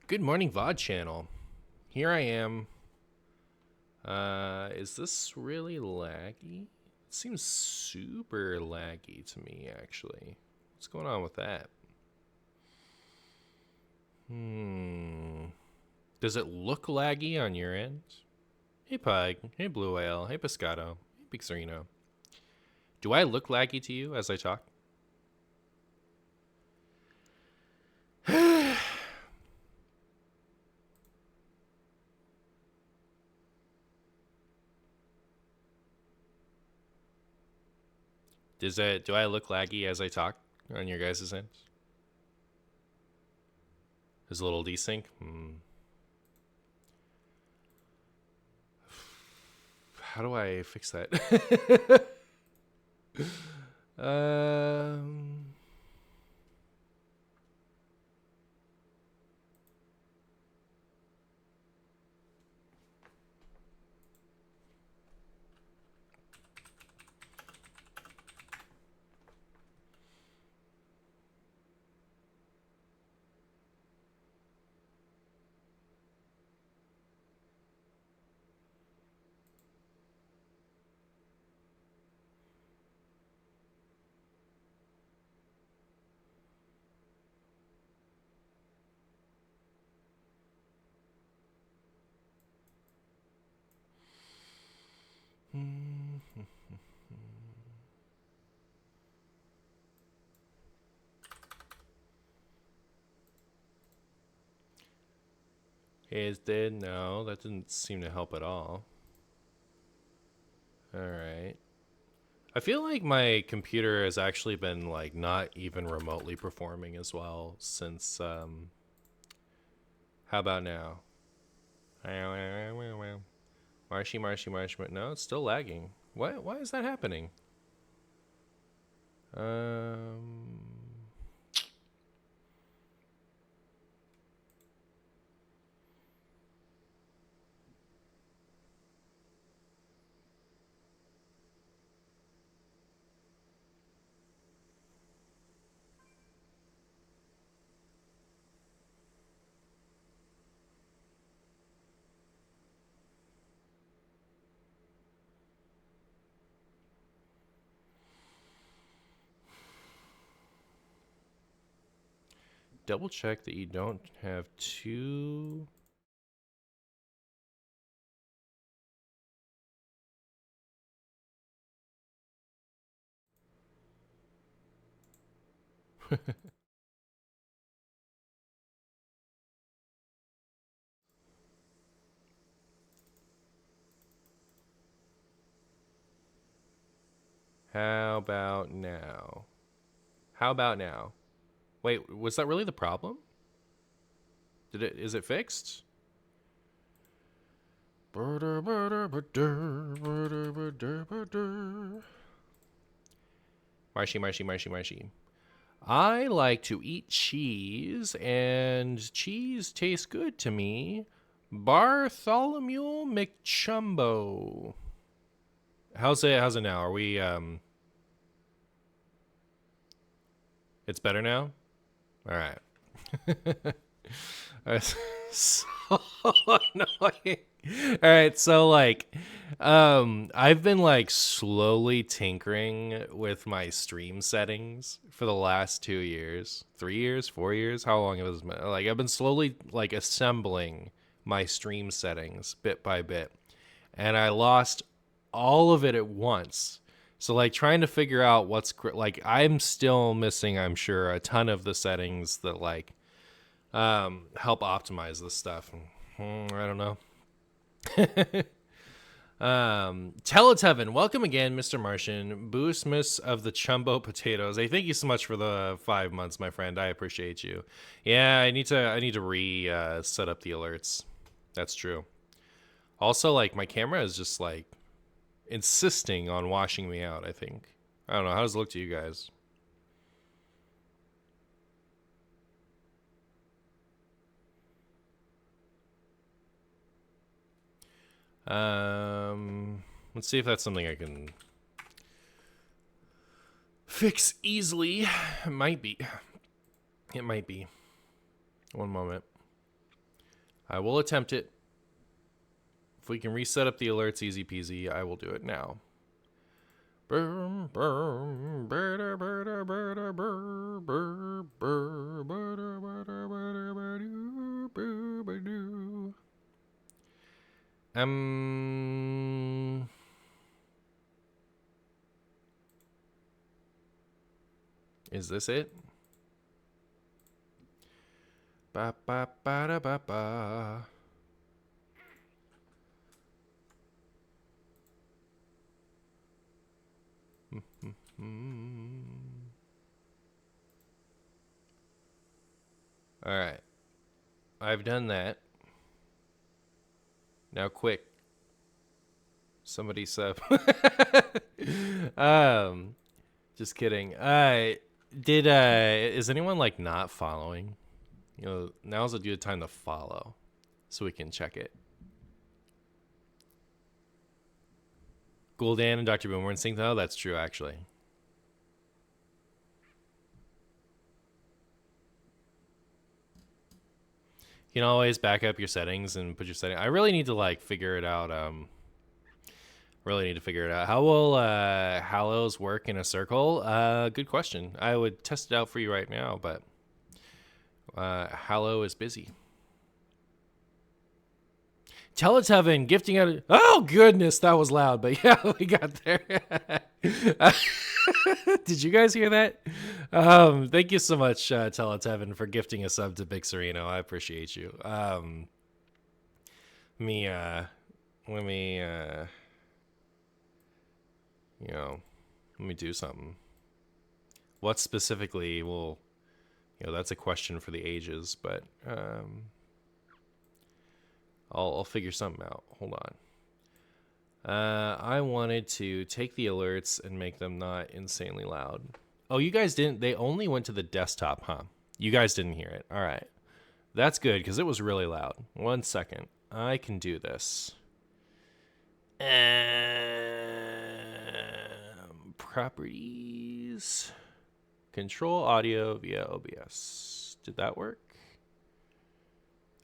Good morning, VOD channel. Here I am. Is this really laggy? It seems super laggy to me, actually. What's going on with that? Does it look laggy on your end? Hey, Pug. Hey, Blue Whale. Hey, Pescado. Hey, Pixarino. Do I look laggy to you as I talk? Do I look laggy as I talk on your guys' end? Is a little desync? How do I fix that? um, Is dead? No, that didn't seem to help at all. All right. I feel like my computer has actually been like not even remotely performing as well since how about now? Marshy. No, it's still lagging. Why is that happening? Um double check that you don't have two. How about now? How about now? Wait, was that really the problem? Is it fixed? Marshy. I like to eat cheese, and cheese tastes good to me. Bartholomew McChumbo. How's it now? Are we it's better now? All right. That's so annoying. All right, so like I've been like slowly tinkering with my stream settings for the last 2 years, 3 years, 4 years, how long it was like I've been slowly like assembling my stream settings bit by bit. And I lost all of it at once. So like trying to figure out like I'm still missing, I'm sure, a ton of the settings that like help optimize this stuff. I don't know. Teletevin, welcome again, Mr. Martian. Boost Miss of the Chumbo Potatoes. Hey, thank you so much for the 5 months, my friend. I appreciate you. Yeah, I need to re set up the alerts. That's true. Also, like my camera is just like insisting on washing me out, I think. I don't know. How does it look to you guys? Let's see if that's something I can fix easily. It might be. It might be. One moment. I will attempt it. If we can reset up the alerts easy peasy, I will do it now. Is this it? Ba ba ba da ba ba. All right. I've done that. Now quick. Somebody sub. Just kidding. Is anyone like not following? You know, now's a good time to follow so we can check it. Gul'dan and Dr. Boom were in sync though. That's true actually. You can always back up your settings and put your setting. I really need to like figure it out. Really need to figure it out. How will Hallows work in a circle? Good question. I would test it out for you right now, but Hallow is busy. Teletubben gifting out. Oh goodness, that was loud, but yeah, we got there. Did you guys hear that? Thank you so much, Teletubben, for gifting a sub to Big Sereno. I appreciate you. Let me do something. What specifically will, that's a question for the ages, but I'll figure something out. Hold on. I wanted to take the alerts and make them not insanely loud. Oh, you guys didn't. They only went to the desktop, huh? You guys didn't hear it. All right. That's good because it was really loud. 1 second. I can do this. Properties. Control audio via OBS. Did that work?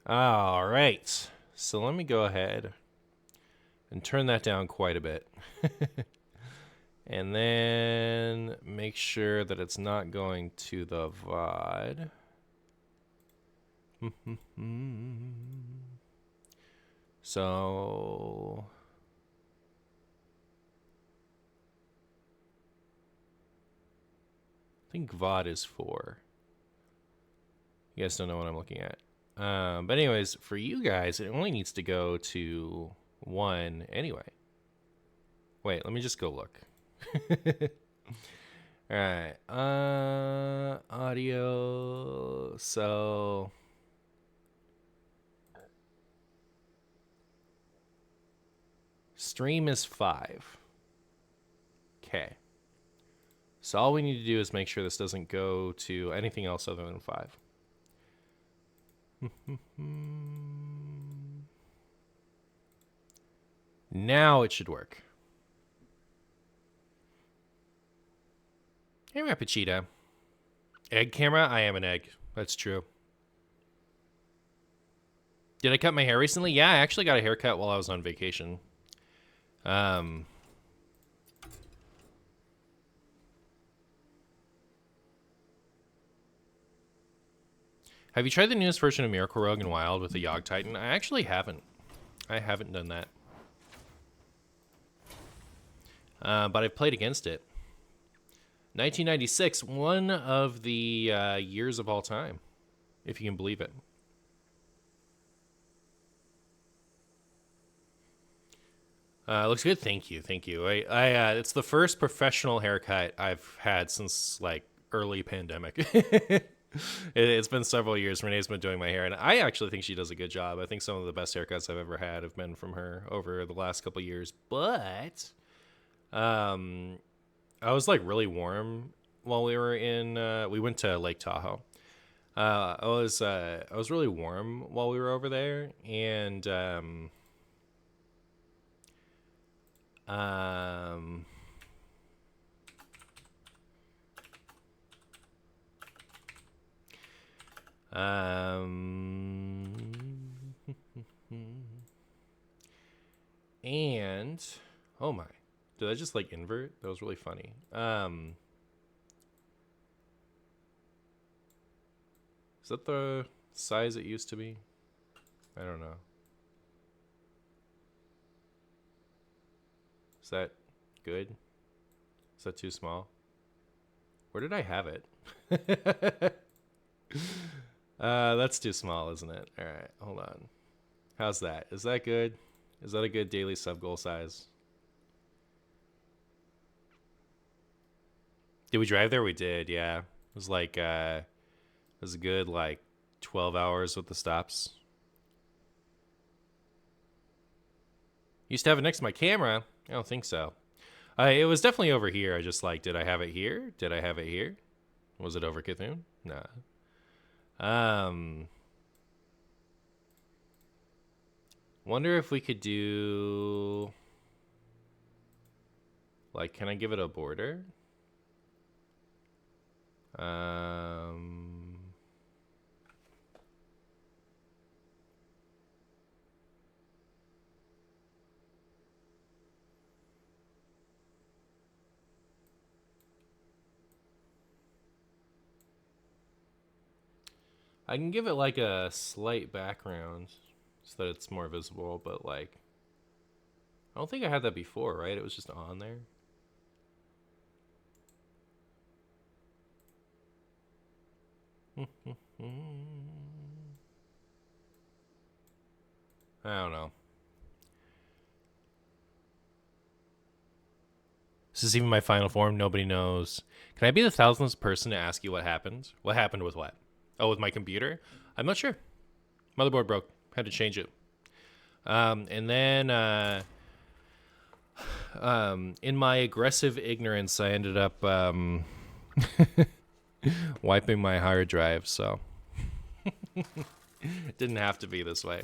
All right. So let me go ahead and turn that down quite a bit. And then make sure that it's not going to the VOD. So I think VOD is 4. You guys don't know what I'm looking at. But anyways, for you guys, it only needs to go to 1 anyway. Wait, let me just go look. All right. Audio. So stream is 5. Okay. So all we need to do is make sure this doesn't go to anything else other than 5. Now it should work. Hey, Rapachita. Egg camera? I am an egg. That's true. Did I cut my hair recently? Yeah, I actually got a haircut while I was on vacation. Have you tried the newest version of Miracle Rogue and Wild with the Yogg Titan? I actually haven't. I haven't done that. But I've played against it. 1996, one of the years of all time, if you can believe it. Looks good. Thank you. Thank you. It's the first professional haircut I've had since like early pandemic. It's been several years. Renee's been doing my hair, and I actually think she does a good job. I think some of the best haircuts I've ever had have been from her over the last couple of years. But I was like really warm while we were in. We went to Lake Tahoe. I was really warm while we were over there, and And oh my, did I just like invert? That was really funny. Is that the size it used to be? I don't know. Is that good? Is that too small? Where did I have it? That's too small, isn't it? All right, hold on. How's that? Is that good? Is that a good daily sub goal size? Did we drive there? We did, yeah. It was like, it was a good, like, 12 hours with the stops. Used to have it next to my camera. I don't think so. It was definitely over here. I just like, did I have it here? Did I have it here? Was it over Cthulhu? Nah. Wonder if we could do, like, can I give it a border? I can give it like a slight background so that it's more visible, but like, I don't think I had that before, right? It was just on there. I don't know. This is even my final form. Nobody knows. Can I be the 1000th person to ask you what happened? What happened with what? Oh, with my computer? I'm not sure. Motherboard broke. Had to change it. And then in my aggressive ignorance, I ended up wiping my hard drive, so it didn't have to be this way.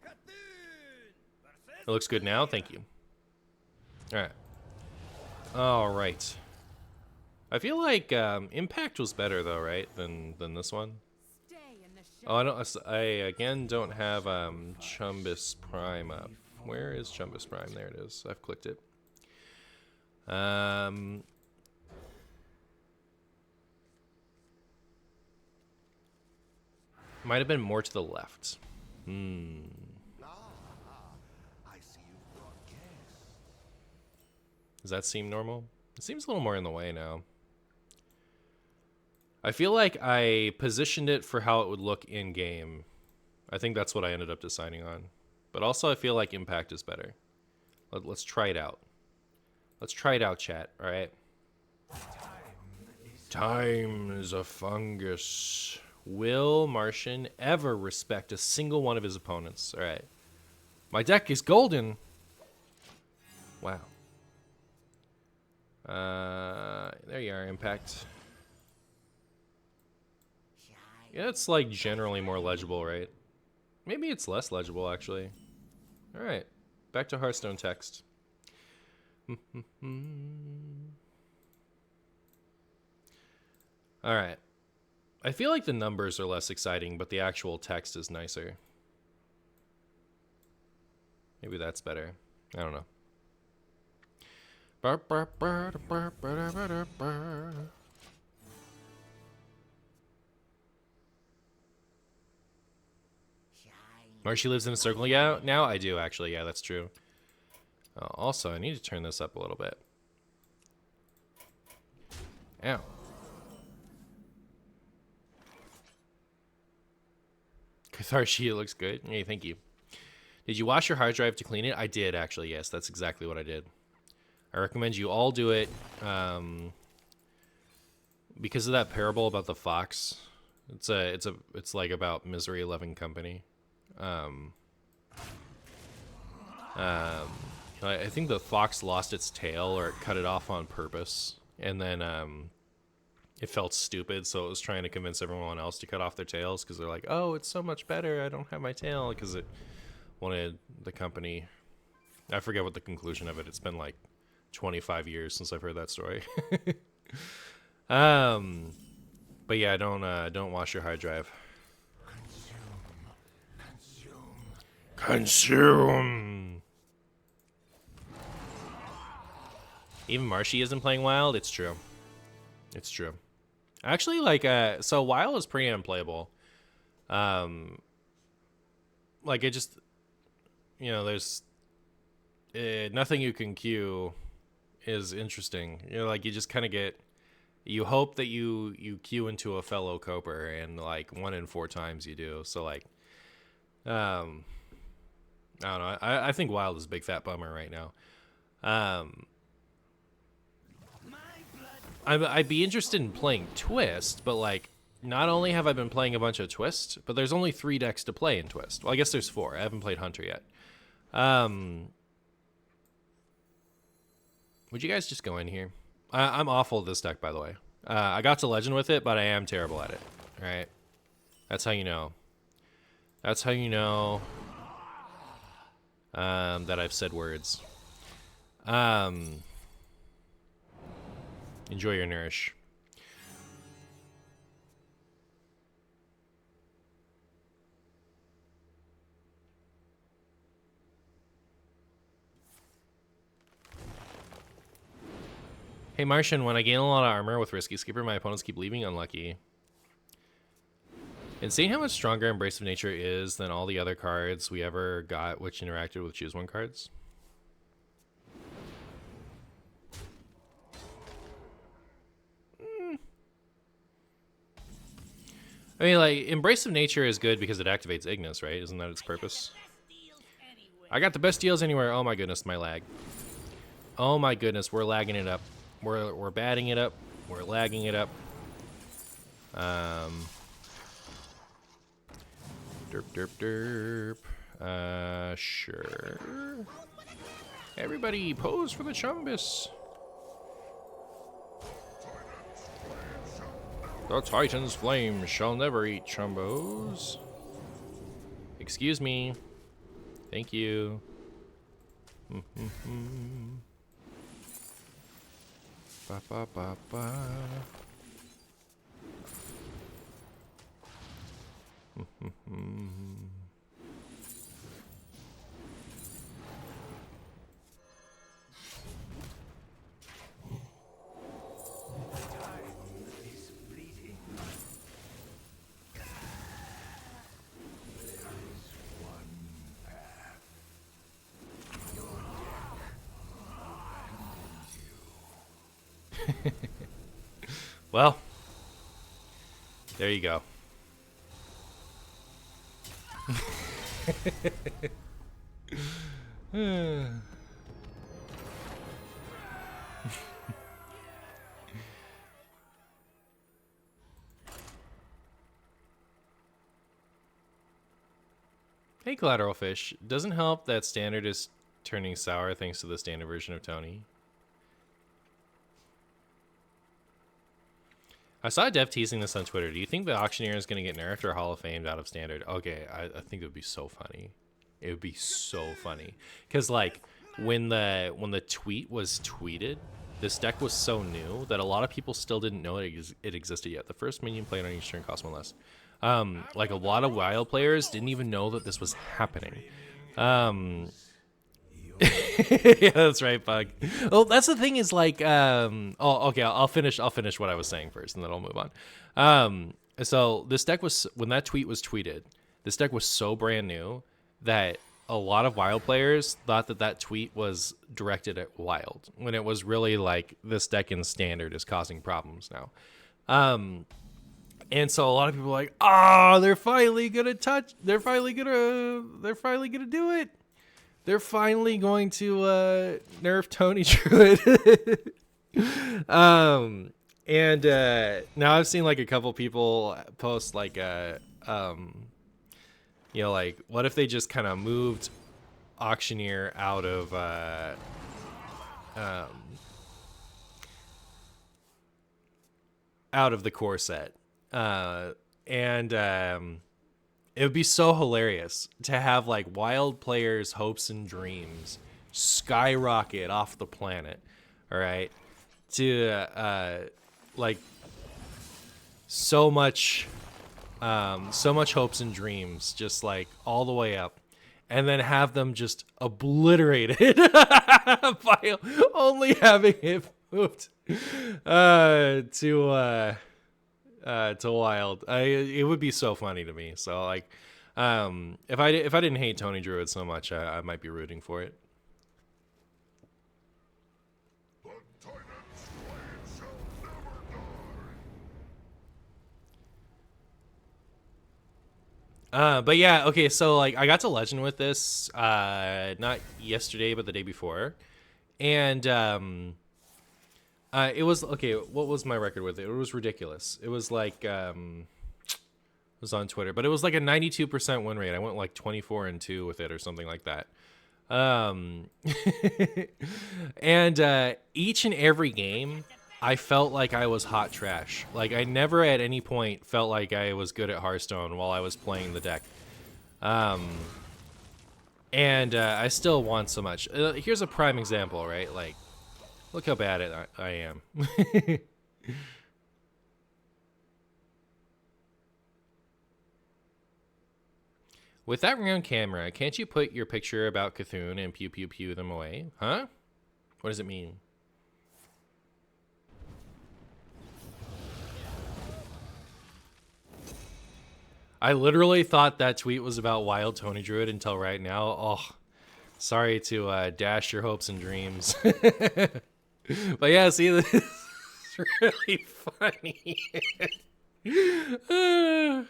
It looks good now. Thank you. All right. All right. I feel like Impact was better though, right? Than this one. Oh, I again don't have Chumbus Prime up. Where is Chumbus Prime? There it is. I've clicked it. Might have been more to the left. Does that seem normal? It seems a little more in the way now. I feel like I positioned it for how it would look in game. I think that's what I ended up deciding on. But also I feel like Impact is better. Let's try it out. Let's try it out, chat, alright? Time is a fungus. Will Martian ever respect a single one of his opponents? Alright. My deck is golden. Wow. There you are, Impact. Yeah, it's like generally more legible, right? Maybe it's less legible, actually. Alright, back to Hearthstone text. Alright. I feel like the numbers are less exciting, but the actual text is nicer. Maybe that's better. I don't know. Marshy lives in a circle. Yeah, now I do, actually. Yeah, that's true. Also, I need to turn this up a little bit. Ow. Catharsia looks good. Hey, thank you. Did you wash your hard drive to clean it? I did, actually, yes. That's exactly what I did. I recommend you all do it because of that parable about the fox. It's like about misery loving company. I think the fox lost its tail, or it cut it off on purpose, and then it felt stupid, so it was trying to convince everyone else to cut off their tails because they're like, oh, it's so much better, I don't have my tail, because it wanted the company. I forget what the conclusion of it. It's been like 25 years since I've heard that story. But yeah, don't wash your hard drive. Consume. Even Marshy isn't playing Wild. It's true. It's true. Actually, like, so Wild is pretty unplayable. Like, it just, you know, there's nothing you can queue is interesting. You know, like, you just kind of get, you hope that you queue into a fellow coper, and like 1 in 4 times you do. So like, I don't know. I think Wild is a big fat bummer right now. I'd be interested in playing Twist, but like, not only have I been playing a bunch of Twist, but there's only 3 decks to play in Twist. Well, I guess there's 4. I haven't played Hunter yet. Would you guys just go in here? I'm awful at this deck, by the way. I got to Legend with it, but I am terrible at it. All right? That's how you know. That's how you know that I've said words. Enjoy your nourish. Hey Martian, when I gain a lot of armor with Risky Skipper, my opponents keep leaving unlucky. And seeing how much stronger Embrace of Nature is than all the other cards we ever got which interacted with Choose One cards. I mean, like, Embrace of Nature is good because it activates Ignis, right? Isn't that its purpose? I got the best deals anywhere. Oh my goodness, my lag. Oh my goodness, we're lagging it up. We're batting it up. We're lagging it up. Derp, derp, derp. Sure. Everybody pose for the Chumbus. The Titan's flame shall never eat Chumbos. Excuse me. Thank you. Ba ba ba ba. Well, there you go. Hey, Collateral Fish. Doesn't help that Standard is turning sour thanks to the Standard version of Tony. I saw a dev teasing this on Twitter. Do you think the Auctioneer is going to get nerfed or Hall of Famed out of Standard? Okay, I think it would be so funny. It would be so funny. Because, like, when the tweet was tweeted, this deck was so new that a lot of people still didn't know it existed yet. The first minion played on each turn cost 1 less. Like, a lot of Wild players didn't even know that this was happening. Yeah, that's right, Bug. Well, that's the thing is like, oh, okay, I'll finish what I was saying first, and then I'll move on. So this deck was, when that tweet was tweeted, this deck was so brand new that a lot of Wild players thought that tweet was directed at Wild, when it was really like this deck in Standard is causing problems now. And so a lot of people were like, they're finally gonna do it. They're finally going to nerf Tony Druid. And now I've seen like a couple people post like you know, like, what if they just kind of moved Auctioneer out of the core set, it would be so hilarious to have like Wild players' hopes and dreams skyrocket off the planet, all right, to like so much hopes and dreams just like all the way up, and then have them just obliterated by only having it moved to wild. It would be so funny to me. So like, if I didn't hate Tony Druid so much, I might be rooting for it. But yeah, okay, so like I got to Legend with this, not yesterday, but the day before. And it was okay, what was my record with it? It was ridiculous. It was like it was on Twitter, but it was like a 92% win rate. I went like 24-2 with it or something like that. And each and every game I felt like I was hot trash. Like I never at any point felt like I was good at Hearthstone while I was playing the deck. And I still won so much. Here's a prime example, right? Like, look how bad I am. With that round camera, can't you put your picture about Cthulhu and pew pew pew them away? Huh? What does it mean? I literally thought that tweet was about Wild Tony Druid until right now. Oh, sorry to dash your hopes and dreams. But yeah, see, this is really funny. You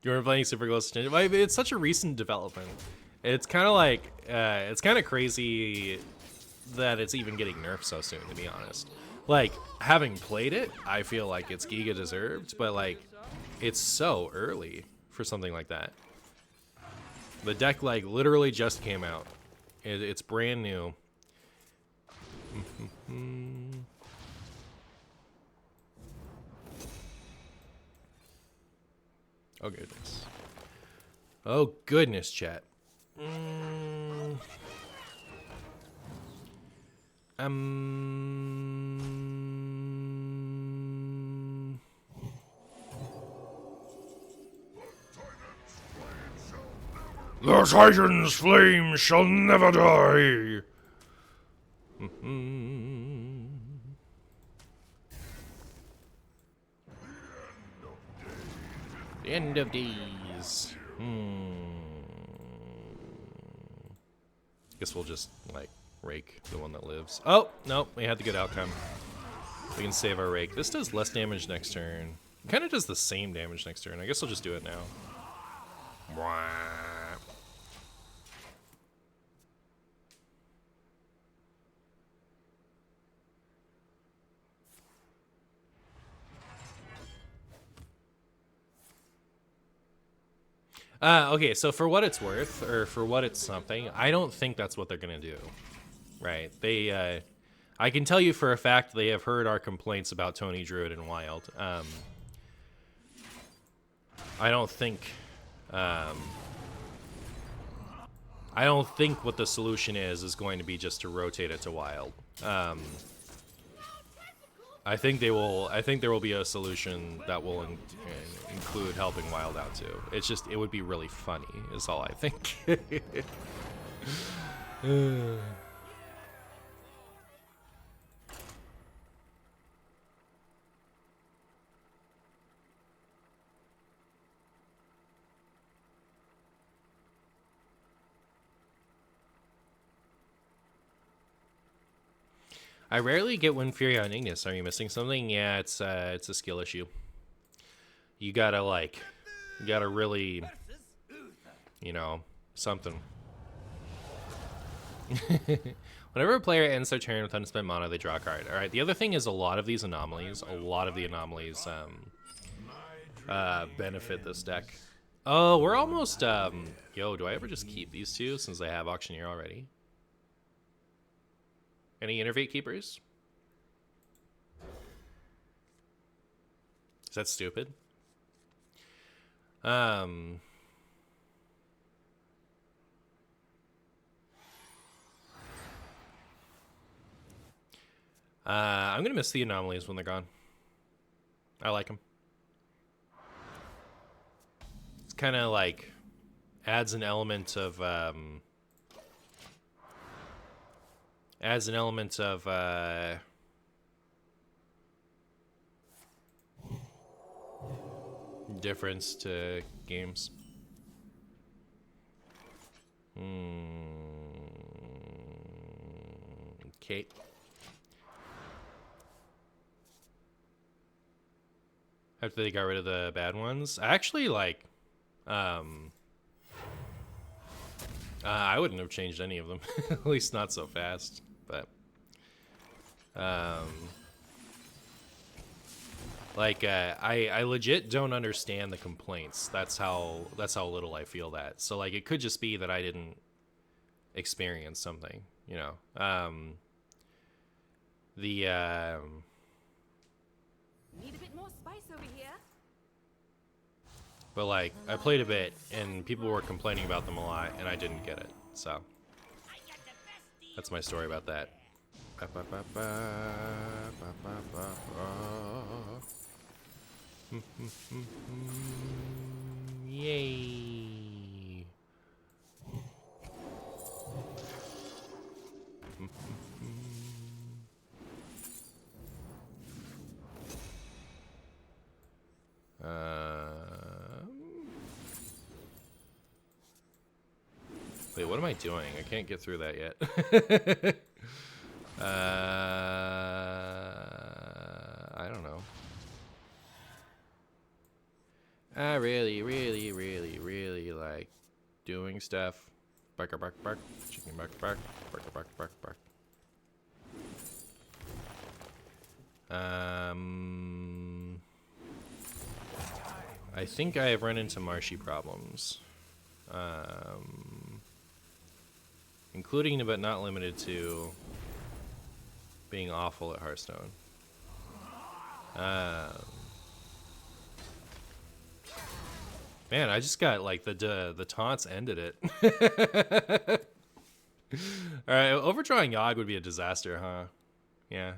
were playing Super Ghost Ninja. It's such a recent development. It's kind of like, it's kind of crazy that it's even getting nerfed so soon, to be honest. Like, having played it, I feel like it's Giga deserved, but like, it's so early for something like that. The deck, like, literally just came out. It's brand new. Oh, goodness. Oh, goodness, chat. The Titan's flame shall never die. The end of days. Guess we'll just, like, rake the one that lives. Oh, no, we had the good outcome. We can save our rake. This does less damage next turn. Kind of does the same damage next turn. I guess I'll just do it now. Okay, so for what it's worth, or for what it's something, I don't think that's what they're gonna do. Right? They, I can tell you for a fact they have heard our complaints about Tony Druid and Wild. I don't think what the solution is going to be just to rotate it to Wild. I think there will be a solution that will include helping Wild out too. It's just, it would be really funny, is all I think. I rarely get Wind Fury on Ignis. Are you missing something? Yeah, it's a skill issue. You gotta really, something. Whenever a player ends their turn with unspent mana, they draw a card. All right. The other thing is a lot of the anomalies benefit this deck. Oh, we're almost. Yo, do I ever just keep these two since I have Auctioneer already? Any Innervate Keepers? Is that stupid? I'm gonna miss the anomalies when they're gone. I like them. It's kind of like adds an element of difference to games. Okay. After they got rid of the bad ones, I actually like. I wouldn't have changed any of them, at least not so fast. But, I legit don't understand the complaints. That's how little I feel that. So like, it could just be that I didn't experience something, you know. Need a bit more spice over here. But like, I played a bit, and people were complaining about them a lot, and I didn't get it. So that's my story about that. Yay! Wait, what am I doing? I can't get through that yet. I don't know. I really like doing stuff. Bark, bark, bark. Chicken bark, bark. Bark, bark, bark, bark. I think I have run into marshy problems. Including but not limited to being awful at Hearthstone. Man, I just got like the taunts ended it. All right, overdrawing Yogg would be a disaster, huh? Yeah.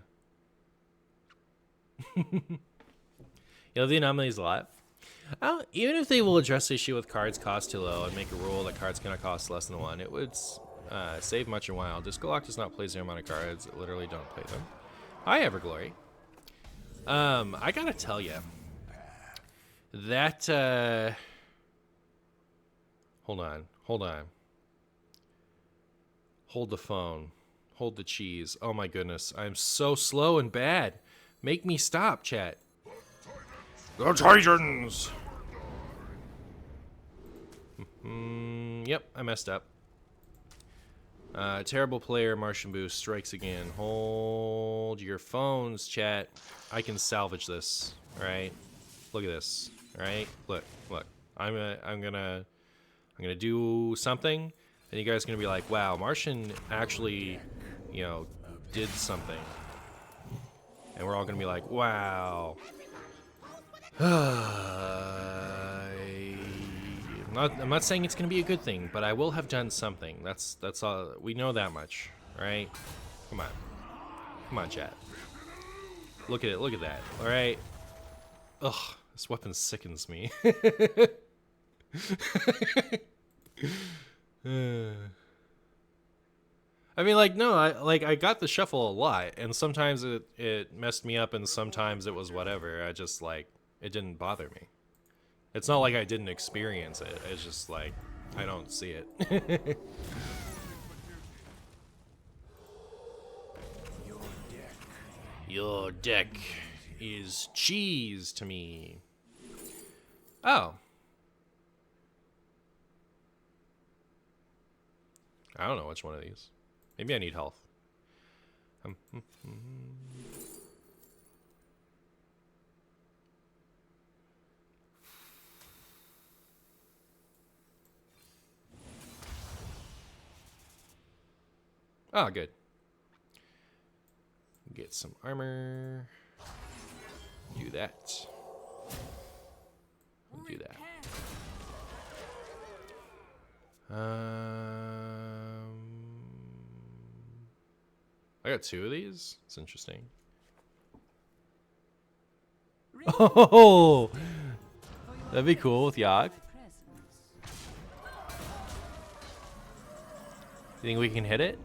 You know the anomalies a lot. Even if they will address the issue with cards cost too low and make a rule that cards cannot cost less than 1, it would save much and while. Discolock does not play zero amount of cards. It literally don't play them. Hi, Everglory. I gotta tell you that hold on. Hold the phone. Hold the cheese. Oh my goodness, I'm so slow and bad. Make me stop, chat. The Titans. Yep, I messed up. Terrible player, Martian Boost strikes again. Hold your phones, chat. I can salvage this. All right, look at this. All right, look. I'm gonna do something, and you guys are gonna be like, "Wow, Martian actually, you know, did something," and we're all gonna be like, "Wow." I'm not saying it's gonna be a good thing, but I will have done something. That's all. We know that much, right? Come on, chat. Look at it. Look at that. All right. Ugh, this weapon sickens me. I mean, like, no, I got the shuffle a lot, and sometimes it messed me up, and sometimes it was whatever. I just like it didn't bother me. It's not like I didn't experience it. It's just like I don't see it. Your deck is cheese to me. Oh. I don't know which one of these. Maybe I need health. Oh, good. Get some armor. Do that. Do that. I got 2 of these? It's interesting. Oh! That'd be cool with Yogg. You think we can hit it?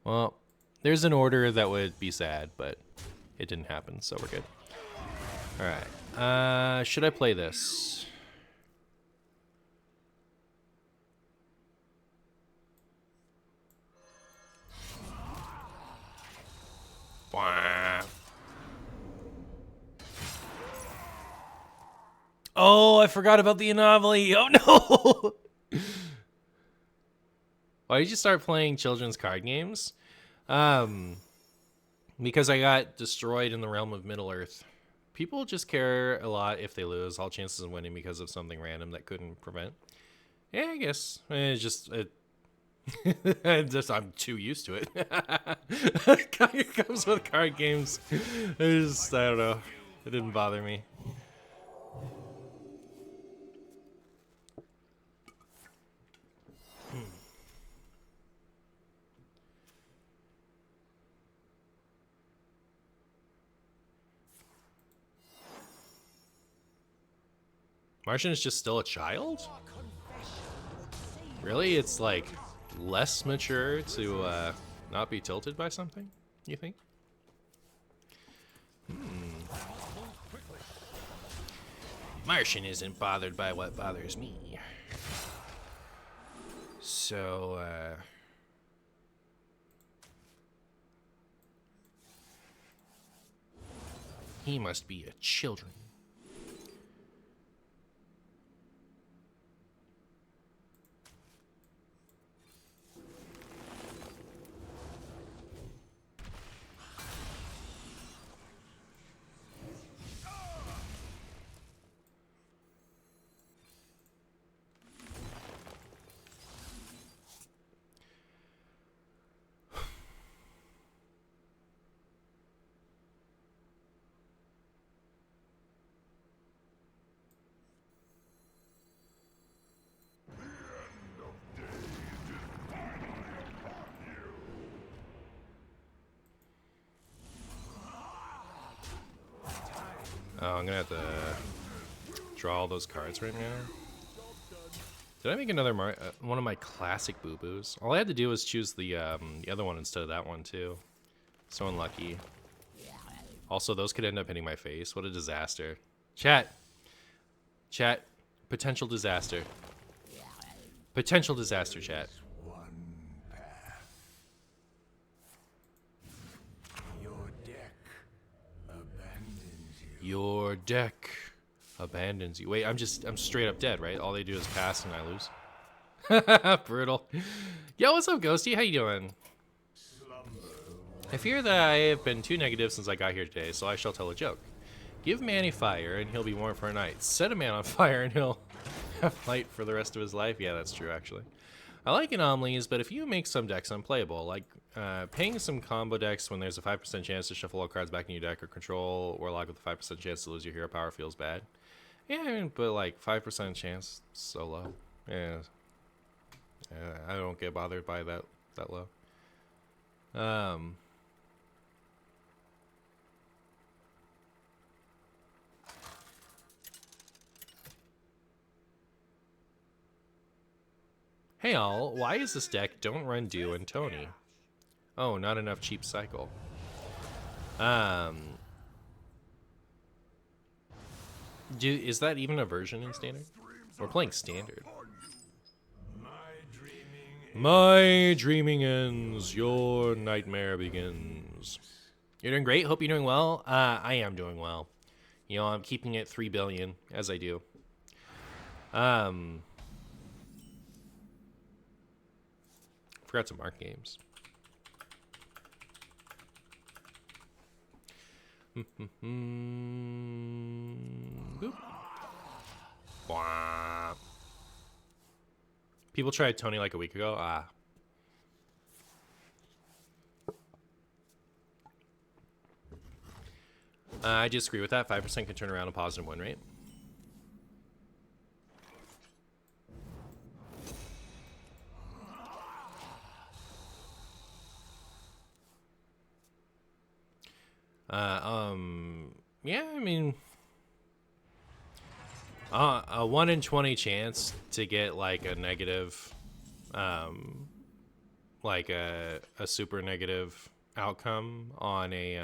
Well, there's an order that would be sad, but it didn't happen, so we're good. Alright. Should I play this? Oh, I forgot about the anomaly. Oh no! Why did you start playing children's card games? Because I got destroyed in the realm of Middle Earth. People just care a lot if they lose. All chances of winning because of something random that couldn't prevent. Yeah, I guess. It's just... I'm too used to it. It comes with card games. I don't know. It didn't bother me. Martian is just still a child? Really? It's like less mature to not be tilted by something, you think? Martian isn't bothered by what bothers me. So, he must be a children. Oh, I'm gonna have to draw all those cards right now. Did I make another one of my classic boo-boos? All I had to do was choose the other one instead of that one too. So unlucky. Also, those could end up hitting my face. What a disaster. Chat. Potential disaster. Potential disaster, chat. Your deck abandons you. Wait, I'm straight up dead, right? All they do is pass and I lose. Brutal. Yo, what's up, Ghosty? How you doing? I fear that I have been too negative since I got here today, so I shall tell a joke. Give Manny fire and he'll be warm for a night. Set a man on fire and he'll have light for the rest of his life. Yeah, that's true, actually. I like anomalies, but if you make some decks unplayable, like paying some combo decks when there's a 5% chance to shuffle all cards back in your deck or control Warlock with a 5% chance to lose your hero power feels bad. Yeah, I mean, but like 5% chance, so low. Yeah, I don't get bothered by that low. Hey all, why is this deck Don't Run Do and Tony? Oh, not enough cheap cycle. Is that even a version in standard? We're playing standard. My dreaming ends, your nightmare begins. You're doing great, hope you're doing well. I am doing well. You know, I'm keeping it 3 billion, as I do. Forgot to mark games. Boop. People tried Tony like a week ago. I disagree with that. 5% can turn around a positive win rate. Yeah, I mean, a 1 in 20 chance to get like a negative, like a super negative outcome on a,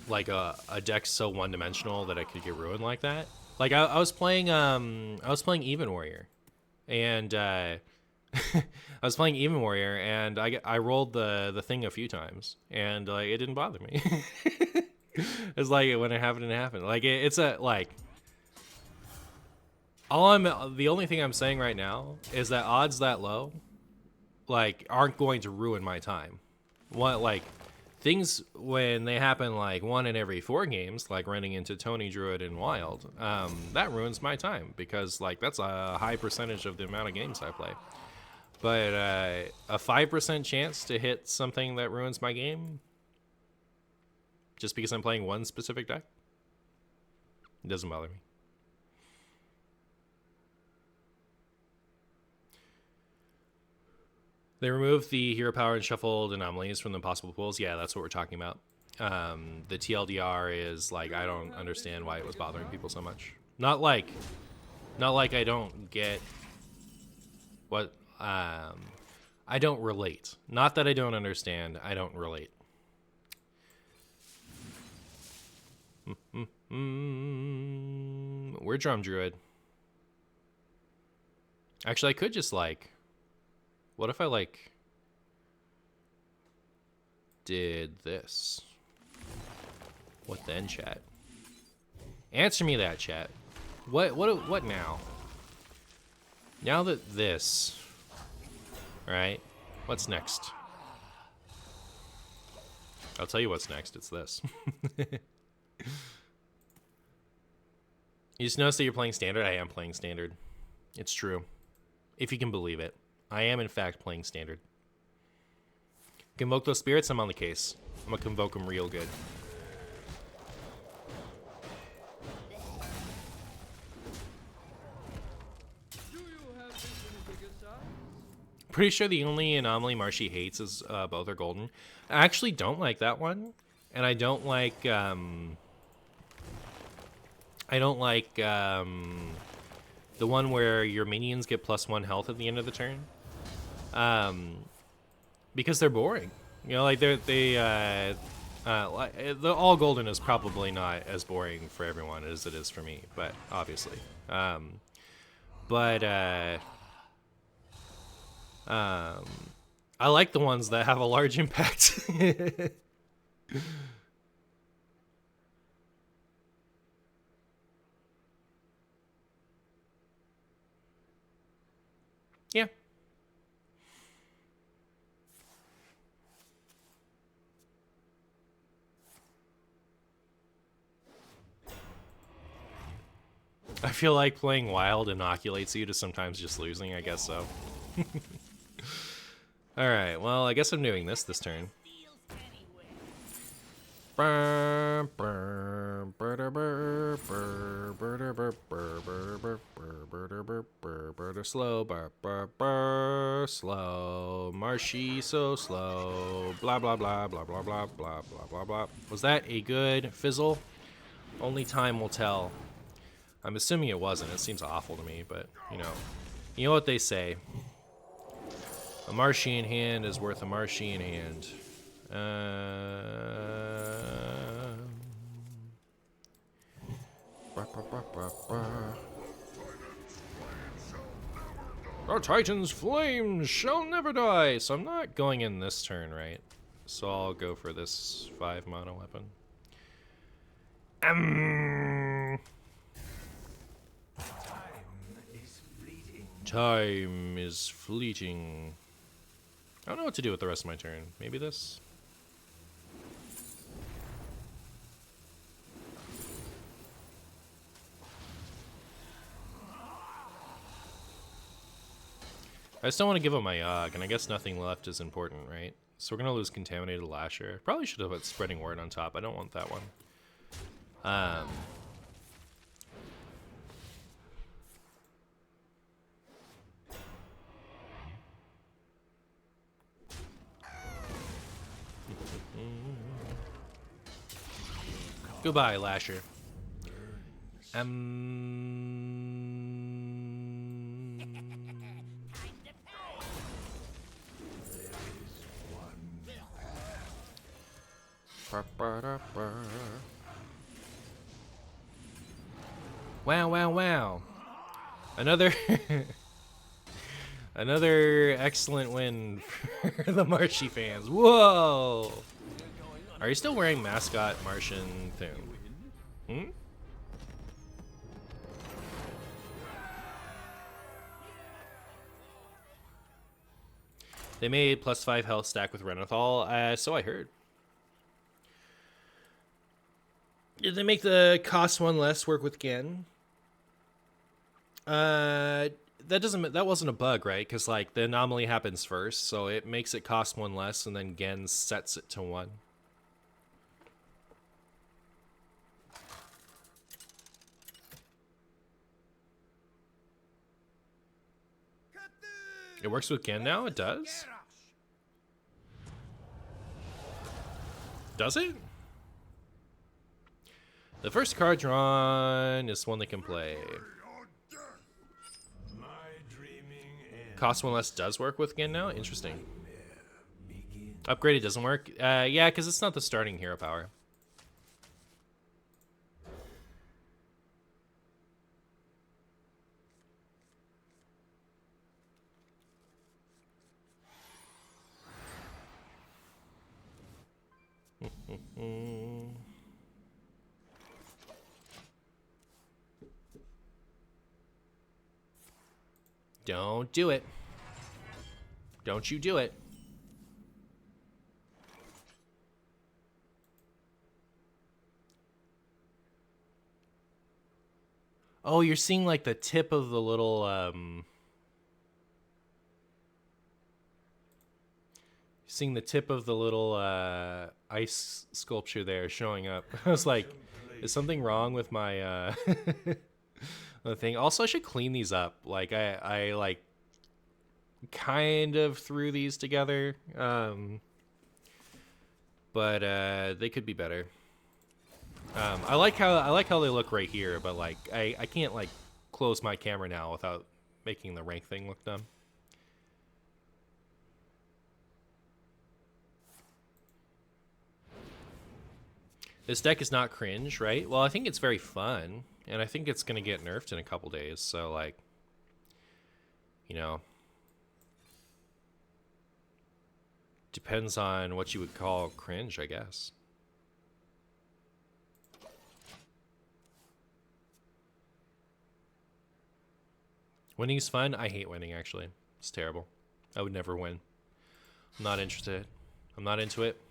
like a deck so one-dimensional that it could get ruined like that. Like I was playing Even Warrior, and I was playing Even Warrior, and I rolled the thing a few times, and like it didn't bother me. It's like when it happened, it happened. Like it's a like. The only thing I'm saying right now is that odds that low, like, aren't going to ruin my time. What like things when they happen like 1 in every 4 games, like running into Tony Druid and Wild, that ruins my time because like that's a high percentage of the amount of games I play. But a 5% chance to hit something that ruins my game just because I'm playing one specific deck, it doesn't bother me. They removed the hero power and shuffled anomalies from the possible pools. Yeah, that's what we're talking about. The TLDR is like, I don't understand why it was bothering people so much. Not like I don't get what, I don't relate. Not that I don't understand, I don't relate. We're Drum Druid. Actually, I could just like, what if I like did this? What then, chat? Answer me that, chat. What now? Now that this, right? What's next? I'll tell you what's next. It's this. You just notice that you're playing standard? I am playing standard. It's true. If you can believe it. I am, in fact, playing standard. Convoke those spirits, I'm on the case. I'm gonna convoke them real good. Pretty sure the only anomaly Marshy hates is both are golden. I actually don't like that one. And I don't like, the one where your minions get +1 health at the end of the turn. Because they're boring. You know, like the all golden is probably not as boring for everyone as it is for me, but obviously. I like the ones that have a large impact. Yeah. I feel like playing Wild inoculates you to sometimes just losing, I guess so. Alright, well, I guess I'm doing this turn. Slow, Marshy so slow, blah blah blah blah blah blah blah blah blah blah. Was that a good fizzle? Only time will tell. I'm assuming it wasn't. It seems awful to me, but you know what they say. A Marshy in hand is worth a Marshy in hand. Our Titan's flames shall never die. So I'm not going in this turn, right? So I'll go for this 5 mana weapon. Time is fleeting. I don't know what to do with the rest of my turn. Maybe this? I just don't want to give him my Yogg, and I guess nothing left is important, right? So we're going to lose Contaminated Lasher. Probably should have put Spreading Word on top. I don't want that one. Goodbye, Lasher. Wow, wow, wow. Another another excellent win for the Marshy fans. Whoa! Are you still wearing mascot Martian thing? Hmm? They made +5 health stack with Renathal, so I heard. Did they make the cost one less work with Gen? That wasn't a bug, right? Because like the anomaly happens first, so it makes it cost one less, and then Gen sets it to 1. It works with Gen now? It does? Does it? The first card drawn is one they can play. Cost one less does work with Gen now? Interesting. Upgraded doesn't work? Yeah, because it's not the starting hero power. Don't do it. Don't you do it. Oh, you're seeing like the tip of the little seeing the tip of the little ice sculpture there showing up. I was like, is something wrong with my the thing? Also, I should clean these up. Like I like kind of threw these together, but they could be better. I like how they look right here, but like I can't like close my camera now without making the rank thing look dumb. This deck is not cringe, right? Well, I think it's very fun, and I think it's gonna get nerfed in a couple days. So like, you know, depends on what you would call cringe, I guess. Winning's fun. I hate winning, actually. It's terrible. I would never win. I'm not interested. I'm not into it.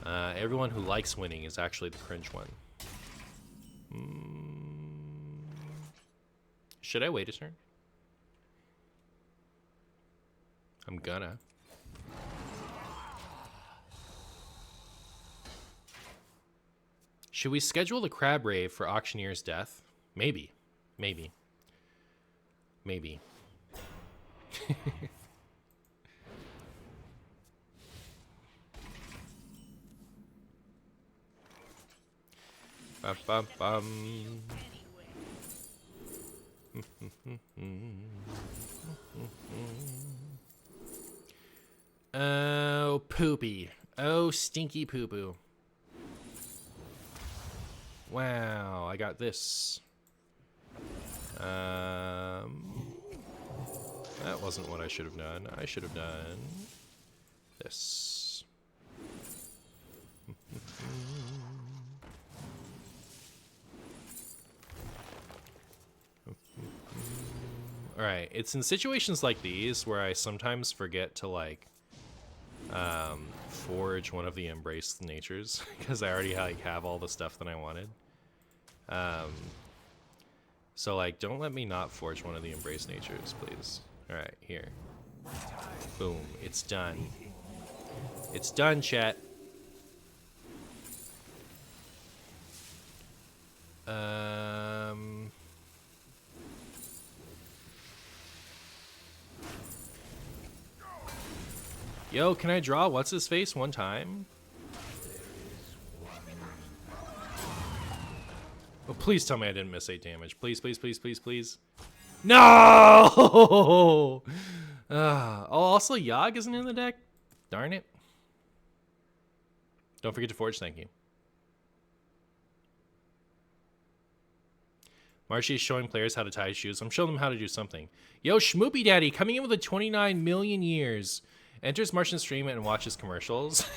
Everyone who likes winning is actually the cringe one. Should I wait a turn? I'm gonna. Should we schedule the crab rave for Auctioneer's Death? Maybe. Maybe. Maybe. Bum, bum, bum. Oh, poopy. Oh, stinky poo-poo. Wow, I got this. That wasn't what I should have done. I should have done this. Alright, it's in situations like these where I sometimes forget to, like, forge one of the Embraced Natures, because I already, like, have all the stuff that I wanted. So, like, don't let me not forge one of the Embraced Natures, please. All right, here. Boom. It's done. It's done, chat. Yo, can I draw what's his face one time? Oh, please tell me I didn't miss 8 damage. Please, please, please, please, please. No! Oh, also Yogg isn't in the deck. Darn it. Don't forget to forge, thank you. Marshy is showing players how to tie shoes. I'm showing them how to do something. Yo, Schmoopy Daddy coming in with a 29 million years. Enters Martian stream and watches commercials.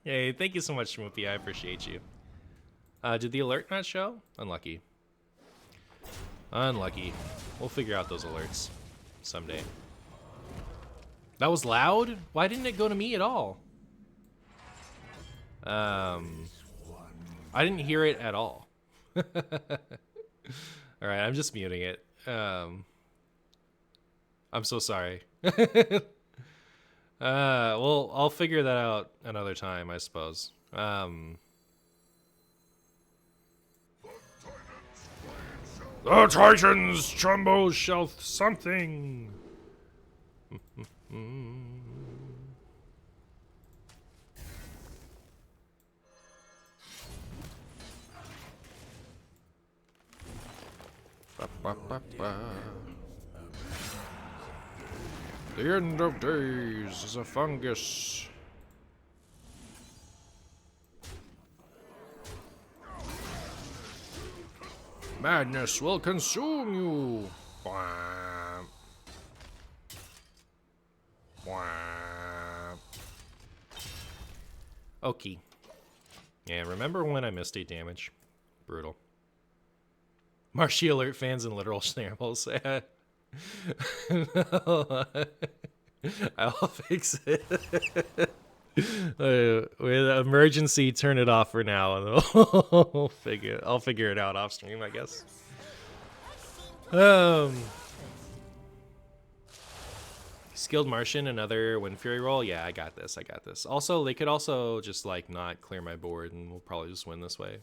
Hey, thank you so much, Schmoopy. I appreciate you. Did the alert not show? Unlucky. Unlucky. We'll figure out those alerts someday. That was loud? Why didn't it go to me at all? I didn't hear it at all. All right, I'm just muting it. I'm so sorry. Well, I'll figure that out another time, I suppose. The Titans Trumbo shall something. The end of days is a fungus. Madness will consume you. Wah. Wah. Okay. Yeah, remember when I missed 8 damage? Brutal. Marshy alert fans and literal snails. I'll fix it. With emergency, turn it off for now, and I'll figure it out off stream, I guess. Skilled Martian, another Wind Fury roll. Yeah, I got this. I got this. Also, they could also just like not clear my board, and we'll probably just win this way.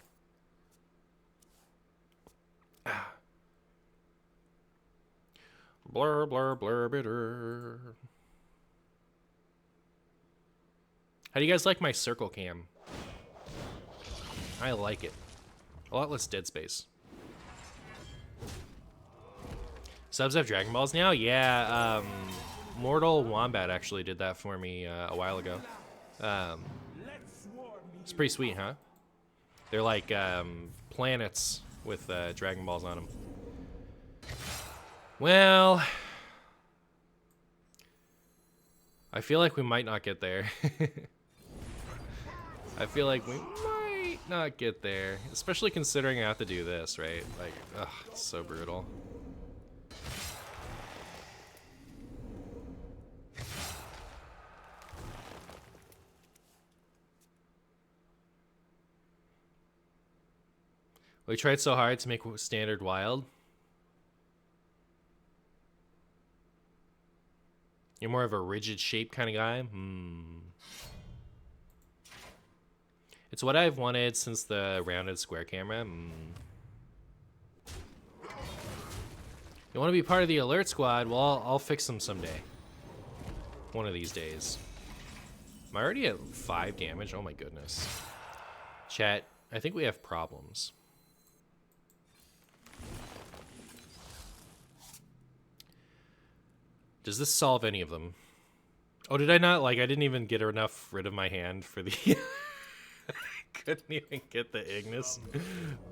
Blur, blur, blur, bitter. How do you guys like my circle cam? I like it. A lot less dead space. Subs have Dragon Balls now? Yeah, Mortal Wombat actually did that for me a while ago. It's pretty sweet, huh? They're like planets with Dragon Balls on them. Well, I feel like we might not get there. I feel like we might not get there, especially considering I have to do this, right? Like, ugh, it's so brutal. We tried so hard to make standard wild. You're more of a rigid shape kind of guy? It's what I've wanted since the rounded square camera. You want to be part of the alert squad? Well, I'll fix them someday. One of these days. Am I already at 5 damage? Oh my goodness. Chat, I think we have problems. Does this solve any of them? Oh, did I not? Like, I didn't even get enough rid of my hand for the... I couldn't even get the Ignis.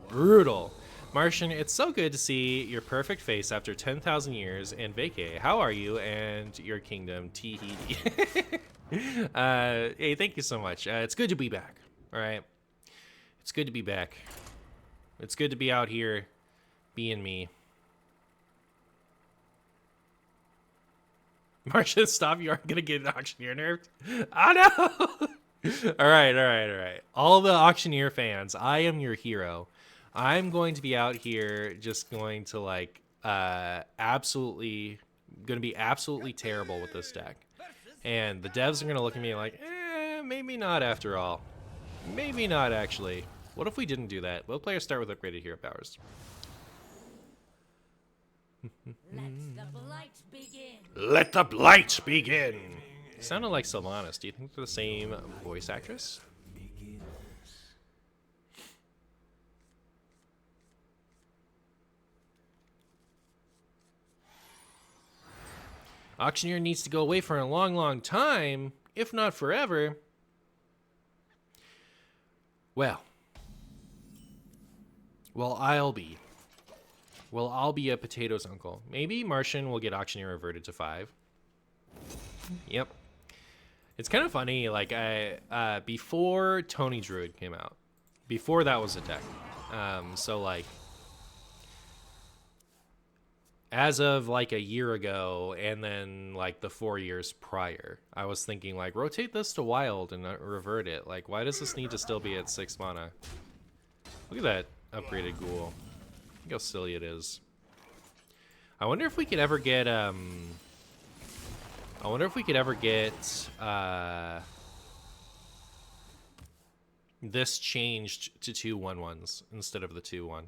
Brutal. Martian, it's so good to see your perfect face after 10,000 years and vacay. How are you and your kingdom? Tee-hee-dee. Hey, thank you so much. It's good to be back. All right. It's good to be back. It's good to be out here being me. Martian, stop. You aren't going to get an auctioneer nerfed. Oh, no. All right. All the auctioneer fans, I am your hero. I'm going to be out here just going to, like, absolutely going to be absolutely terrible with this deck. And the devs are going to look at me like, maybe not after all. Maybe not, actually. What if we didn't do that? Will players start with upgraded hero powers? Let the blight begin. Let the blight begin! Sounded like Sylvanas. Do you think they're the same voice actress? Auctioneer needs to go away for a long, long time, if not forever. Well, I'll be a potato's uncle. Maybe Martian will get Auctioneer reverted to 5. Yep. It's kind of funny, like, before Tony Druid came out, before that was a deck, so, like, as of, like, a year ago, and then, like, the 4 years prior, I was thinking, like, rotate this to Wild and revert it. Like, why does this need to still be at 6 mana? Look at that upgraded ghoul. Look how silly it is. I wonder if we could ever get, this changed to 2 1/1s instead of the 2/1.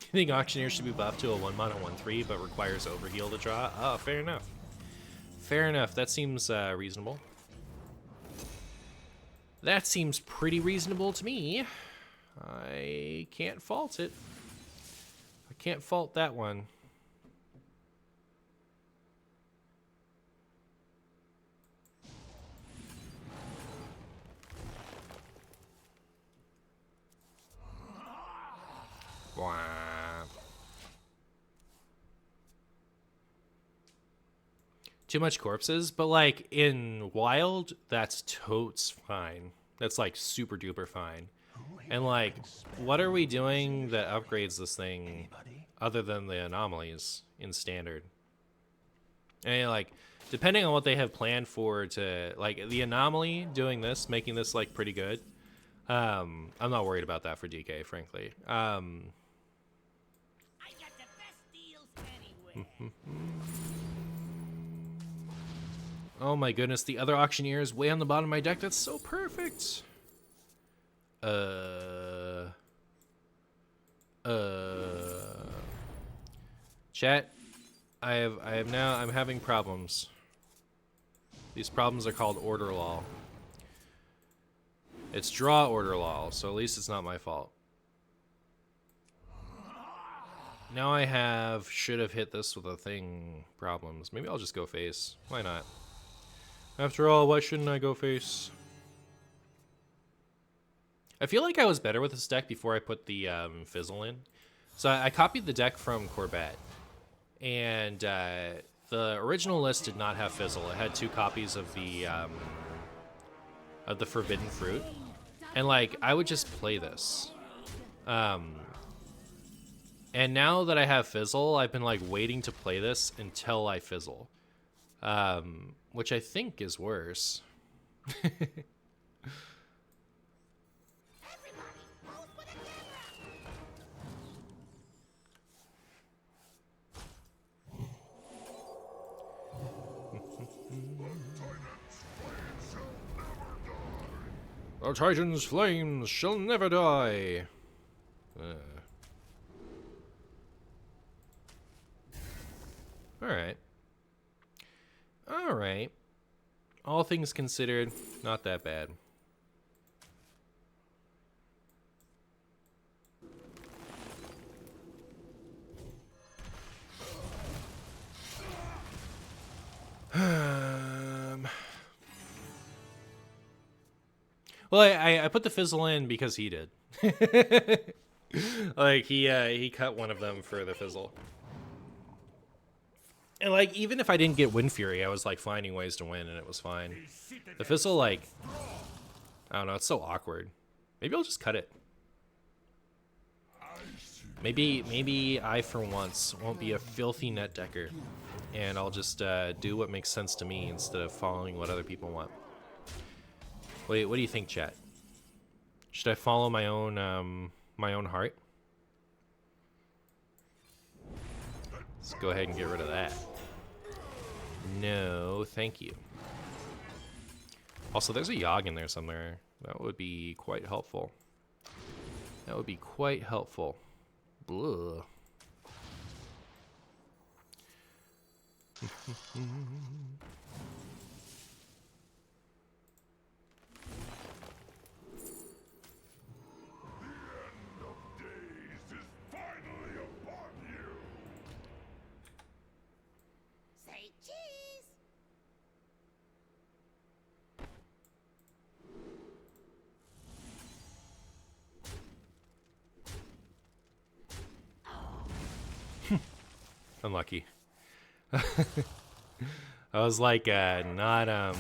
I think Auctioneer should be buffed to a 1-mana 1/3, but requires Overheal to draw. Oh, fair enough. Fair enough. That seems reasonable. That seems pretty reasonable to me. I can't fault it. I can't fault that one. Wow. Too much corpses, but like in Wild, that's totes fine. That's like super duper fine. And like, what are we doing that upgrades this thing other than the anomalies in Standard? And like, depending on what they have planned for to, like, the anomaly doing this, making this like pretty good. I'm not worried about that for DK, frankly. I got the best deals anywhere. Oh my goodness, the other Auctioneer is way on the bottom of my deck. That's so perfect. Chat, I'm having problems. These problems are called order law. It's draw order law, so at least it's not my fault. Now I should have hit this with a thing problems. Maybe I'll just go face. Why not? After all, why shouldn't I go face? I feel like I was better with this deck before I put the Fizzle in. So I copied the deck from Corbett. And the original list did not have Fizzle. It had 2 copies of the Forbidden Fruit. And like, I would just play this. And now that I have Fizzle, I've been like waiting to play this until I Fizzle. Which I think is worse. Our Titan's flames shall never die. Alright. Alright. All things considered, not that bad. Well, I put the Fizzle in because he did. Like, he cut one of them for the Fizzle. And, like, even if I didn't get Wind Fury, I was, like, finding ways to win, and it was fine. The Fizzle, like, I don't know, it's so awkward. Maybe I'll just cut it. Maybe I, for once, won't be a filthy net decker, and I'll just do what makes sense to me instead of following what other people want. Wait, what do you think, chat? Should I follow my own heart? Let's go ahead and get rid of that. No, thank you. Also, there's a Yogg in there somewhere. That would be quite helpful. That would be quite helpful. Blah. Say cheese. Unlucky. I was like, not, I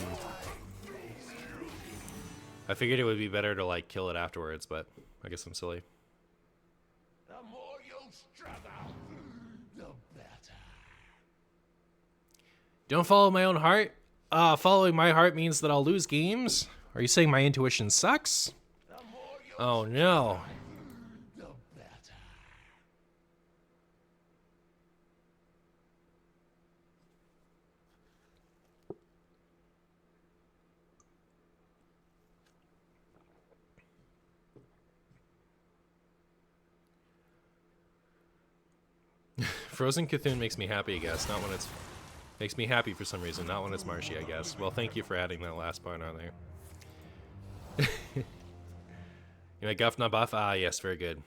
figured it would be better to, like, kill it afterwards, but I guess I'm silly. The more you struggle, the better. Don't follow my own heart? Following my heart means that I'll lose games? Are you saying my intuition sucks? Oh, no. The better. Frozen Cthulhu makes me happy, I guess. Not when it's... Makes me happy for some reason, not when it's marshy, I guess. Well, thank you for adding that last part on there. You make guff, not buff? Ah, yes, very good.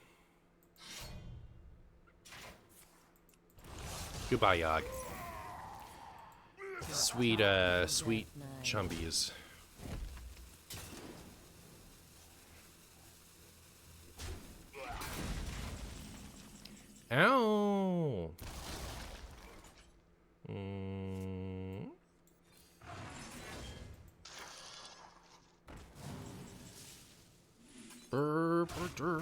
Goodbye, Yogg. Sweet, sweet chumbies. Ow! Brr, brr, brr.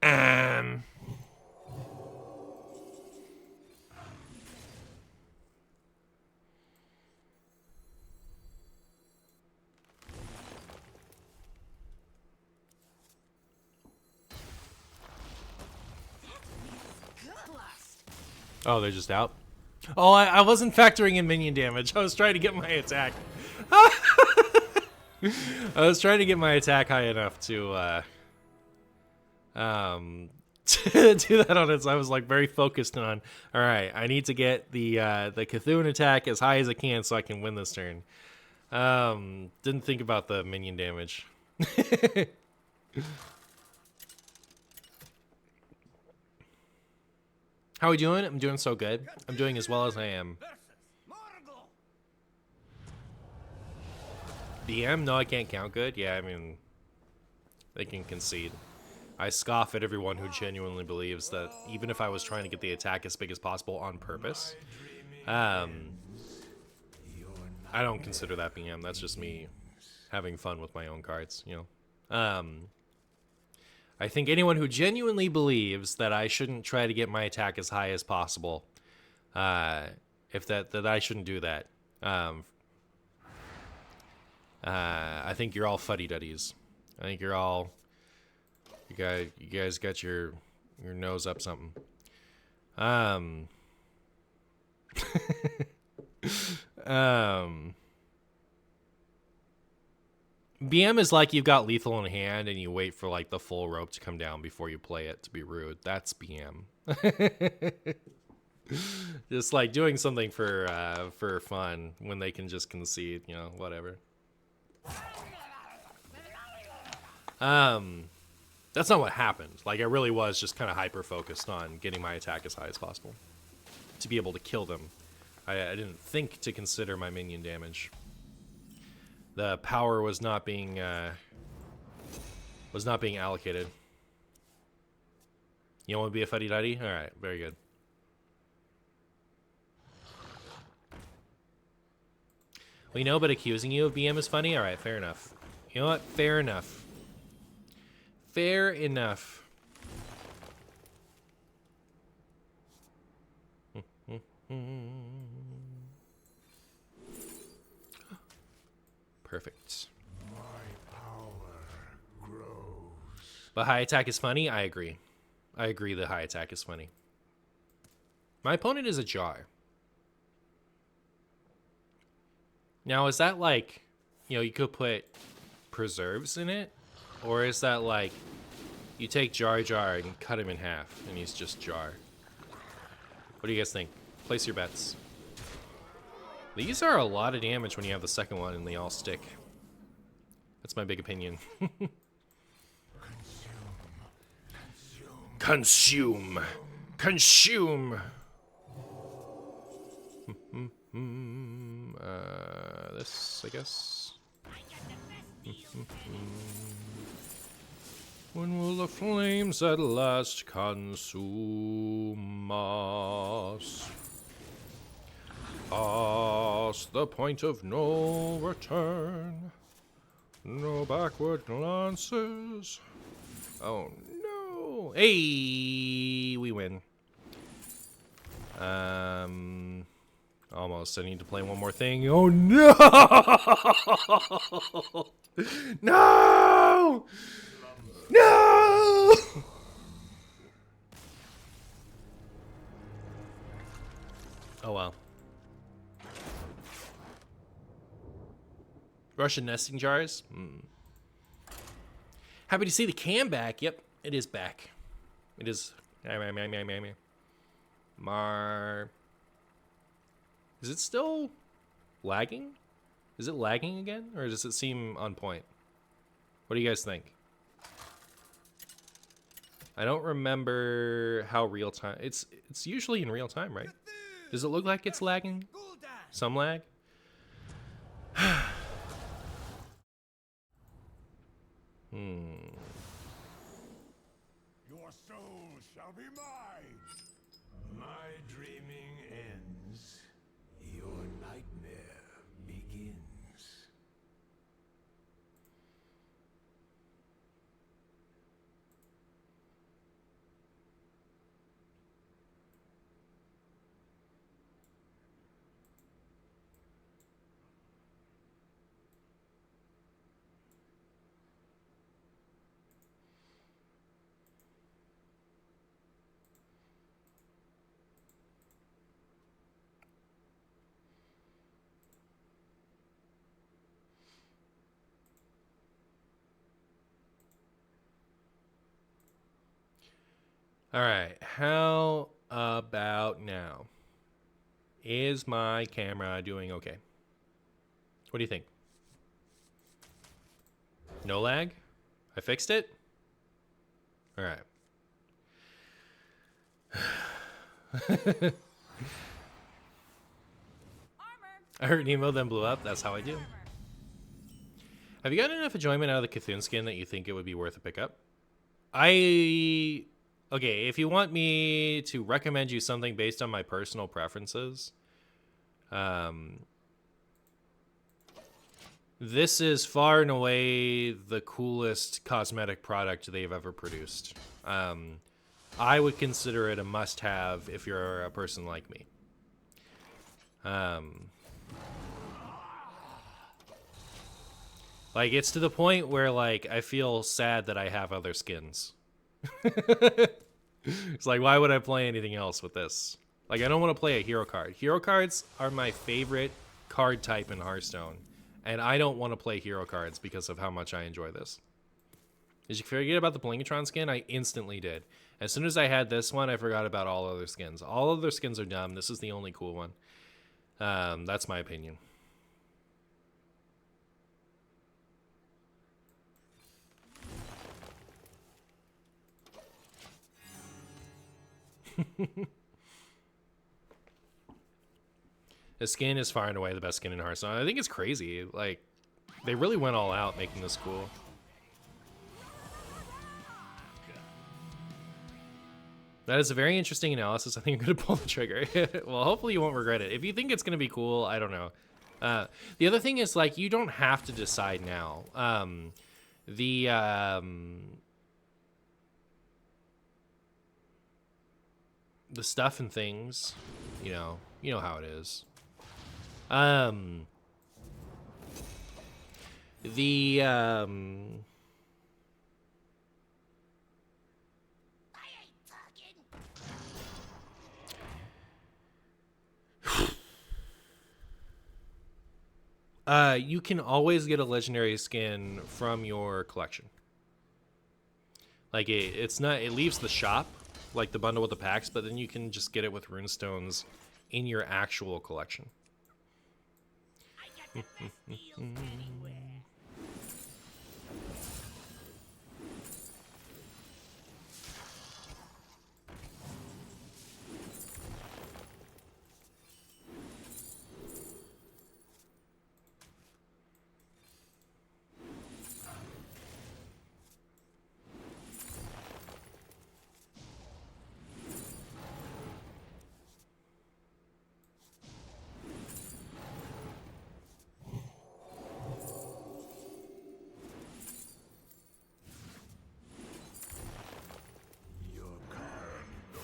Um. Oh, they're just out? Oh, I wasn't factoring in minion damage. I was trying to get my attack. I was trying to get my attack high enough to to do that on it. So I was like very focused on, all right, I need to get the Cthulhu attack as high as I can so I can win this turn. Didn't think about the minion damage. How are we doing? I'm doing so good. I'm doing as well as I am. BM? No, I can't count good. Yeah, I mean, they can concede. I scoff at everyone who genuinely believes that even if I was trying to get the attack as big as possible on purpose, I don't consider that BM. That's just me having fun with my own cards, you know. I think anyone who genuinely believes that I shouldn't try to get my attack as high as possible, if that I shouldn't do that, I think you're all fuddy-duddies. I think you're all, you guys got your nose up something. BM is like you've got lethal in hand and you wait for like the full rope to come down before you play it to be rude. That's BM. Just like doing something for fun when they can just concede, you know, whatever. That's not what happened. Like I really was just kind of hyper focused on getting my attack as high as possible to be able to kill them. I didn't think to consider my minion damage. The power was not being allocated. You don't want to be a fuddy-duddy? All right, very good. We know, but accusing you of BM is funny? All right, fair enough. You know what? Fair enough. Fair enough. Perfect. My power grows. But high attack is funny? I agree. I agree that high attack is funny. My opponent is a jar. Now, is that like, you could put preserves in it? Or is that like, you take Jar Jar and cut him in half, and he's just Jar? What do you guys think? Place your bets. These are a lot of damage when you have the second one and they all stick. That's my big opinion. Consume. Consume. This, I guess. When will the flames at last consume us? Past the point of no return. No backward glances. Oh no. Hey, we win. Almost. I need to play one more thing. Oh no! No! No! Oh well. Russian nesting jars? Happy to see the cam back. Yep, it is back. It is. Is it still lagging? Is it lagging again? Or does it seem on point? What do you guys think? I don't remember how real time. It's usually in real time, right? Does it look like it's lagging? Some lag? Your soul shall be mine. My dreaming ends. Your nightmare begins. All right, how about now? Is my camera doing okay? What do you think? No lag? I fixed it? All right. I heard an emo, then blew up. That's how I do. Have you gotten enough enjoyment out of the Cthulhu skin that you think it would be worth a pickup? Okay, if you want me to recommend you something based on my personal preferences, this is far and away the coolest cosmetic product they've ever produced. I would consider it a must-have if you're a person like me. Like, it's to the point where, like, I feel sad that I have other skins. It's like, why would I play anything else with this? Like, I don't want to play a hero card. Hero cards are my favorite card type in Hearthstone. And I don't want to play hero cards because of how much I enjoy this. Did you forget about the Blingatron skin? I instantly did. As soon as I had this one, I forgot about all other skins. All other skins are dumb. This is the only cool one. That's my opinion. The skin is far and away the best skin in Hearthstone. I think it's crazy. Like, they really went all out making this cool. That is a very interesting analysis. I think I'm going to pull the trigger. Well, hopefully you won't regret it. If you think it's going to be cool, I don't know. The other thing is, like, you don't have to decide now. The stuff and things, you know, You know how it is. Um, the I ain't talking. you can always get a legendary skin from your collection. Like it's not, it leaves the shop, like the bundle with the packs, but then you can just get it with runestones in your actual collection. I got the best deals anywhere. Your kind of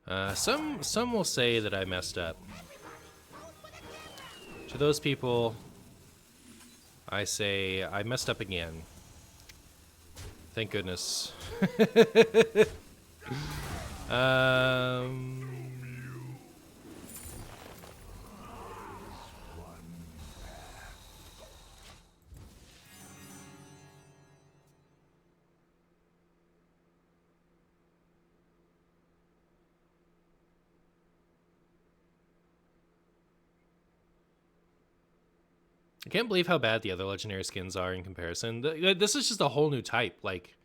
day. Some will say that I messed up. To those people, I say I messed up again. Thank goodness. um, I can't believe how bad the other legendary skins are in comparison. This is just a whole new type. Like,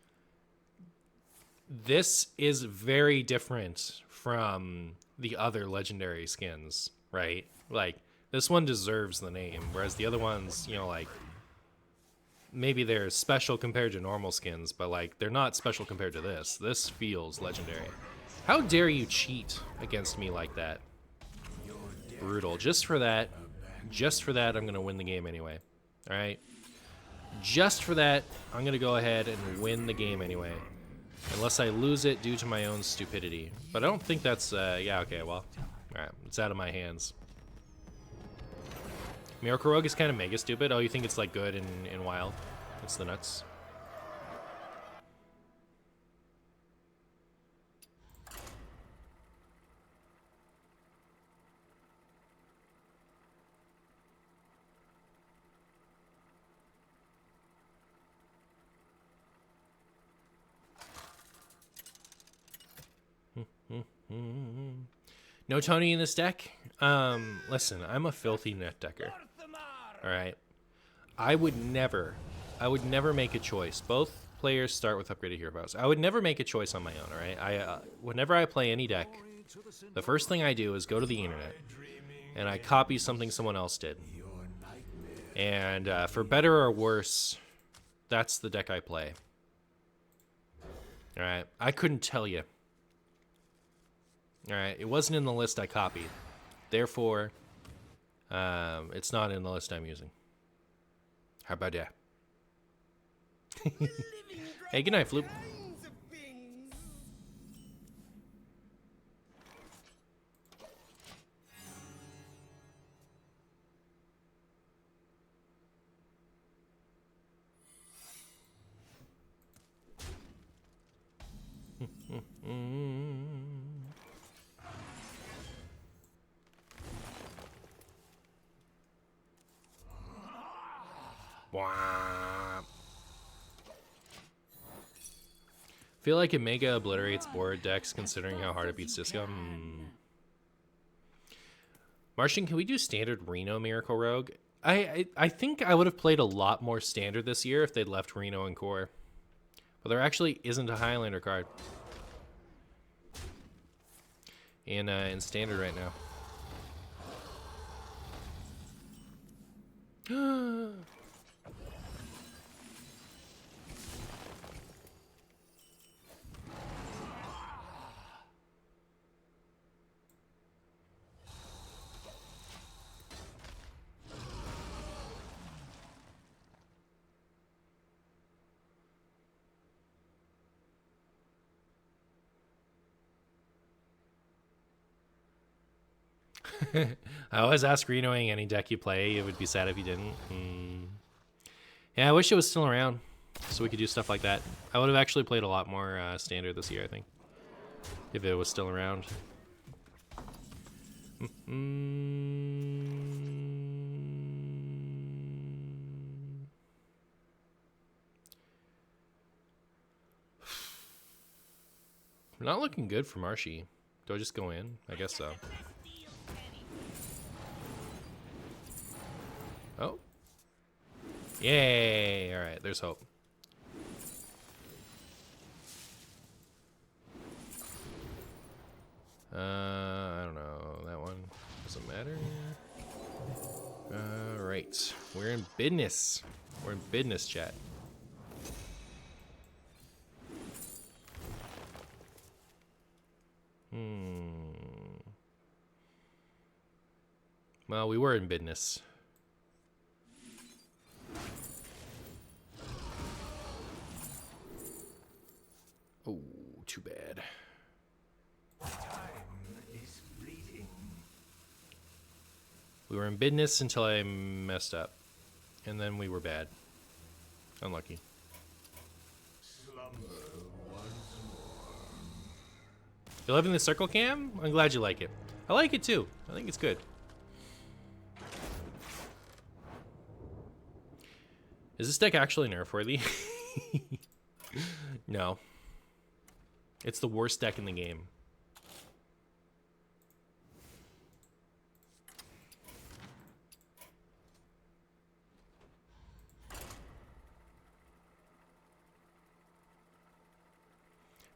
this is very different from the other legendary skins, right? Like, this one deserves the name, whereas the other ones, you know, like, maybe they're special compared to normal skins, but, like, they're not special compared to this. This feels legendary. How dare you cheat against me like that? Brutal. Just for that, I'm going to win the game anyway. All right? Just for that, I'm going to go ahead and win the game anyway. Unless I lose it due to my own stupidity. But I don't think that's, yeah, okay, well. Alright, it's out of my hands. Miracle Rogue is kind of mega stupid. Oh, you think it's, like, good in Wild? It's the nuts. No Tony in this deck? Listen, I'm a filthy net decker. Alright. I would never make a choice. Both players start with upgraded hero powers. I would never make a choice on my own, alright? Whenever I play any deck, the first thing I do is go to the internet, and I copy something someone else did. And for better or worse, that's the deck I play. Alright, I couldn't tell you. Alright, it wasn't in the list I copied. Therefore, it's not in the list I'm using. How about that? Hey, good night, Floop. Feel like it mega obliterates board decks considering how hard it beats Disco. Martian, can we do standard Reno Miracle Rogue? I think I would have played a lot more standard this year if they'd left Reno and Core. But there actually isn't a Highlander card in standard right now. I always ask Renoing any deck you play. It would be sad if you didn't. Yeah, I wish it was still around so we could do stuff like that. I would have actually played a lot more standard this year, I think, if it was still around. Not looking good for Marshy. Do I just go in? I guess so. Oh. Yay! Alright, there's hope. I don't know. That one doesn't matter. Alright. We're in business. We're in business, chat. Well, we were in business. Oh, too bad. We were in business until I messed up. And then we were bad. Unlucky. You loving the circle cam? I'm glad you like it. I like it too. I think it's good. Is this deck actually nerf worthy? No. It's the worst deck in the game.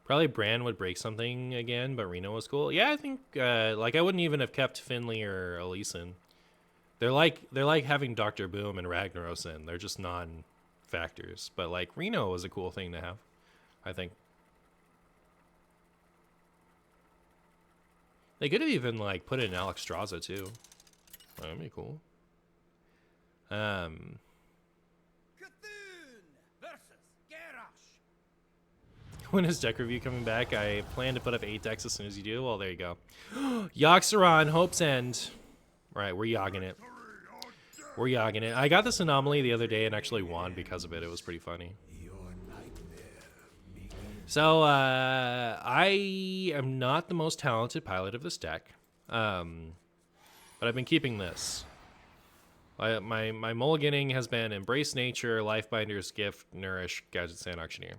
Probably Bran would break something again, but Reno was cool. Yeah, I think like I wouldn't even have kept Finley or Elysian. They're like having Dr. Boom and Ragnaros in. They're just non-factors. But like Reno was a cool thing to have, I think. They could have even like put in Alex Straza too. That'd be cool. Cthulhu versus Garrosh. When is deck review coming back? I plan to put up 8 decks as soon as you do. Well, there you go. Yoxeron, Hope's End. Right, we're yogging it. We're yogging it. I got this anomaly the other day and actually won because of it. It was pretty funny. So, I am not the most talented pilot of this deck. But I've been keeping this. My mulliganing has been Embrace Nature, Lifebinder's Gift, Nourish, Gadget Sand Auctioneer.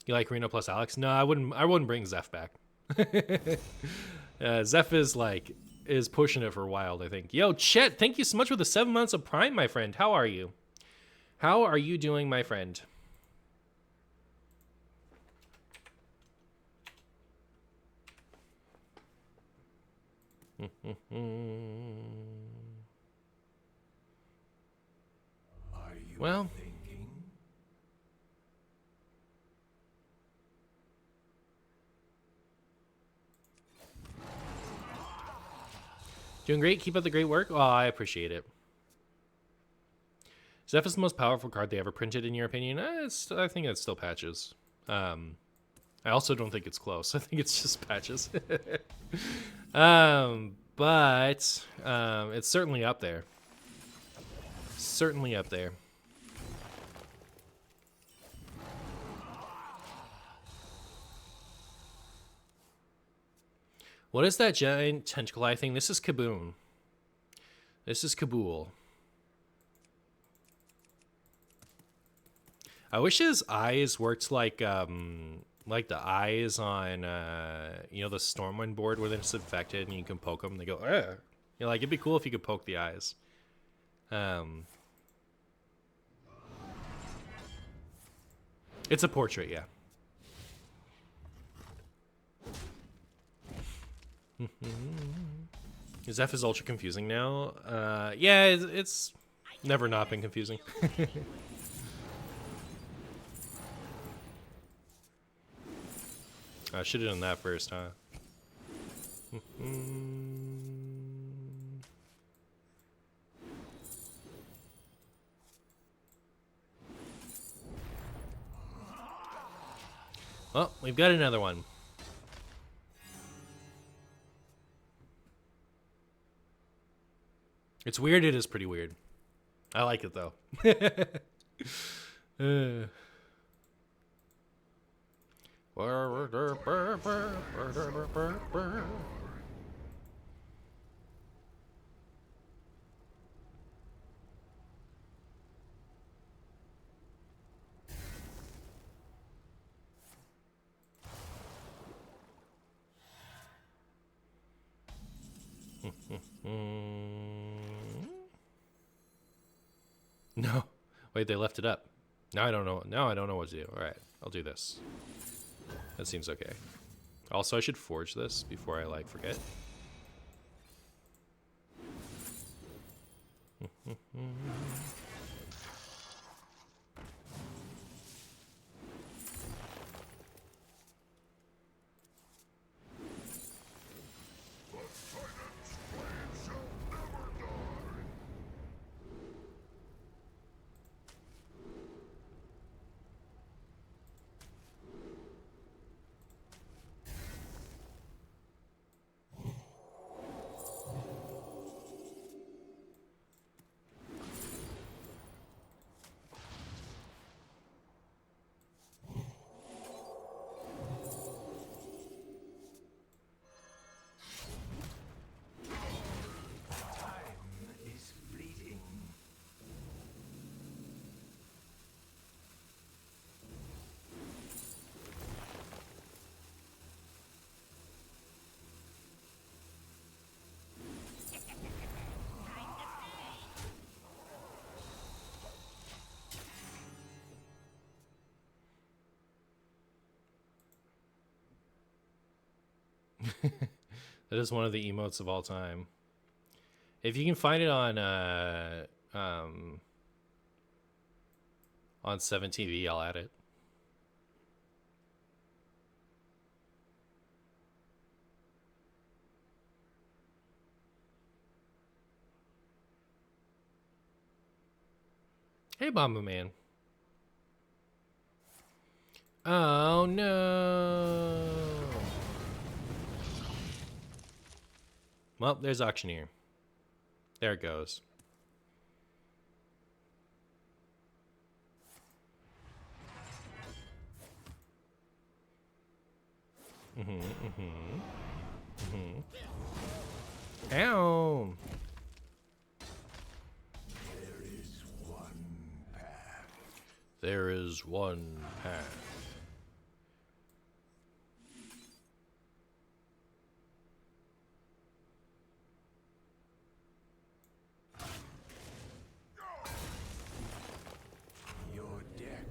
You like Reno plus Alex? No, I wouldn't bring Zeph back. Zeph is pushing it for wild, I think. Yo, Chet, thank you so much for the 7 months of Prime, my friend. How are you? How are you doing, my friend? Well, doing great. Keep up the great work. Oh, I appreciate it. Zeph is the most powerful card they ever printed, in your opinion? I think it's still Patches. I also don't think it's close. I think it's just Patches. But it's certainly up there. Certainly up there. What is that giant tentacle eye thing? This is Kaboom. This is Kabul. I wish his eyes worked like the eyes on you know, the Stormwind board where they're just infected and you can poke them and they go, ugh. You know, like it'd be cool if you could poke the eyes. It's a portrait, yeah. Zeph is ultra confusing now. Yeah, it's never not been confusing. I should have done that first, huh? Oh, we've got another one. It's weird. It is pretty weird. I like it though. No. Wait, they left it up. Now I don't know. Now I don't know what to do. All right, I'll do this. That seems okay. Also, I should forge this before I like forget. That is one of the emotes of all time. If you can find it on 7TV, I'll add it. Hey, Bomba Man. Oh no. Well, there's Auctioneer. There it goes. Ow. There is one path. There is one path. Your deck.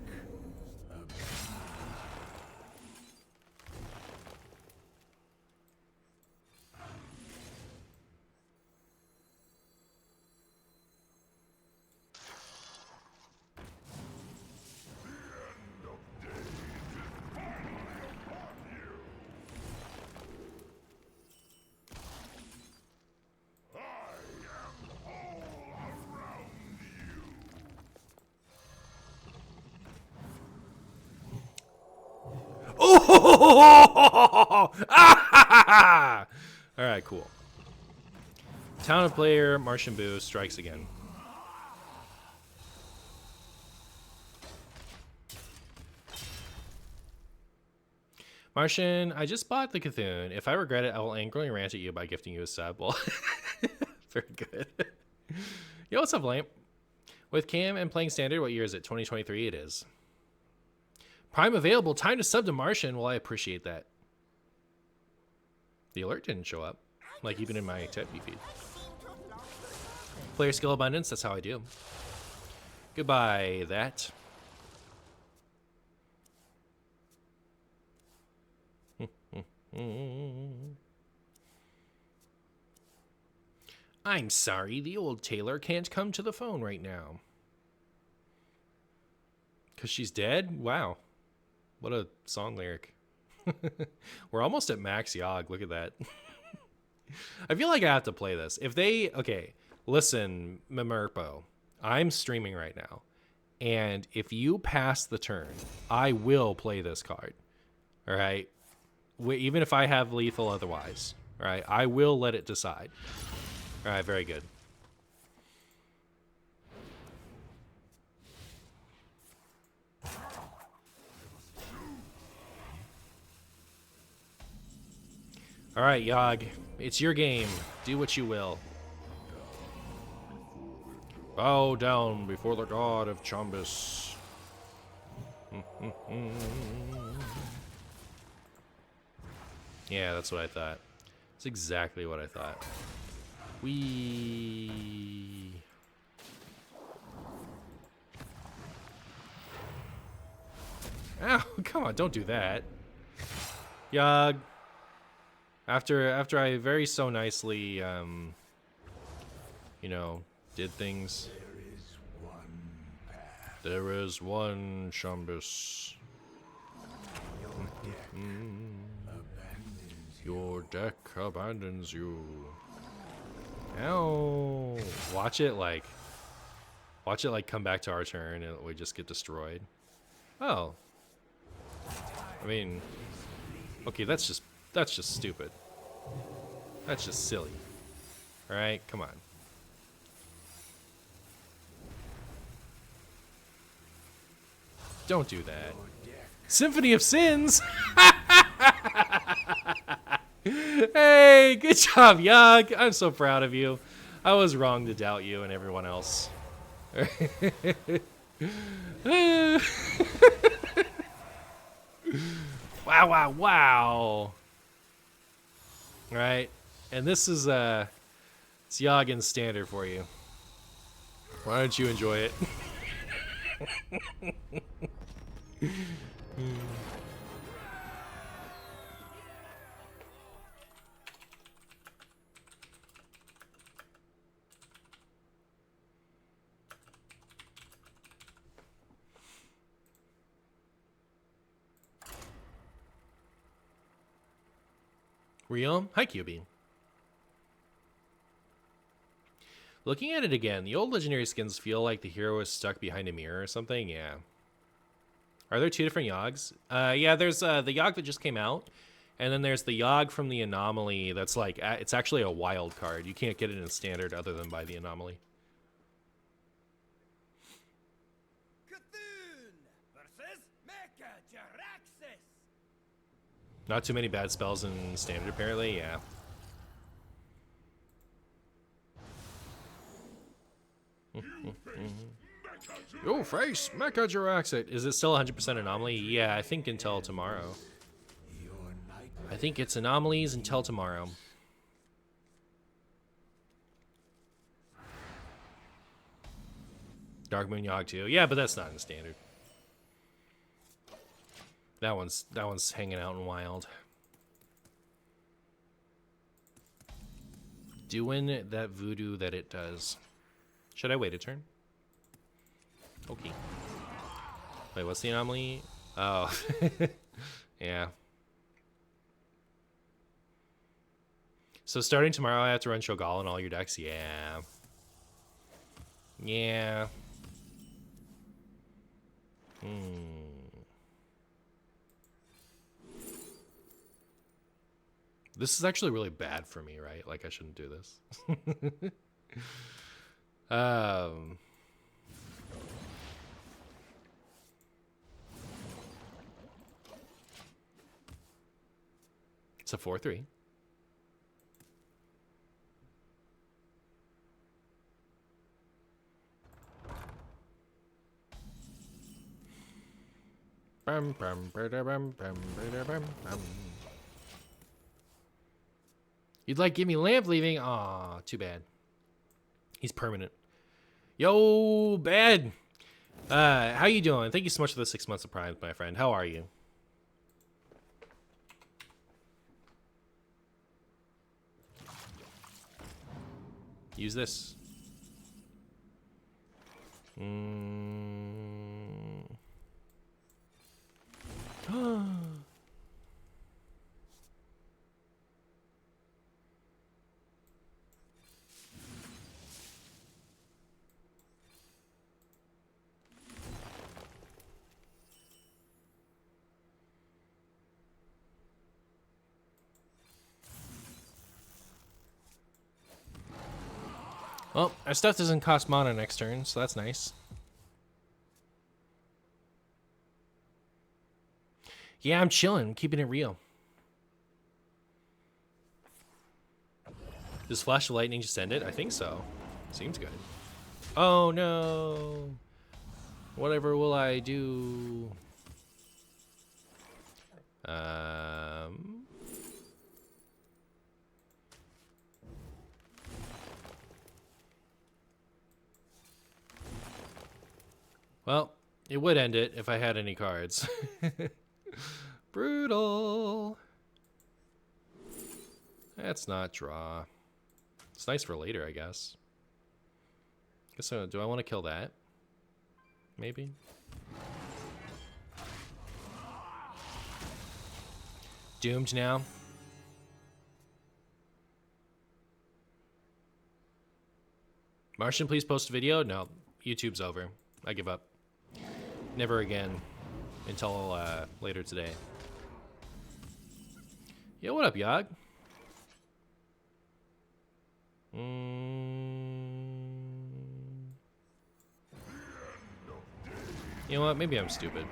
Oh! All right, cool. Town of Player, Martian Boo strikes again. Martian, I just bought the Cthulhu. If I regret it, I will angrily rant at you by gifting you a sub. Well, very good. Yo, what's up, Lamp? With Cam and playing standard, what year is it? 2023 it is. Prime available. Time to sub to Martian. Well, I appreciate that. The alert didn't show up. Like even in my activity feed. Player skill abundance. That's how I do. Goodbye, that. I'm sorry, the old tailor can't come to the phone right now. 'Cause she's dead? Wow. What a song lyric. We're almost at max Yogg. Look at that. I feel like I have to play this. If they... Okay, listen, Mimerpo. I'm streaming right now. And if you pass the turn, I will play this card. All right. Even if I have lethal otherwise. All right. I will let it decide. All right. Very good. All right, Yogg. It's your game. Do what you will. Bow down before the god of Chombus. Yeah, that's what I thought. That's exactly what I thought. Ow, come on, don't do that. Yogg. After I very so nicely, you know, did things. There is one Chombus. Your deck abandons you. Ow. Watch it like come back to our turn and we just get destroyed. Oh. I mean, okay, that's just stupid. That's just silly. All right, come on. Don't do that. Symphony of Sins. Hey, good job, Yogg. I'm so proud of you. I was wrong to doubt you and everyone else. Wow, wow, wow. All right. And this is it's Yogg in standard for you. Why don't you enjoy it? Realm? Hi, QB. Looking at it again, the old legendary skins feel like the hero is stuck behind a mirror or something. Yeah. Are there two different Yoggs? Yeah, there's the Yogg that just came out, and then there's the Yogg from the anomaly that's like, it's actually a wild card. You can't get it in standard other than by the anomaly. Not too many bad spells in standard, apparently. Yeah. Yo, face! Mecha Juraxit! Is it still 100% anomaly? Yeah, I think until tomorrow. I think it's anomalies until tomorrow. Dark Moon Yogg too. Yeah, but that's not in standard. That one's hanging out in wild. Doing that voodoo that it does. Should I wait a turn? Okay. Wait, what's the anomaly? Oh. Yeah. So starting tomorrow, I have to run Shogal in all your decks? Yeah. Yeah. This is actually really bad for me, right? Like, I shouldn't do this. It's a 4/3. You'd like give me lamp leaving? Aw, too bad. He's permanent. Yo, bad. How you doing? Thank you so much for the 6 months of Prime, my friend. How are you? Use this. Well, our stuff doesn't cost mana next turn, so that's nice. Yeah, I'm chilling, keeping it real. Does Flash of Lightning just end it? I think so. Seems good. Oh no! Whatever will I do? Well, it would end it if I had any cards. Brutal. That's not draw. It's nice for later, I guess. So, do I want to kill that? Maybe. Doomed now. Martian, please post a video. No, YouTube's over. I give up. Never again until later today. Yo, what up, Yog? You know what? Maybe I'm stupid.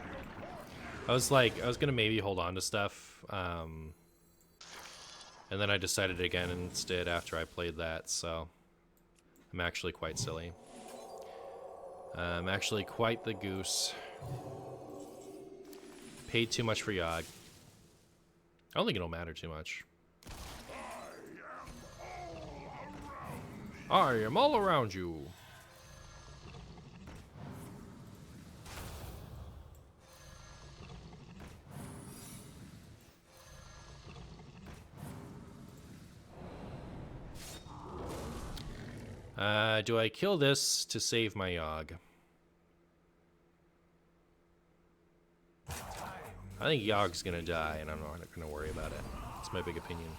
I was gonna maybe hold on to stuff, and then I decided again instead after I played that. So I'm actually quite silly. I'm actually quite the goose. Paid too much for Yogg. I don't think it'll matter too much. I am all around you. Do I kill this to save my Yogg? I think Yogg's gonna die, and I'm not gonna worry about it. That's my big opinion.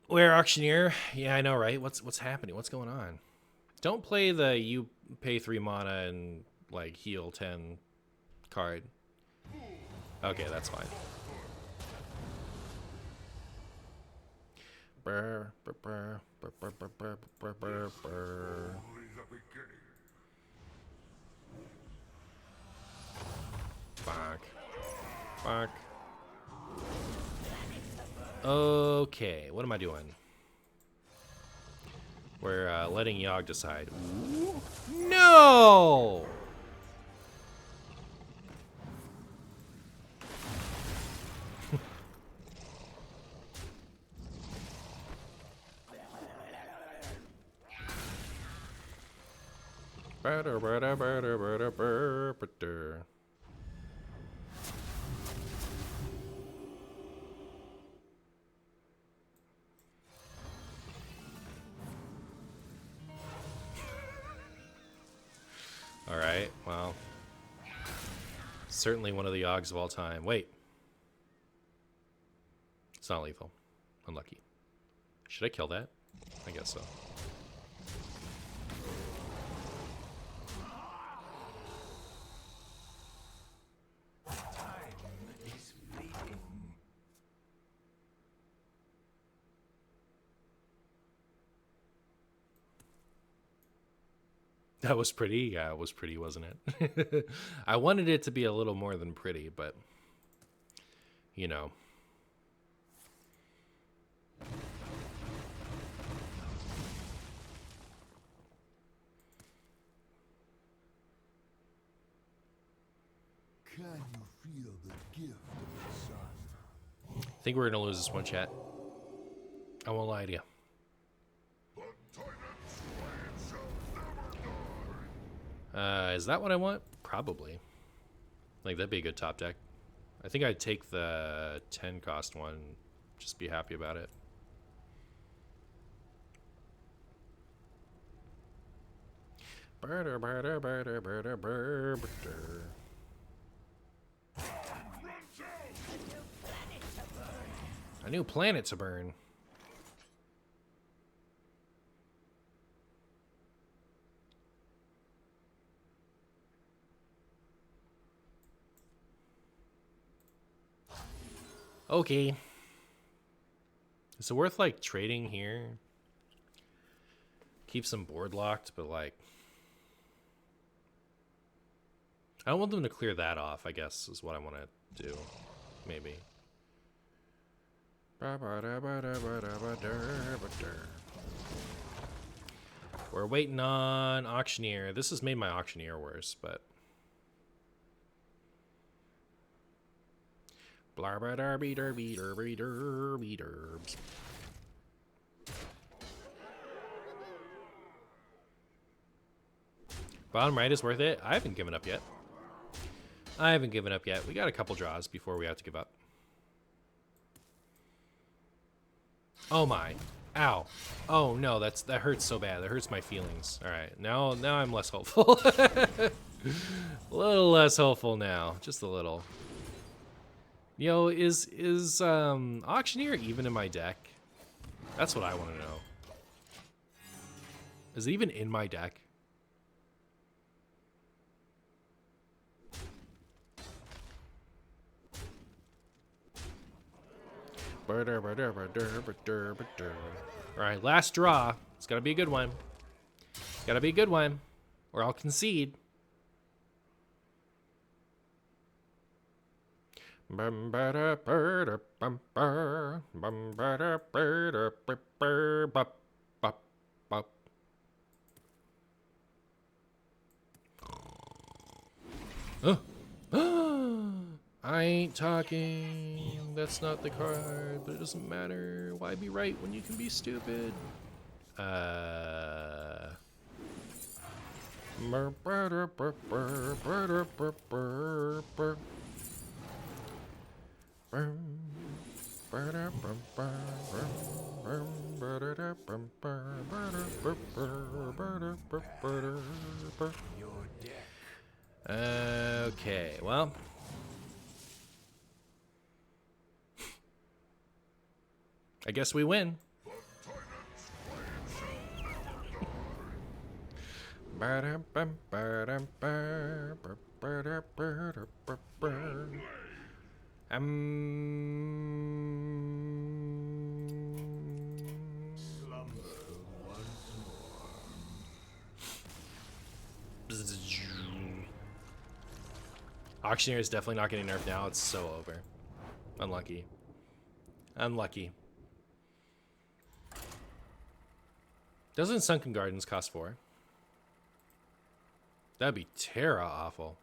Where auctioneer? Yeah, I know, right? What's happening? What's going on? Don't play the you pay 3 mana and like heal 10 card. Okay, that's fine. Brr, brr, brr, brr, brr, brr, brr, brr, brr, brr. Fuck. Fuck. Okay, what am I doing? We're letting Yogg decide. Ooh. No! Alright, well. Certainly one of the Yoggs of all time. Wait. It's not lethal. Unlucky. Should I kill that? I guess so. That was pretty. Yeah, it was pretty, wasn't it? I wanted it to be a little more than pretty, but you know. Can you feel the gift of the sun? I think we're gonna lose this one, chat. I won't lie to you. Is that what I want? Probably. Like, that'd be a good top deck. I think I'd take the 10 cost one. Just be happy about it. A new planet to burn. Okay. Is it worth like trading here? Keep some board locked, but like I don't want them to clear that off, I guess, is what I want to do. Maybe. We're waiting on Auctioneer. This has made my Auctioneer worse, but... Blarba-derby-derby-derby-derby-derbs. Bottom right is worth it. I haven't given up yet. I haven't given up yet. We got a couple draws before we have to give up. Oh my. Ow. Oh no, that hurts so bad. That hurts my feelings. Alright, now I'm less hopeful. A little less hopeful now. Just a little. Yo, is Auctioneer even in my deck? That's what I want to know. Is it even in my deck? Alright, last draw. It's gotta be a good one. Gotta be a good one, or I'll concede. I ain't talking. That's not the card, but it doesn't matter. Why be right when you can be stupid? Okay, well. I guess we win. Auctioneer is definitely not getting nerfed now. It's so over. Unlucky. Unlucky. Doesn't Sunken Gardens cost 4? That'd be terra awful.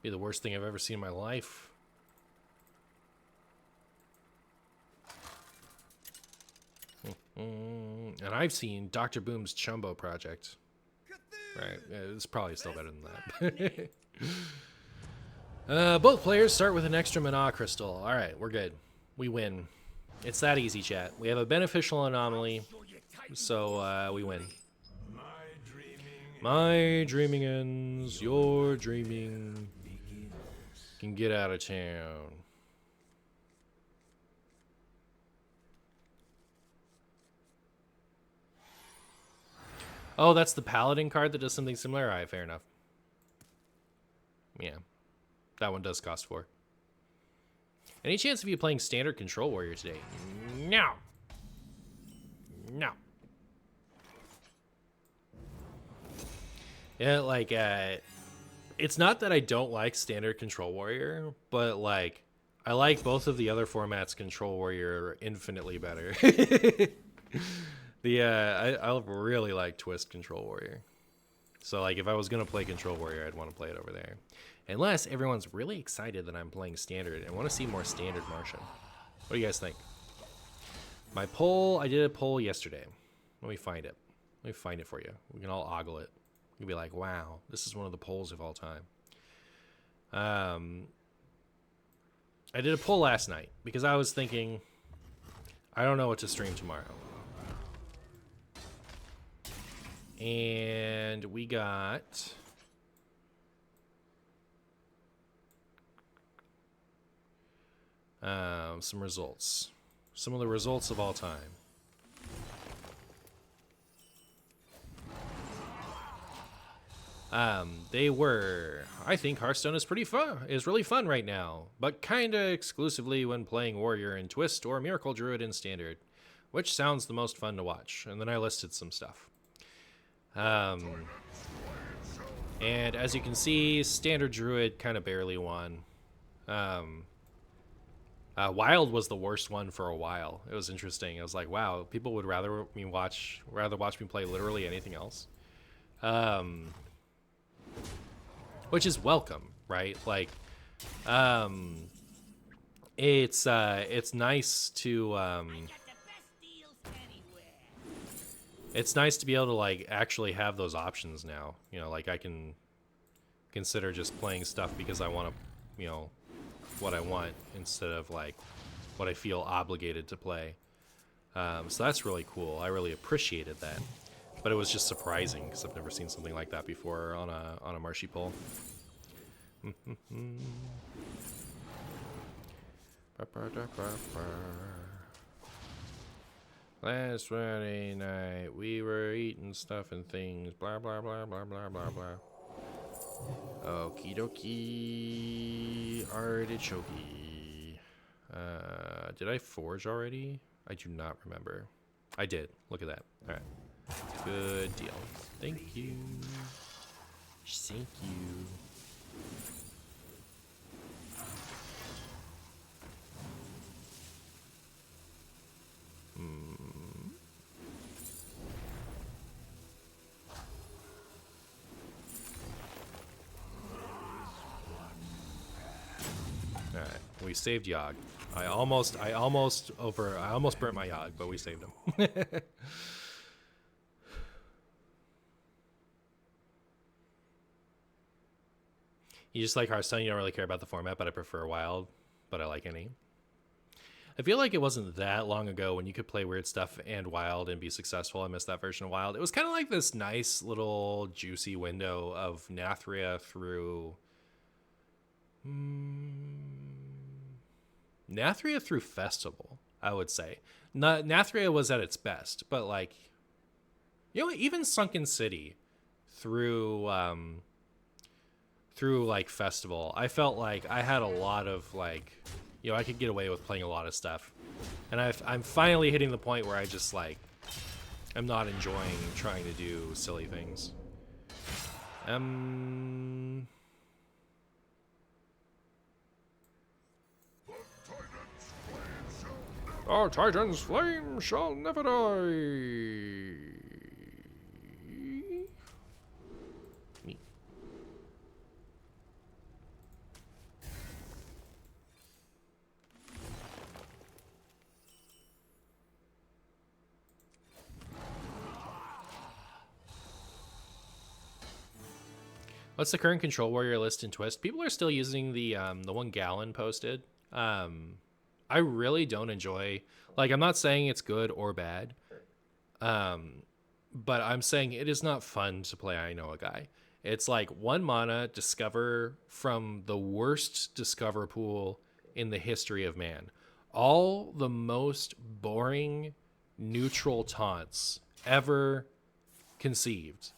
Be the worst thing I've ever seen in my life. And I've seen Dr. Boom's Chumbo project. Right, it's probably still better than that. Both players start with an extra mana crystal. Alright, we're good. We win. It's that easy, chat. We have a beneficial anomaly, so we win. My dreaming ends, your dreaming can get out of town. Oh, that's the Paladin card that does something similar? Alright, fair enough. Yeah. That one does cost 4. Any chance of you playing standard Control Warrior today? No. No. Yeah, like, it's not that I don't like standard Control Warrior, but, like, I like both of the other formats Control Warrior infinitely better. I really like Twist Control Warrior. So, like, if I was going to play Control Warrior, I'd want to play it over there. Unless everyone's really excited that I'm playing Standard and want to see more Standard Martian. What do you guys think? My poll, I did a poll yesterday. Let me find it. Let me find it for you. We can all ogle it. You'll be like, wow, this is one of the polls of all time. I did a poll last night because I was thinking, I don't know what to stream tomorrow. And we got... some results. Some of the results of all time. They were. I think Hearthstone is pretty fun. Is really fun right now, but kinda exclusively when playing Warrior in Twist or Miracle Druid in Standard, which sounds the most fun to watch. And then I listed some stuff. And as you can see, Standard Druid kind of barely won. Wild was the worst one for a while. It was interesting. I was like, wow, people would rather watch me play literally anything else. Which is welcome, right? Like, it's nice to I got the best deals anywhere. it's nice to be able to like actually have those options now. You know, like I can consider just playing stuff because I want to, you know, what I want instead of like what I feel obligated to play. So that's really cool. I really appreciated that, but it was just surprising because I've never seen something like that before on a marshy poll. Last Friday night we were eating stuff and things. Blah blah blah blah blah blah blah. Okie dokie. Artichoke. Did I forge already? I do not remember. I did. Look at that. Alright. Good deal. Thank you. Thank you. Alright, we saved Yogg. I almost burnt my Yogg, but we saved him. You just like Hearthstone, you don't really care about the format, but I prefer Wild, but I like any. I feel like it wasn't that long ago when you could play weird stuff and Wild and be successful. I missed that version of Wild. It was kind of like this nice little juicy window of Nathria through... Nathria through Festival, I would say. Nathria was at its best, but like, you know, even Sunken City through like Festival, I felt like I had a lot of like, you know, I could get away with playing a lot of stuff, and I'm finally hitting the point where I just like, I'm not enjoying trying to do silly things. Our Titan's flame shall never die. Me. What's the current Control Warrior list in Twist? People are still using the one Gallon posted. I really don't enjoy, like, I'm not saying it's good or bad, but I'm saying it is not fun to play I Know a Guy. It's like 1 mana, discover from the worst discover pool in the history of man. All the most boring neutral taunts ever conceived.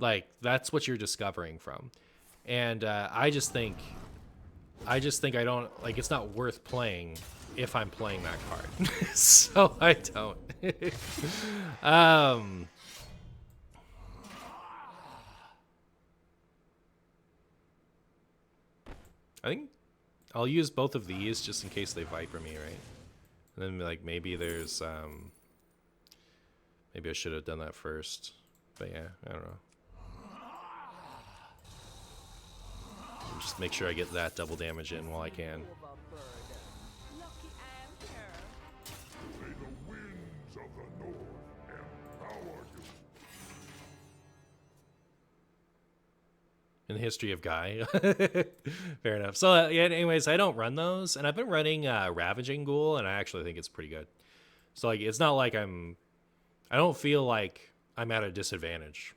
Like, that's what you're discovering from. And I just think I don't like, it's not worth playing if I'm playing that card. So I don't. I think I'll use both of these just in case they Viper me, right? And then like maybe there's maybe I should have done that first. But yeah, I don't know. Just make sure I get that double damage in while I can. May the winds of the north empower you. In the history of Guy. Fair enough. So yeah, anyways, I don't run those, and I've been running Ravaging Ghoul, and I actually think it's pretty good. So like, it's not like I don't feel like I'm at a disadvantage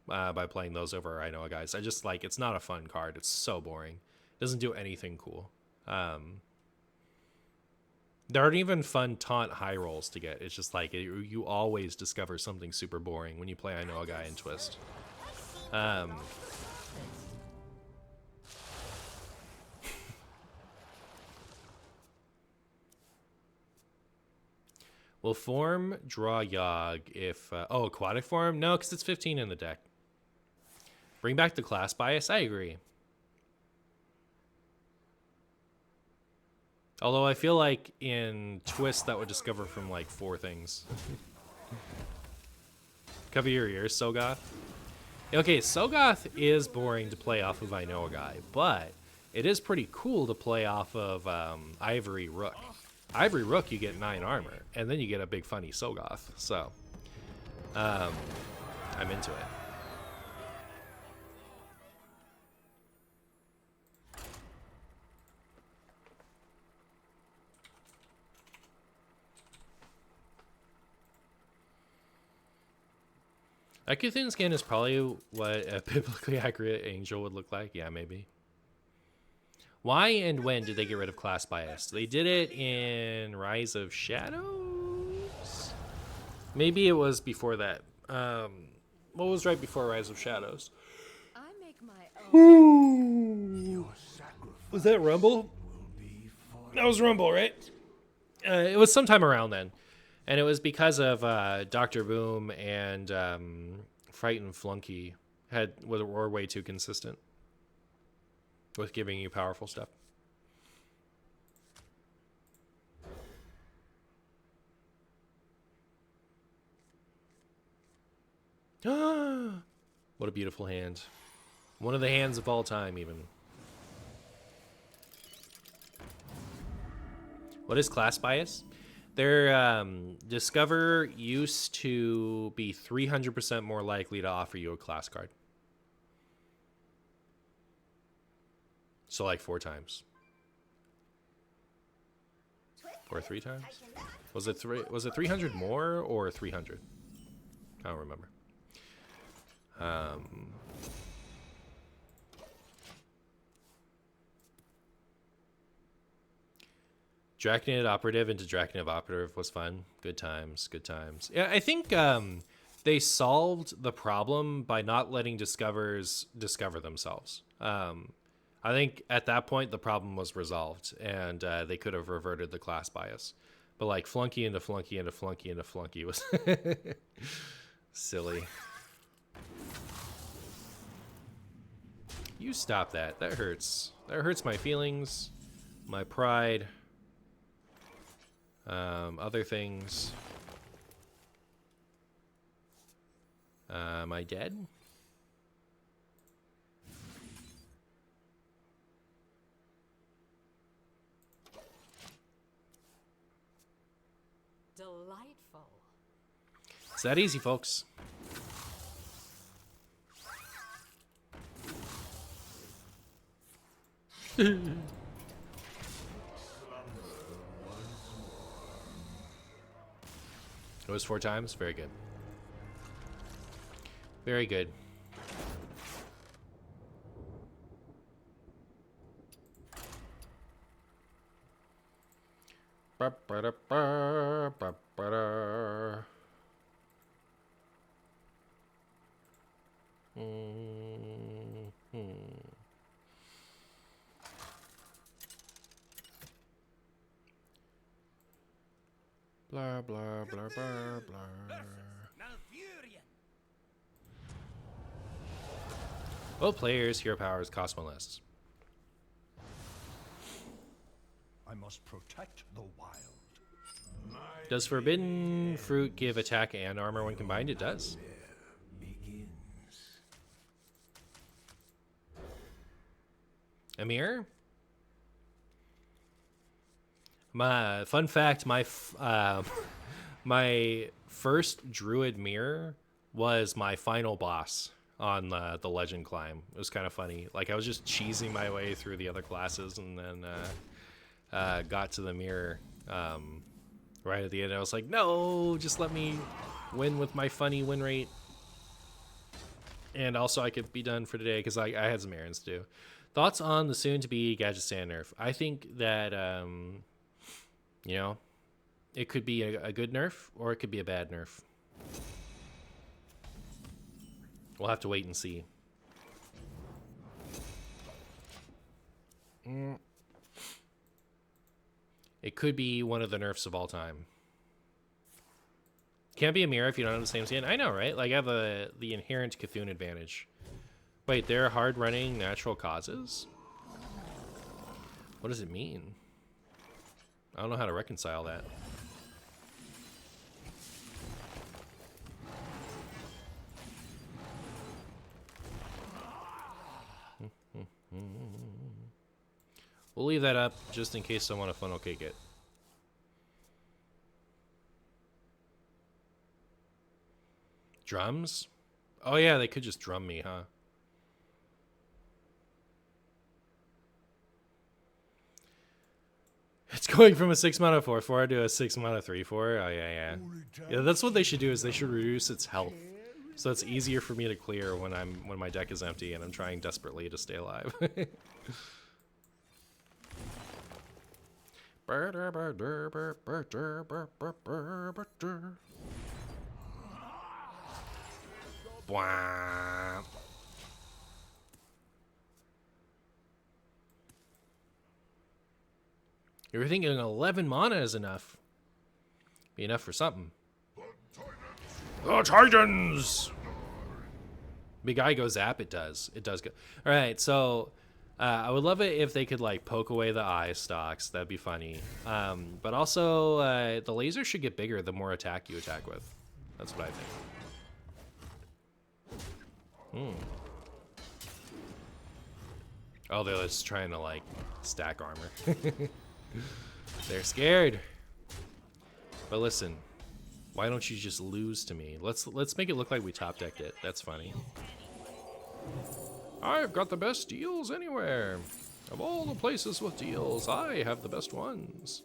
by playing those over I Know a Guys. I just like, it's not a fun card. It's so boring. It doesn't do anything cool. There aren't even fun taunt high rolls to get. It's just like you always discover something super boring when you play I Know a Guy in Twist. Um, will form draw Yogg if... oh, aquatic form? No, because it's 15 in the deck. Bring back the class bias? I agree. Although I feel like in Twist that would discover from like 4 things. Cover your ears, Sogoth. Okay, Sogoth is boring to play off of I Know a Guy, but it is pretty cool to play off of Ivory Rook. Ivory Rook, you get 9 armor, and then you get a big funny Sogoth. So, I'm into it. Ecuthin skin is probably what a biblically accurate angel would look like. Yeah, maybe. Why and when did they get rid of class bias? They did it in Rise of Shadows? Maybe it was before that. What was right before Rise of Shadows? I make my own. Was that Rumble? That was Rumble, right? It was sometime around then. And it was because of Dr. Boom and Frightened Flunky were way too consistent with giving you powerful stuff. What a beautiful hand. One of the hands of all time, even. What is class bias? Their Discover used to be 300% more likely to offer you a class card. So like 4 times. Or 3 times? Was it 300 more or 300? I don't remember. Draconid Operative into Draconid Operative was fun. Good times, good times. Yeah, I think they solved the problem by not letting discoverers discover themselves. I think at that point the problem was resolved, and they could have reverted the class bias. But like flunky into flunky into flunky into flunky was silly. You stop that. That hurts. That hurts my feelings, my pride, other things. Am I dead? Delightful. It's that easy, folks. It was 4 times. Very good. Very good. Blah, blah, blah, blah, blah. Well, players, hero powers cost 1 less. I must protect the wild. Does Forbidden Fruit give attack and armor when combined? It does. Amir? My fun fact, my first Druid mirror was my final boss on the Legend climb. It was kind of funny. Like, I was just cheesing my way through the other classes, and then got to the mirror right at the end. I was like, no, just let me win with my funny win rate. And also I could be done for today because I had some errands to do. Thoughts on the soon-to-be Gadget Stand nerf? I think that, you know, it could be a good nerf or it could be a bad nerf. We'll have to wait and see. It could be one of the nerfs of all time. Can't be a mirror if you don't have the same skin. I know, right? Like, I have the inherent Cthulhu advantage. Wait, they're hard-running natural causes? What does it mean? I don't know how to reconcile that. We'll leave that up just in case I want to funnel cake it. Drums? Oh yeah, they could just drum me, huh? It's going from a 6 mana 4/4 to a 6 mana 3/4. Oh yeah. Yeah, that's what they should do. Is they should reduce its health, so it's easier for me to clear when my deck is empty and I'm trying desperately to stay alive. Bwah. You're thinking 11 mana is enough. Be enough for something. The Titans! Big Eye goes zap. It does. It does go. All right, so I would love it if they could like poke away the eye stalks. That'd be funny. But also, the laser should get bigger the more attack you attack with. That's what I think. Oh, they're just trying to like stack armor. They're scared. But listen, why don't you just lose to me? Let's make it look like we top decked it. That's funny. I've got the best deals anywhere. Of all the places with deals, I have the best ones.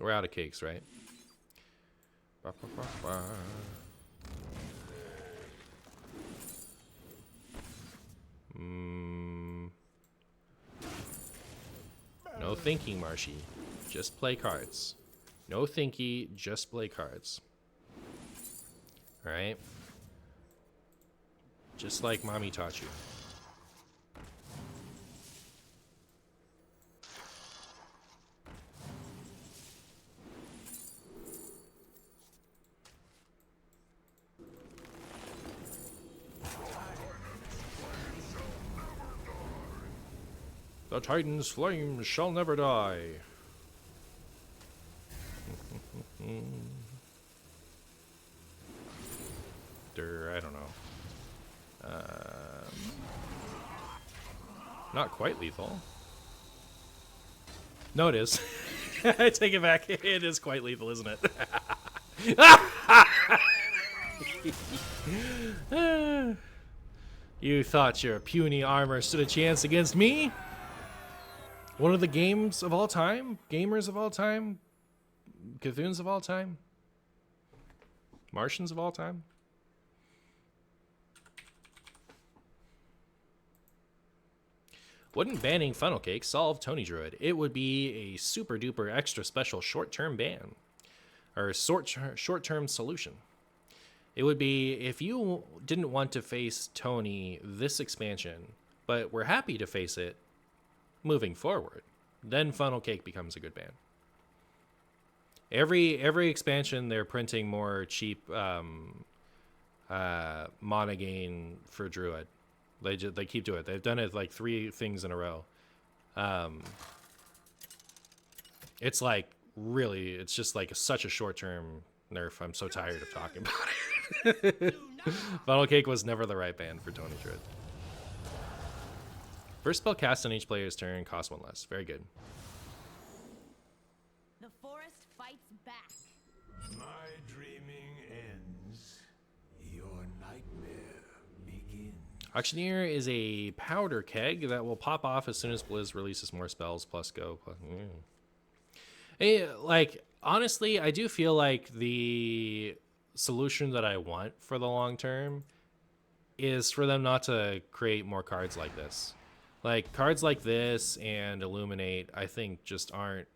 We're out of cakes, right? No thinking, Marshy. Just play cards. No thinky, just play cards. Alright? Just like mommy taught you. The Titan's flames shall never die. I don't know. Not quite lethal. No, it is. I take it back. It is quite lethal, isn't it? You thought your puny armor stood a chance against me? One of the games of all time? Gamers of all time? Cthulhu's of all time? Martians of all time? Wouldn't banning funnel cake solve Tony Druid? It would be a super duper extra special short-term ban. Or short-term solution. It would be if you didn't want to face Tony this expansion, but were happy to face it moving forward, then funnel cake becomes a good ban. Every expansion they're printing more cheap mana gain for Druid. They keep doing it. They've done it like 3 things in a row. It's like really, it's just like such a short-term nerf. I'm so tired of talking about it. Funnel cake was never the right ban for Tony Druid. First spell cast on each player's turn costs 1 less. Very good. The forest fights back. My dreaming ends. Your nightmare begins. Auctioneer is a powder keg that will pop off as soon as Blizz releases more spells plus go. Hey, like, honestly, I do feel like the solution that I want for the long term is for them not to create more cards like this. Like, cards like this and Illuminate, I think, just aren't,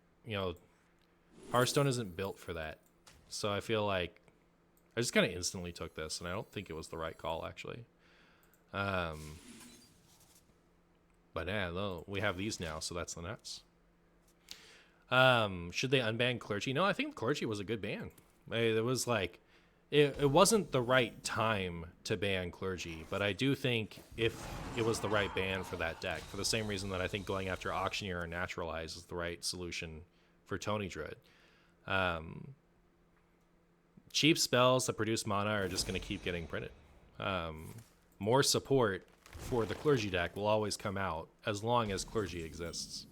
Hearthstone isn't built for that. So I feel like I just kind of instantly took this, and I don't think it was the right call, actually. But yeah, though, we have these now, so that's the nuts. Should they unban clergy? No, I think clergy was a good ban. It was like, it wasn't the right time to ban clergy, but I do think if it was the right ban for that deck, for the same reason that I think going after Auctioneer or Naturalize is the right solution for Tony Druid. Cheap spells that produce mana are just going to keep getting printed. More support for the clergy deck will always come out as long as clergy exists.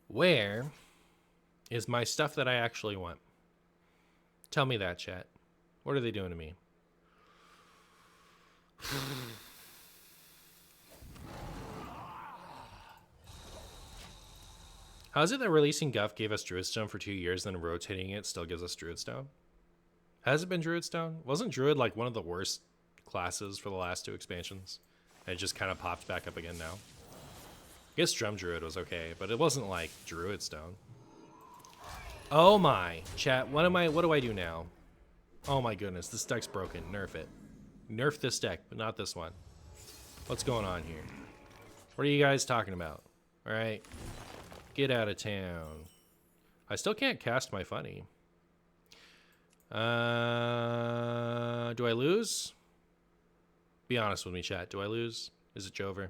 Where is my stuff that I actually want? Tell me that, chat. What are they doing to me? How is it that releasing Guff gave us Druidstone for 2 years, then rotating it still gives us Druidstone? Has it been Druidstone? Wasn't Druid like one of the worst classes for the last 2 expansions? And it just kind of popped back up again now. I guess Drum Druid was okay, but it wasn't like Druidstone. Oh my, chat, what do I do now? Oh my goodness, this deck's broken. Nerf it. Nerf this deck, but not this one. What's going on here? What are you guys talking about? Alright. Get out of town. I still can't cast my funny. Do I lose? Be honest with me, chat. Do I lose? Is it Jover?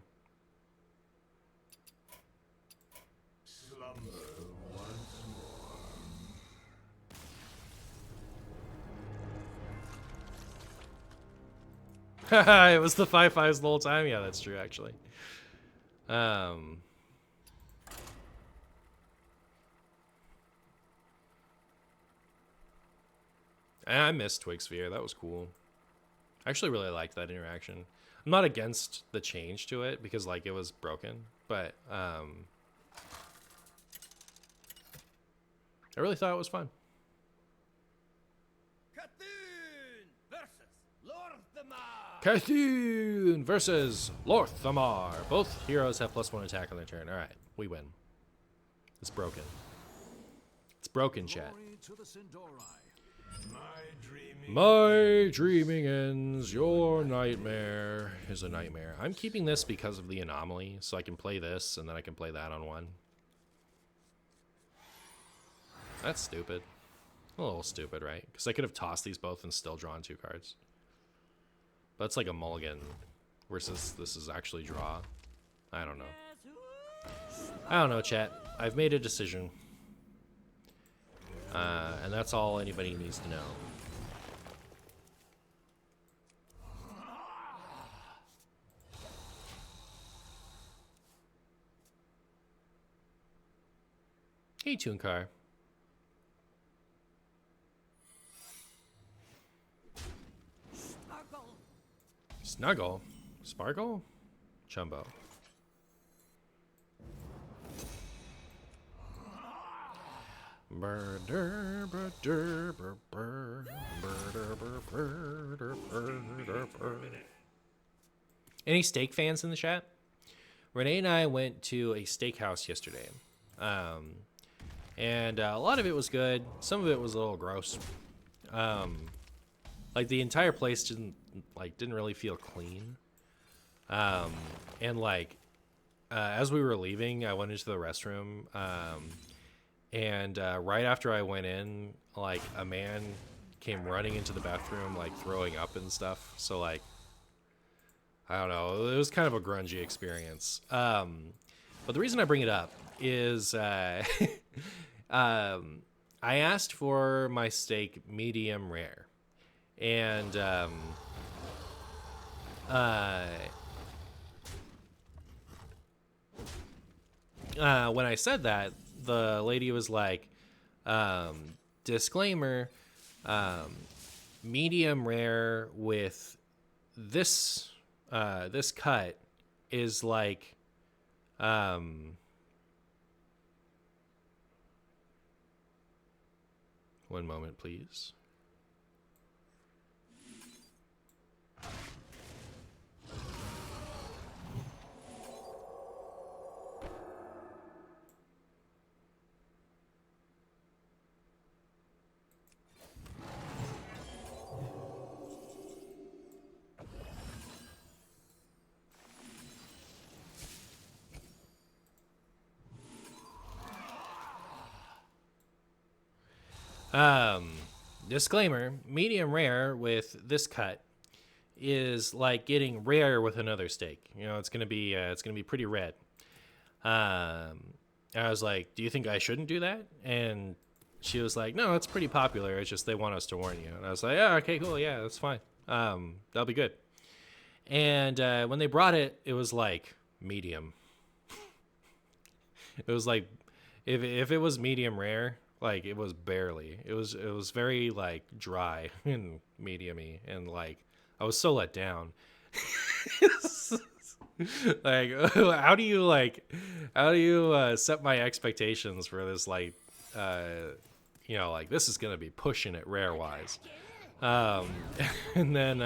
It was the 5/5s the whole time. Yeah, that's true, actually. I missed Twig Sphere. That was cool. I actually really liked that interaction. I'm not against the change to it because like it was broken, but I really thought it was fun. Cthulhu versus Lorthamar. Both heroes have +1 attack on their turn. All right, we win. It's broken. It's broken, chat. My dreaming ends. Your nightmare is a nightmare. I'm keeping this because of the anomaly, so I can play this and then I can play that on one. That's stupid. A little stupid, right? Because I could have tossed these both and still drawn 2 cards. But it's like a mulligan versus this is actually draw. I don't know. I don't know, chat. I've made a decision. And that's all anybody needs to know. Hey, Toonkar. Snuggle? Sparkle? Chumbo. Any steak fans in the chat? Renee and I went to a steakhouse yesterday. And a lot of it was good. Some of it was a little gross. Like the entire place didn't really feel clean. And like as we were leaving, I went into the restroom. And right after I went in, like a man came running into the bathroom, like throwing up and stuff. So like, I don't know. It was kind of a grungy experience. But the reason I bring it up is I asked for my steak medium rare. And when I said that, the lady was like, disclaimer, medium rare with this this cut is like one moment, please. Disclaimer, medium rare with this cut is like getting rare with another steak. You know, it's gonna be pretty red. I was like, do you think I shouldn't do that? And she was like, no, it's pretty popular. It's just they want us to warn you. And I was like, oh, okay, cool, yeah, that's fine. That'll be good. And when they brought it, it was like medium. It was like if it was medium rare, like it was barely. It was very like dry and medium-y, and like I was so let down. Like how do you set my expectations for this, like you know, like this is gonna be pushing it rare wise, and then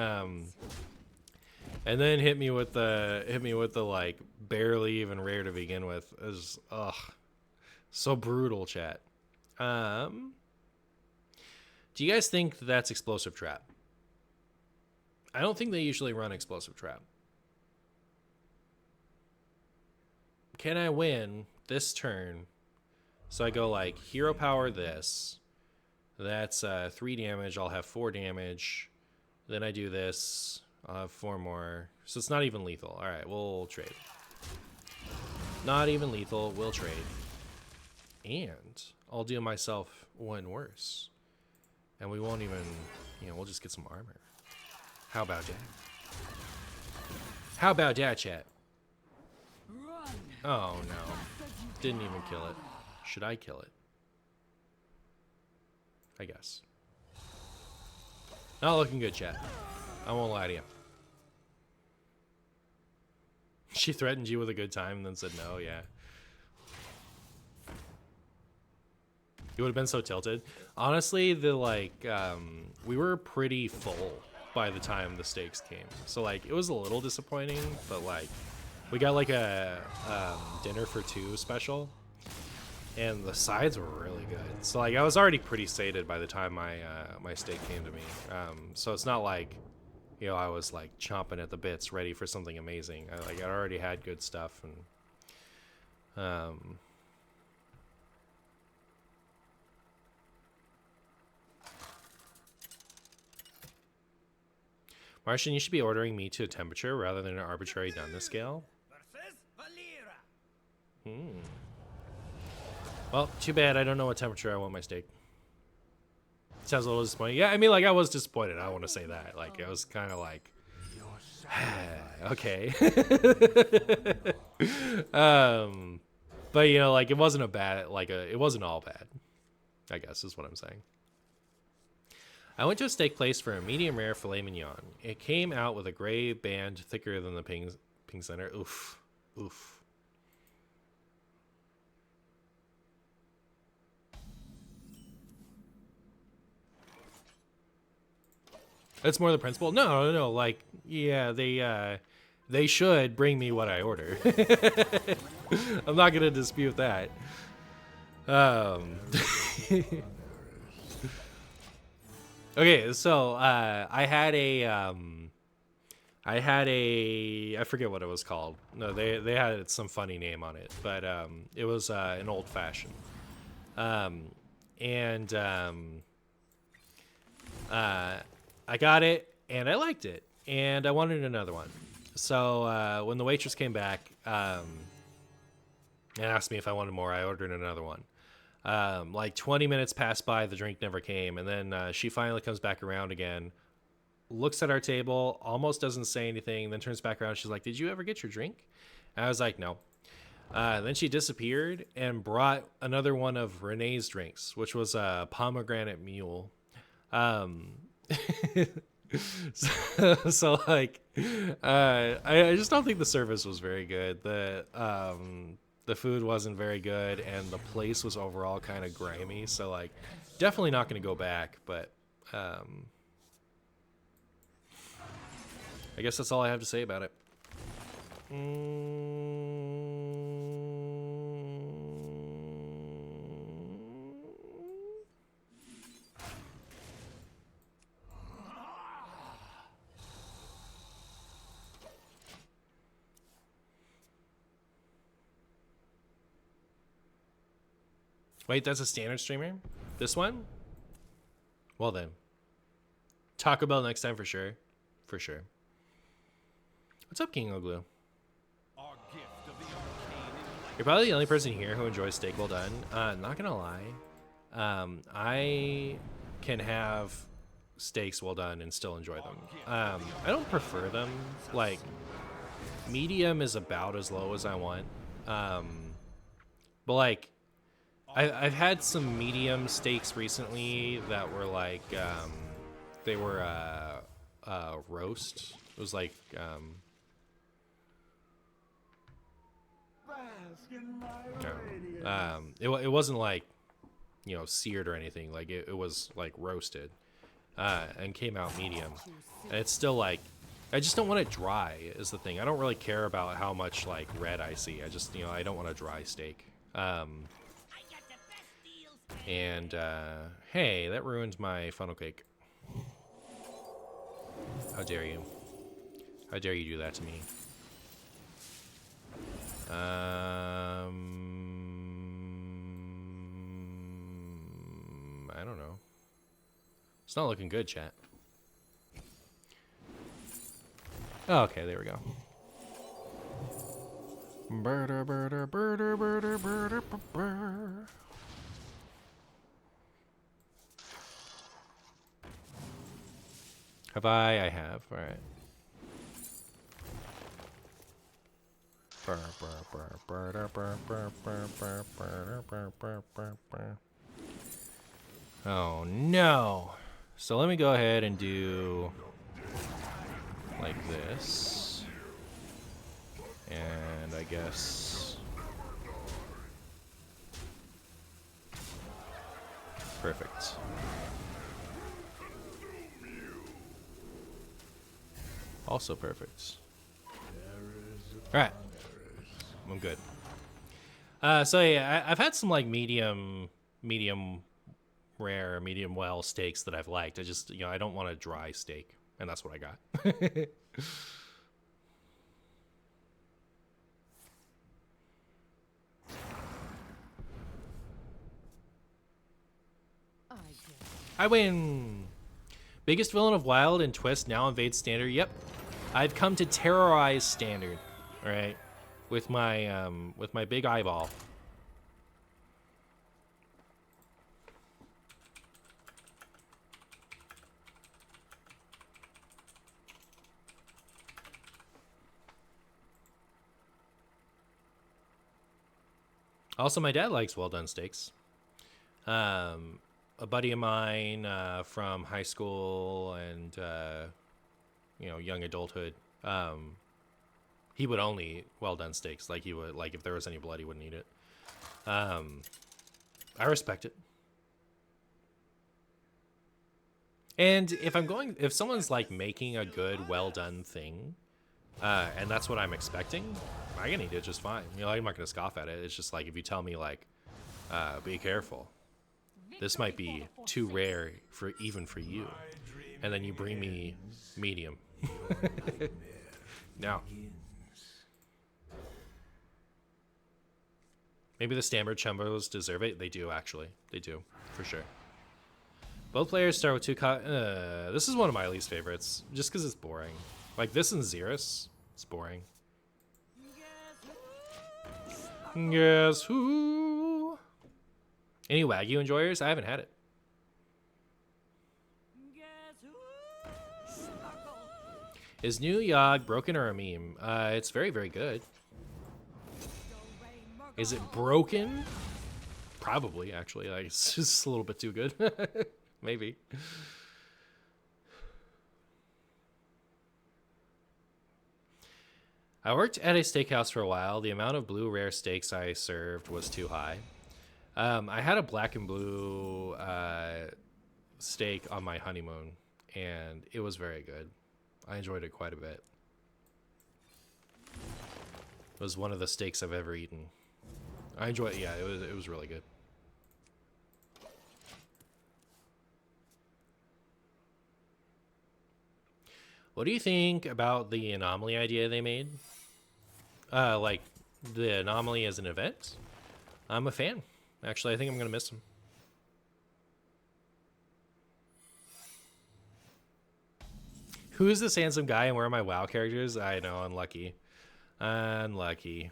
hit me with the like barely even rare to begin with. It was so brutal, chat. Do you guys think that's explosive trap? I don't think they usually run explosive trap. Can I win this turn? So I go like hero power this. That's 3 damage. I'll have 4 damage. Then I do this. I'll have 4 more. So it's not even lethal. All right, we'll trade. Not even lethal. We'll trade. And I'll do myself one worse. And we won't even, you know, we'll just get some armor. How about that? How about that, chat? Oh, no. Didn't even kill it. Should I kill it? I guess. Not looking good, chat. I won't lie to you. She threatened you with a good time and then said no, yeah. You would have been so tilted. Honestly, we were pretty full by the time the stakes came. So, like, it was a little disappointing, but, like, we got, like, a dinner for 2 special, and the sides were really good. So, like, I was already pretty sated by the time my steak came to me. So it's not like, you know, I was, like, chomping at the bits ready for something amazing. I already had good stuff, and, Martian, you should be ordering meat to a temperature rather than an arbitrary doneness scale. Well, too bad I don't know what temperature I want my steak. Sounds a little disappointing. Yeah, I mean, like, I was disappointed. I want to say that. Like, I was kind of like, okay. But, you know, like, it wasn't it wasn't all bad, I guess is what I'm saying. I went to a steak place for a medium rare filet mignon. It came out with a gray band thicker than the pink center. Oof. Oof. That's more the principle. No. Like, yeah, they should bring me what I order. I'm not gonna dispute that. Okay, so I forget what it was called. No, they had some funny name on it, but it was an old fashioned. I got it and I liked it and I wanted another one. So when the waitress came back and asked me if I wanted more, I ordered another one. Like 20 minutes passed by, the drink never came, and then she finally comes back around again, looks at our table, almost doesn't say anything, then turns back around. She's like, "Did you ever get your drink?" And I was like, "No." Then she disappeared and brought another one of Renee's drinks, which was a pomegranate mule. So like, I just don't think the service was very good. The food wasn't very good, and the place was overall kind of grimy. So like, definitely not going to go back. But I guess that's all I have to say about it. Wait, that's a standard streamer? This one? Well then. Taco Bell next time for sure. For sure. What's up, King Oglu? You're probably the only person here who enjoys steak well done. Not gonna lie. I can have steaks well done and still enjoy them. I don't prefer them. Like, medium is about as low as I want. But like, I've had some medium steaks recently that were like, they were roast. It was like, it wasn't like, you know, seared or anything. Like it was like roasted, and came out medium. And it's still like, I just don't want it dry is the thing. I don't really care about how much like red I see. I just, you know, I don't want a dry steak. And hey, that ruined my funnel cake. How dare you? How dare you do that to me? I don't know. It's not looking good, chat. Oh, okay, there we go. Have I? I have. All right. Oh no. So let me go ahead and do like this. And I guess perfect. Also perfect. All right. I'm good. So yeah, I've had some like medium rare, medium well steaks that I've liked. I just, you know, I don't want a dry steak, and that's what I got. I win. Biggest villain of Wild and Twist now invades Standard. Yep, I've come to terrorize Standard. All right, with my big eyeball. Also, my dad likes well done steaks. A buddy of mine from high school and you know, young adulthood, he would only eat well done steaks. Like he would, like if there was any blood, he wouldn't eat it. I respect it. And if someone's like making a good, well done thing, and that's what I'm expecting, I can eat it just fine. You know, I'm not gonna scoff at it. It's just like if you tell me like, be careful, this might be too rare for even for you, and then you bring me medium. No. Maybe the Stammered Chumbos deserve it. They do, actually. They do, for sure. Both players start with two this is one of my least favorites, just because it's boring. Like, this and Xerus, it's boring. Guess who? Any Wagyu enjoyers? I haven't had it. Is new Yogg broken or a meme? It's very, very good. Is it broken? Probably, actually. Like, it's just a little bit too good. Maybe. I worked at a steakhouse for a while. The amount of blue rare steaks I served was too high. I had a black and blue steak on my honeymoon, and it was very good. I enjoyed it quite a bit. It was one of the steaks I've ever eaten. I enjoyed it. Yeah, it was really good. What do you think about the anomaly idea they made? Like the anomaly as an event? I'm a fan. Actually, I think I'm gonna miss them. Who is this handsome guy and where are my WoW characters? I know, unlucky. Unlucky.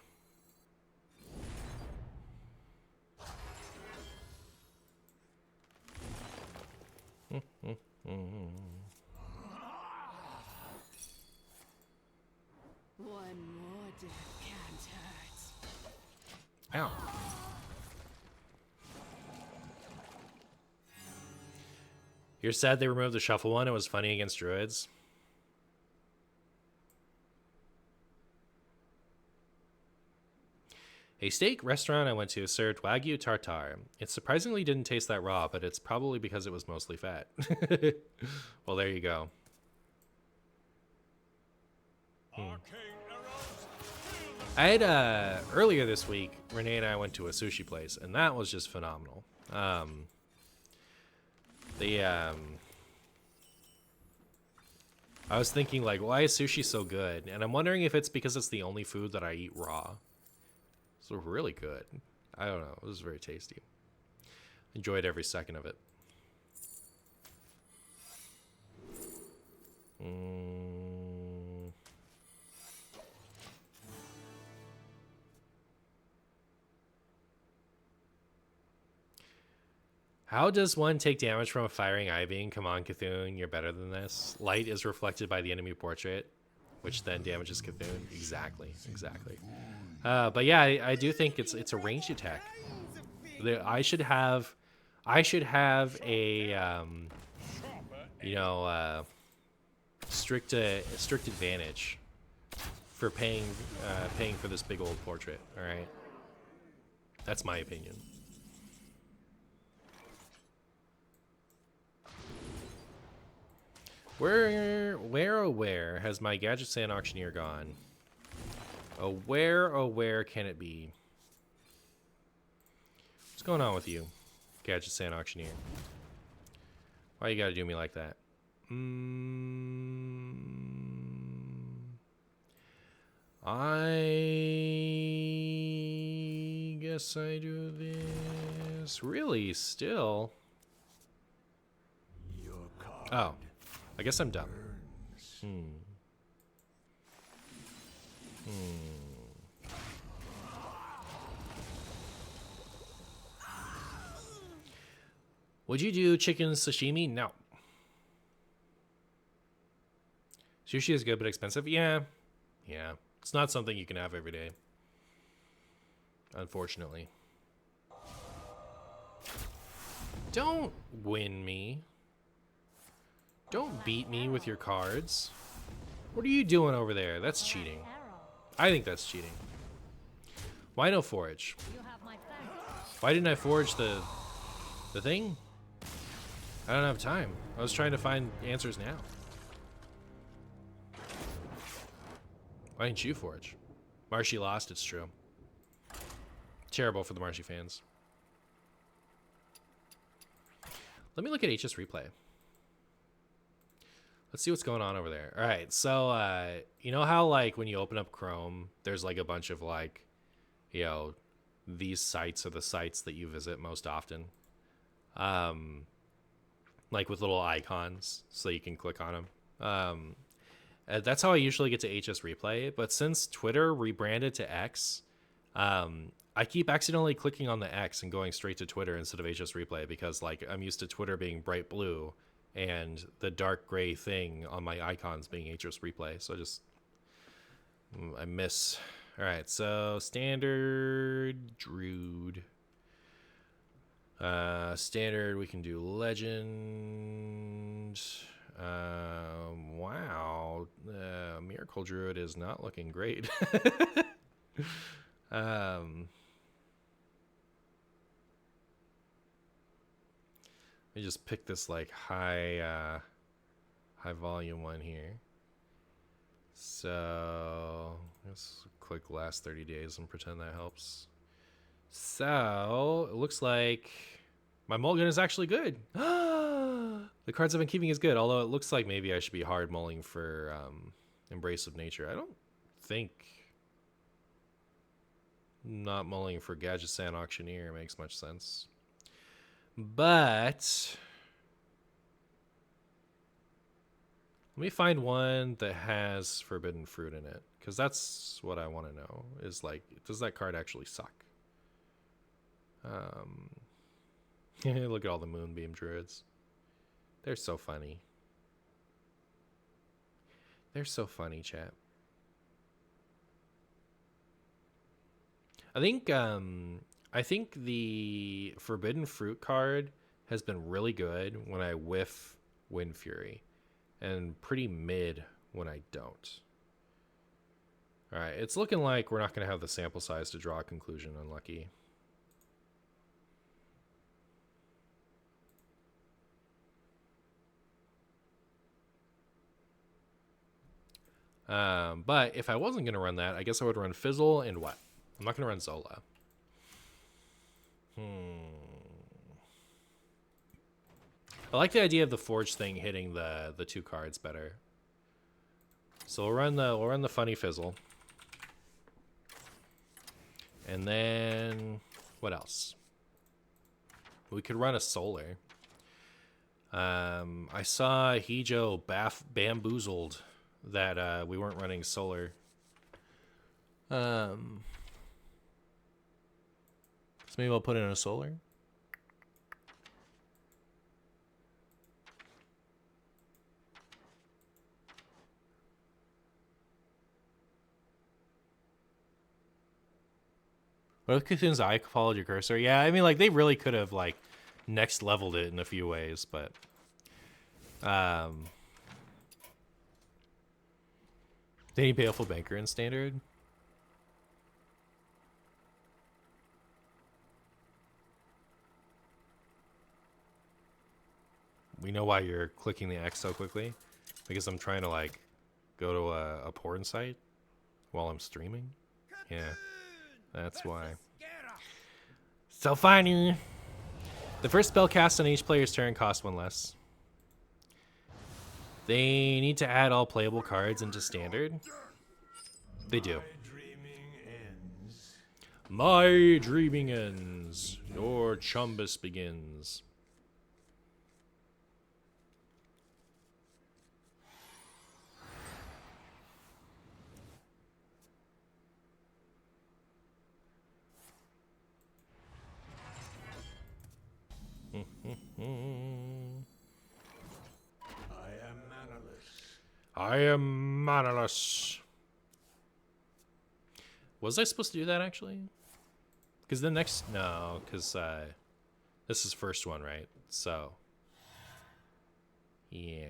One more death can't hurt. Ow. You're sad they removed the shuffle one. It was funny against druids. A steak restaurant I went to served Wagyu tartare. It surprisingly didn't taste that raw, but it's probably because it was mostly fat. Well, there you go. I had earlier this week, Renee and I went to a sushi place, and that was just phenomenal. I was thinking, like, why is sushi so good? And I'm wondering if it's because it's the only food that I eat raw. It's really good. I don't know. It was very tasty. Enjoyed every second of it. How does one take damage from a firing eye-beam? Come on, Cthulhu, you're better than this. Light is reflected by the enemy portrait, which then damages Cthulhu. Exactly. But yeah, I do think it's a ranged attack. I should have a strict advantage for paying for this big old portrait. All right, that's my opinion. Where has my Gadget Sand Auctioneer gone? Where can it be? What's going on with you, Gadget Sand Auctioneer? Why you gotta do me like that? I guess I do this. Really? Still? Oh. I guess I'm dumb. Would you do chicken sashimi? No. Sushi is good but expensive? Yeah. It's not something you can have every day. Unfortunately. Don't win me. Don't beat me with your cards. What are you doing over there? That's cheating. I think that's cheating. Why no forage? Why didn't I forage the thing? I don't have time. I was trying to find answers now. Why didn't you forage? Marshy lost, it's true. Terrible for the Marshy fans. Let me look at HS Replay. Let's see what's going on over there. All right, so you know how like when you open up Chrome, there's like a bunch of like, these sites are the sites that you visit most often. Like with little icons so you can click on them. That's how I usually get to HS Replay. But since Twitter rebranded to X, I keep accidentally clicking on the X and going straight to Twitter instead of HS Replay because like I'm used to Twitter being bright blue and the dark gray thing on my icons being HS Replay. So I miss. All right, so standard Druid. Standard, we can do legend. Wow. Miracle Miracle Druid is not looking great. Let me just pick this like high volume one here. So let's click last 30 days and pretend that helps. So it looks like my mulligan is actually good. The cards I've been keeping is good, although it looks like maybe I should be hard mulling for Embrace of Nature. I don't think not mulling for Gadgetzan Auctioneer makes much sense. But let me find one that has Forbidden Fruit in it, because that's what I want to know, is like, does that card actually suck? Look at all the Moonbeam Druids. They're so funny. They're so funny, chat. I think the Forbidden Fruit card has been really good when I whiff Wind Fury, and pretty mid when I don't. All right, it's looking like we're not going to have the sample size to draw a conclusion. Unlucky. But if I wasn't going to run that, I guess I would run Fizzle and what? I'm not going to run Zola. I like the idea of the Forge thing hitting the two cards better. So we'll run the funny Fizzle. And then what else? We could run a Solar. I saw Hijo bamboozled that we weren't running Solar. So maybe I'll put in a Solar. What if Cthulhu's Eye followed your cursor? Yeah, I mean, like, they really could have, like, next leveled it in a few ways, but they need Baleful Banker in Standard. We know why you're clicking the X so quickly, because I'm trying to, like, go to a porn site while I'm streaming. Yeah, that's why. So funny. The first spell cast on each player's turn costs one less. They need to add all playable cards into Standard. They do. My dreaming ends. Your Chumbus begins. I am manaless. Was I supposed to do that, actually? Because the next... No, because this is first one, right? So... Yeah.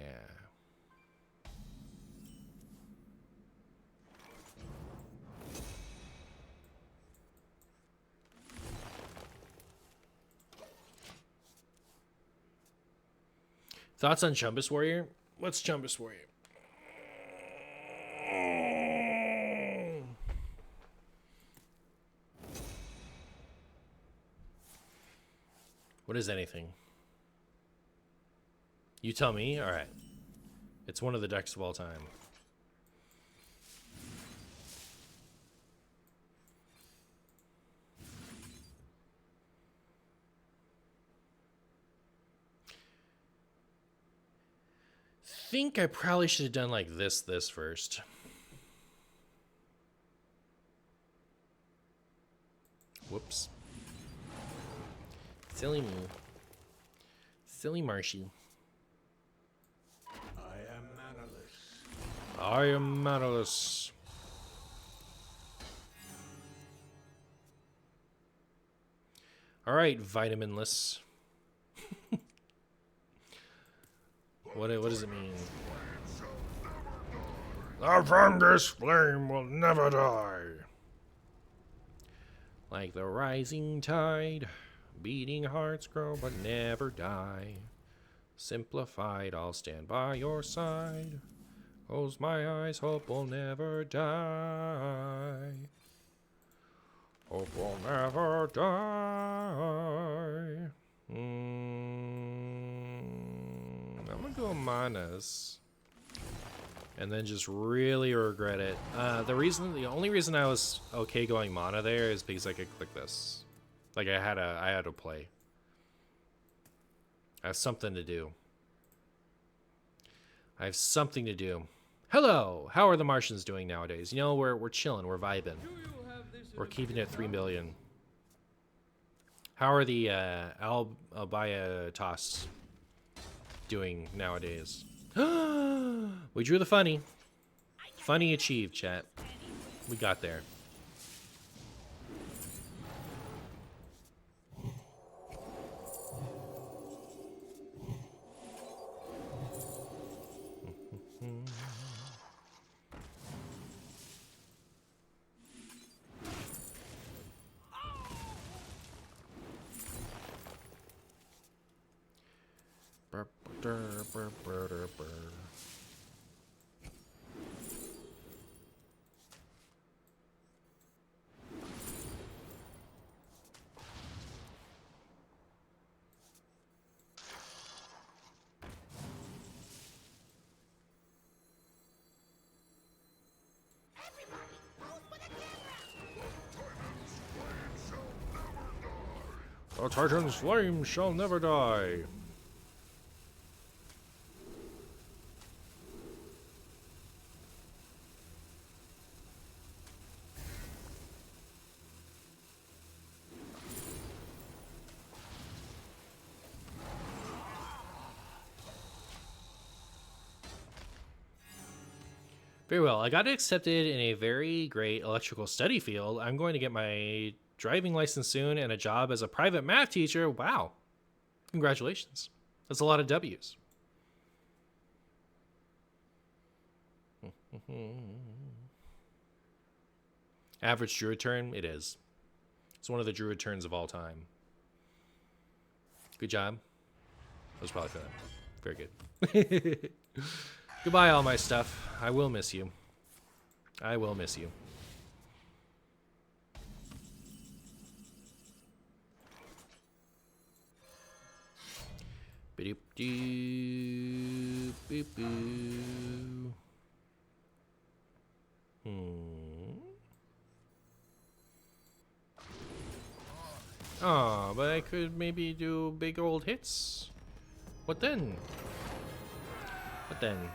Thoughts on Chumbus Warrior? What's Chumbus Warrior? What is anything? You tell me. All right. It's one of the decks of all time. Think I probably should have done like this first. Whoops. Silly me. Silly Marshy. I am manaless. I am manaless. All right, vitaminless. What does it mean? The fungus flame will never die. Like the rising tide, beating hearts grow but never die. Simplified, I'll stand by your side. Close my eyes, hope will never die. Hope will never die. I'm gonna go Manas. And then just really regret it. The only reason I was okay going mana there is because I could click this. Like I had to play. I have something to do. I have something to do. Hello! How are the Martians doing nowadays? You know, we're chilling, we're vibing. We're keeping it at 3 million. How are the Albiatos doing nowadays? We drew the funny. Funny achieved, chat. We got there. The Titan's flame shall never die. Very well. I got accepted in a very great electrical study field. I'm going to get my driving license soon and a job as a private math teacher. Wow. Congratulations. That's a lot of W's. Average druid turn? It is. It's one of the druid turns of all time. Good job. That was probably for that. Very good. Goodbye, all my stuff. I will miss you. I will miss you. Boop doo boop boo. Oh, but I could maybe do big old hits. What then? What then?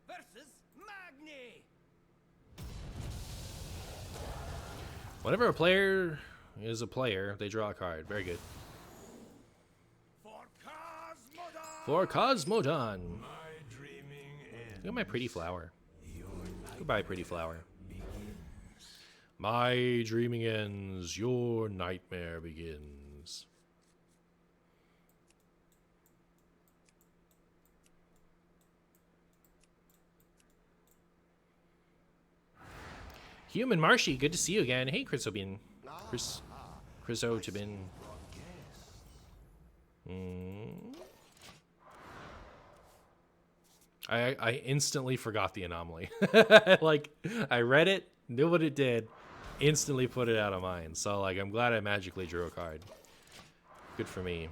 Versus Magni. Whenever a player is a player, they draw a card. Very good. For Cosmodon. Look at my pretty flower. Goodbye, pretty flower. My dreaming ends, your nightmare begins. Human Marshy, good to see you again. Hey, Chrysotobin. Chrysotobin. I instantly forgot the anomaly. Like, I read it, knew what it did, instantly put it out of mind. So, like, I'm glad I magically drew a card. Good for me.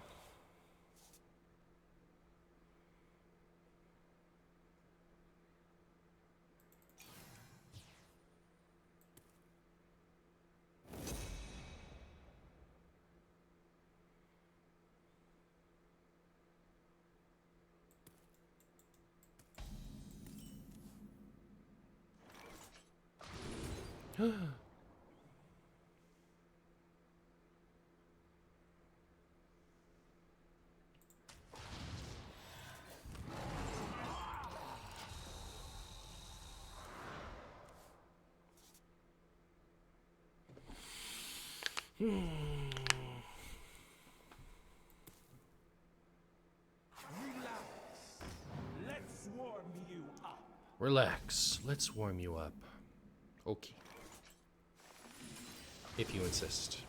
Let's warm you up. Relax. Let's warm you up. Okay. If you insist.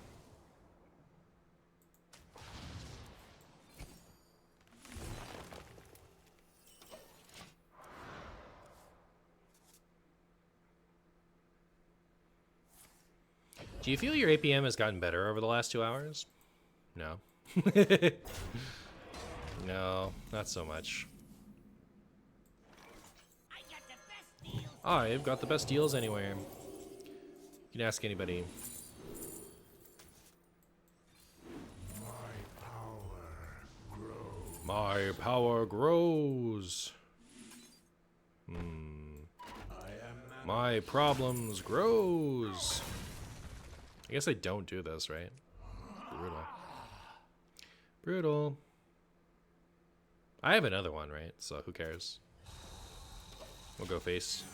Do you feel your APM has gotten better over the last 2 hours? No. No, not so much. I got the best deals. I've got the best deals anywhere. You can ask anybody. My power grows. My problems grows. I guess I don't do this, right? Brutal. Brutal. I have another one, right? So who cares? We'll go face.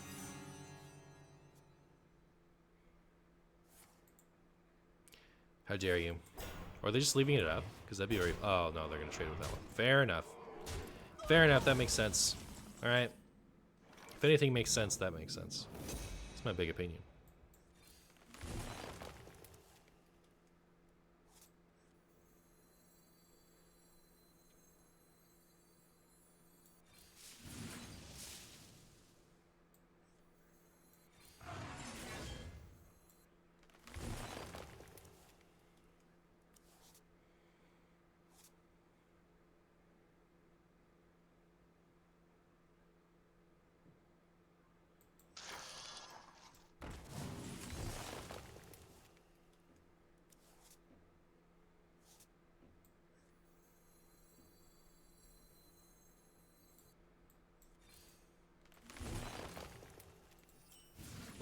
How dare you? Or are they just leaving it up? Because that'd be very... Oh, no, they're going to trade with that one. Fair enough. Fair enough, that makes sense. Alright. If anything makes sense, that makes sense. That's my big opinion.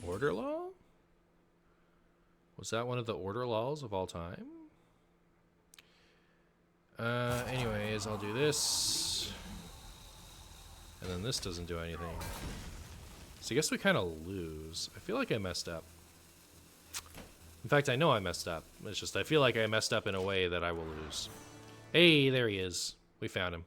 Order law? Was that one of the order laws of all time? Anyways, I'll do this. And then this doesn't do anything. So I guess we kind of lose. I feel like I messed up. In fact, I know I messed up. It's just I feel like I messed up in a way that I will lose. Hey, there he is. We found him.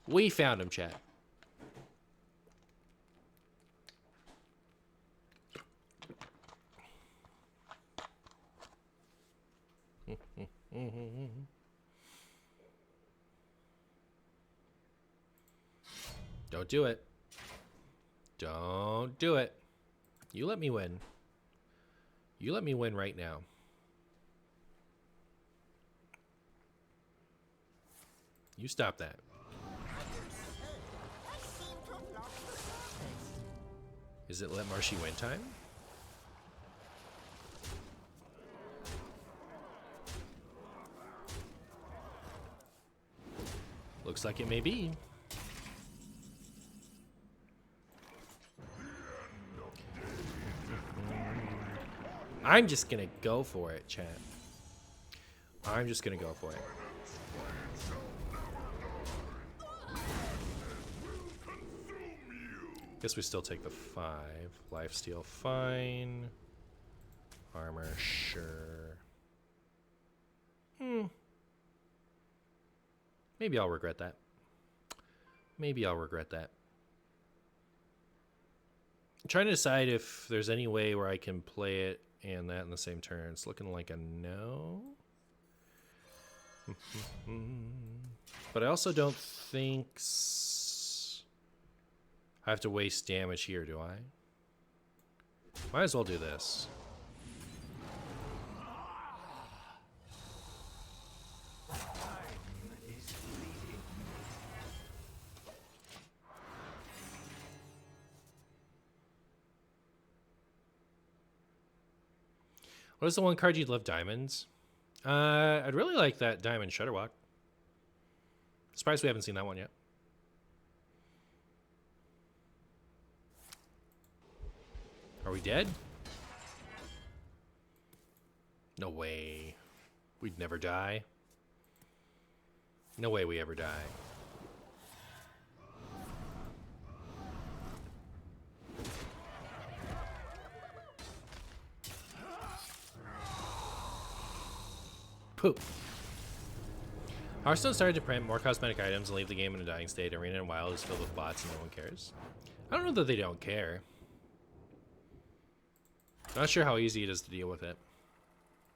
We found him, chat. Don't do it. Don't do it. You let me win. You let me win right now. You stop that. Is it let Marshy win time? Looks like it may be. I'm just gonna go for it, chat. I'm just gonna go for it. Guess we still take the 5. Lifesteal, fine. Armor, sure. Maybe I'll regret that. Maybe I'll regret that. I'm trying to decide if there's any way where I can play it and that in the same turn. It's looking like a no. But I also don't think I have to waste damage here, do I? Might as well do this. What is the one card you'd love? Diamonds? I'd really like that Diamond Shutterwalk. Surprised we haven't seen that one yet. Are we dead? No way. We'd never die. No way we ever die. Poop. Hearthstone started to print more cosmetic items and leave the game in a dying state. Arena and Wild is filled with bots and no one cares. I don't know that they don't care. Not sure how easy it is to deal with it.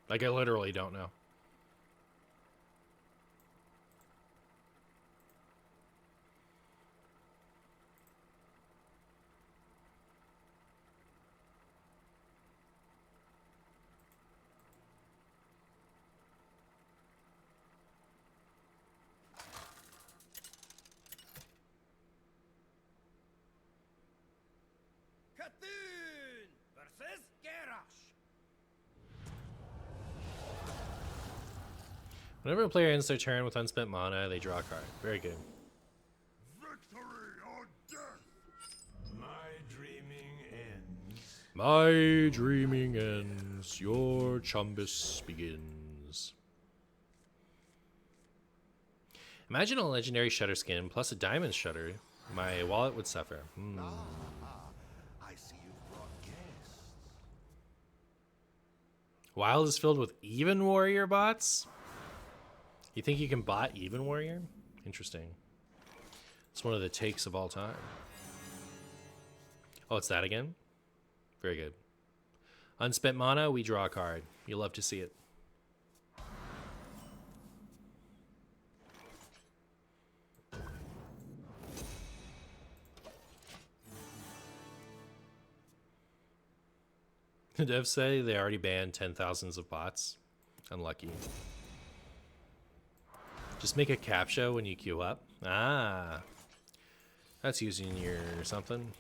Like, I literally don't know. Katoon versus Garrosh. Whenever a player ends their turn with unspent mana, they draw a card. Very good. Victory or death! My dreaming ends. My dreaming ends. Your chumbus begins. Imagine a legendary shutter skin plus a diamond shutter. My wallet would suffer. I see you've brought guests. Wild is filled with even warrior bots? You think you can bot even warrior? Interesting. It's one of the takes of all time. Oh, it's that again? Very good. Unspent mana, we draw a card. You love to see it. The devs say they already banned 10,000s of bots. Unlucky. Just make a captcha when you queue up. Ah. That's using your something.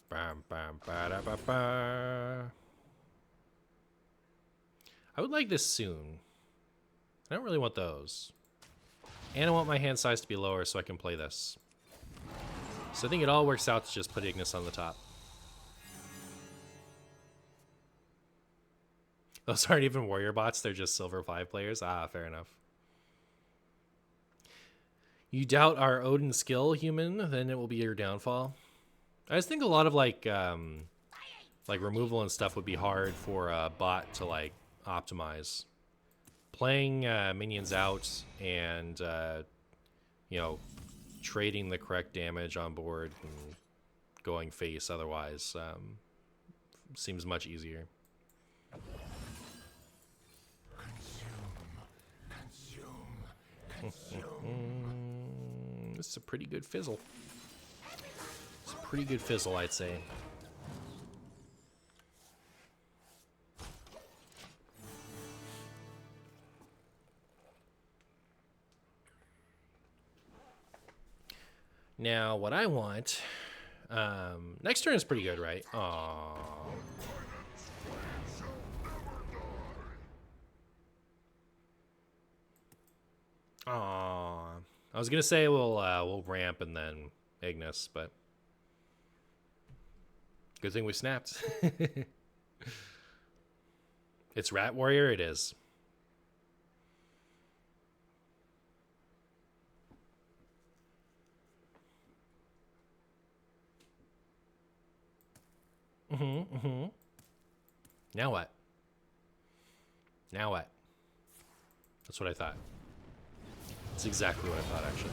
Bam, bam, ba, da, ba, ba. I would like this soon. I don't really want those. And I want my hand size to be lower so I can play this. So I think it all works out to just put Ignis on the top. Those aren't even warrior bots, they're just silver 5 players. Ah, fair enough. You doubt our Odin skill, human, then it will be your downfall. I just think a lot of like removal and stuff would be hard for a bot to like optimize. Playing minions out and you know, trading the correct damage on board and going face otherwise seems much easier. This is a pretty good fizzle. It's a pretty good fizzle, I'd say. Now, what I want... next turn is pretty good, right? Aww. Aww. I was gonna say we'll ramp and then Ignis, but good thing we snapped. It's Rat Warrior, it is. Now what? Now what? That's what I thought. That's exactly what I thought, actually.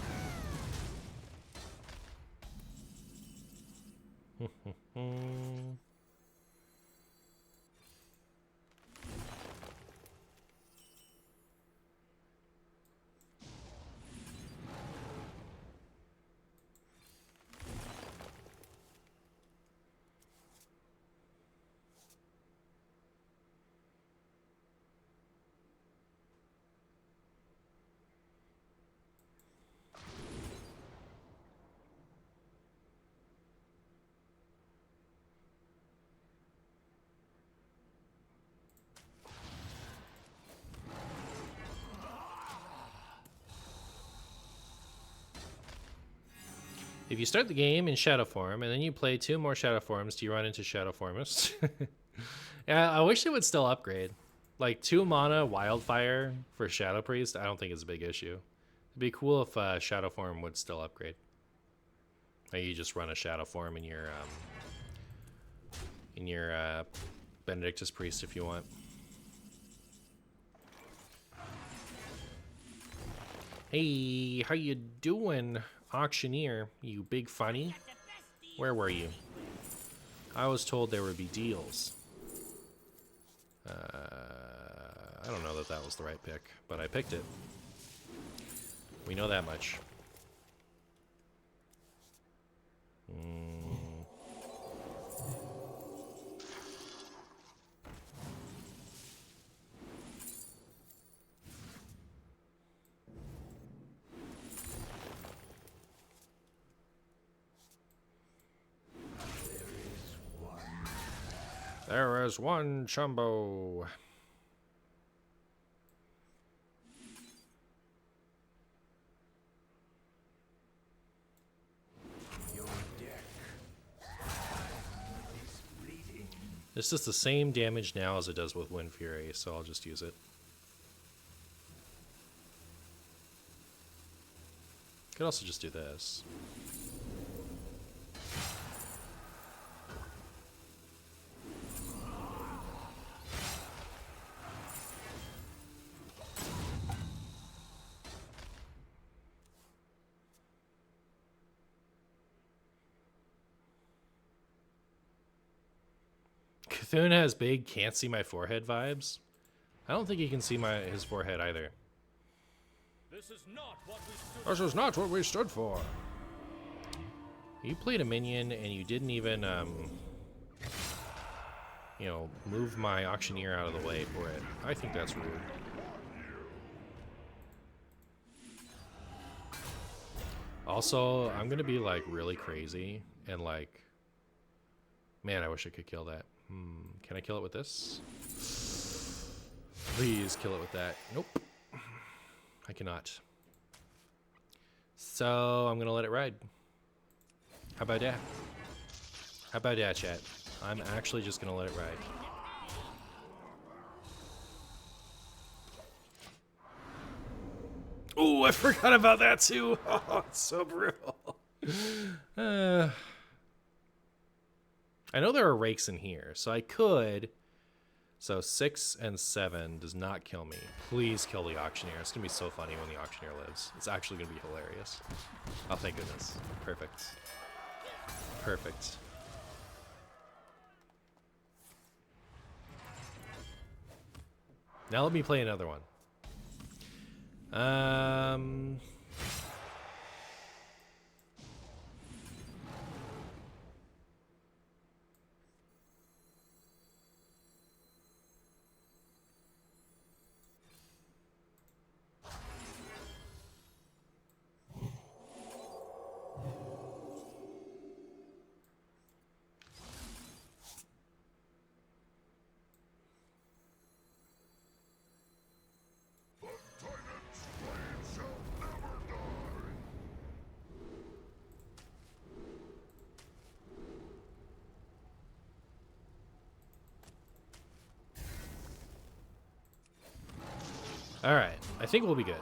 If you start the game in Shadow form and then you play 2 more Shadow forms, do you run into Shadow Formist? Yeah, I wish it would still upgrade. Like 2 mana Wildfire for Shadow Priest, I don't think it's a big issue. It'd be cool if Shadow form would still upgrade. Like you just run a Shadow form in your Benedictus Priest if you want. Hey, how you doing, auctioneer? You big funny? Where were you? I was told there would be deals. I don't know that that was the right pick, but I picked it. We know that much. There is one Chumbo. This is the same damage now as it does with Wind Fury, so I'll just use it. Could also just do this. Cthulhu has big, can't see my forehead vibes. I don't think he can see his forehead either. This is not what we stood This is not what we stood for. You played a minion and you didn't even, you know, move my auctioneer out of the way for it. I think that's rude. Also, I'm gonna be like really crazy and like, man, I wish I could kill that. Can I kill it with this? Please kill it with that. Nope. I cannot. So I'm gonna let it ride. How about that? How about that, chat? I'm actually just gonna let it ride. Oh, I forgot about that too. Oh, it's so brutal. I know there are rakes in here, so I could. So 6 and 7 does not kill me. Please kill the auctioneer. It's gonna be so funny when the auctioneer lives. It's actually gonna be hilarious. Oh, thank goodness. Perfect. Perfect. Now let me play another one. Titans' flame shall never die. Alright, I think we'll be good.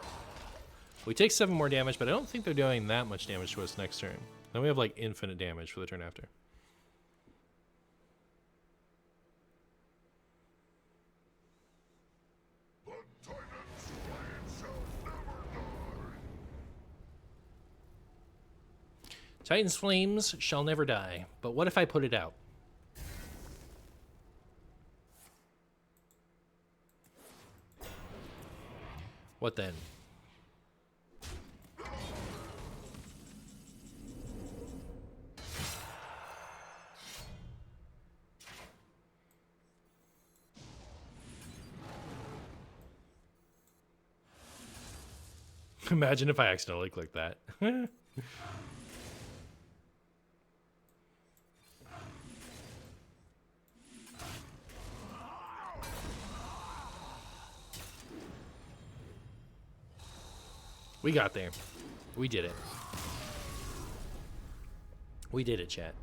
We take 7 more damage, but I don't think they're doing that much damage to us next turn. Then we have like infinite damage for the turn after. The Titans' flame shall never die. Titan's flames shall never die. But what if I put it out? What then? Imagine if I accidentally clicked that. We got there. We did it. We did it, chat.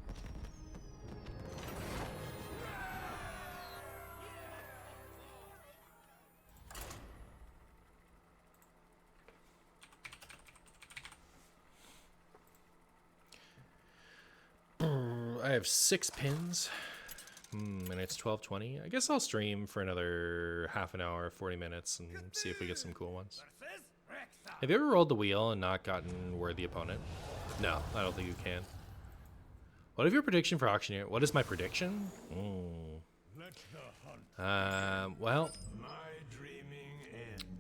I have 6 pins. And it's 12:20. I guess I'll stream for another half an hour, 40 minutes, and see if we get some cool ones. versus Rexa. Have you ever rolled the wheel and not gotten worthy opponent? No, I don't think you can. What is your prediction for auctioneer? What is my prediction? Well,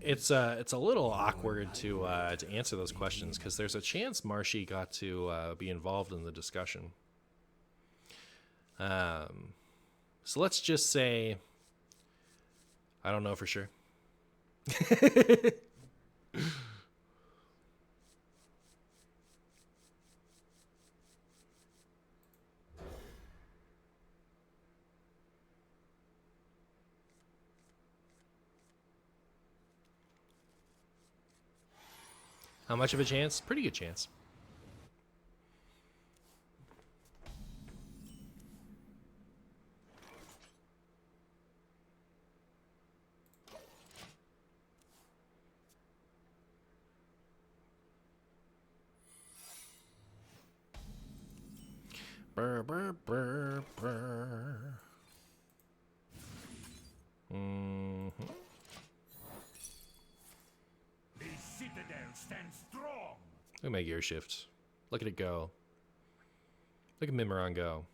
it's a little awkward to answer those questions because there's a chance Marshy got to be involved in the discussion. So let's just say I don't know for sure. How much of a chance? Pretty good chance. Brr, brr, brr, brr. Mm-hmm. The citadel stands strong. Look at my gear shift. Look at it go. Look at Mimiron go.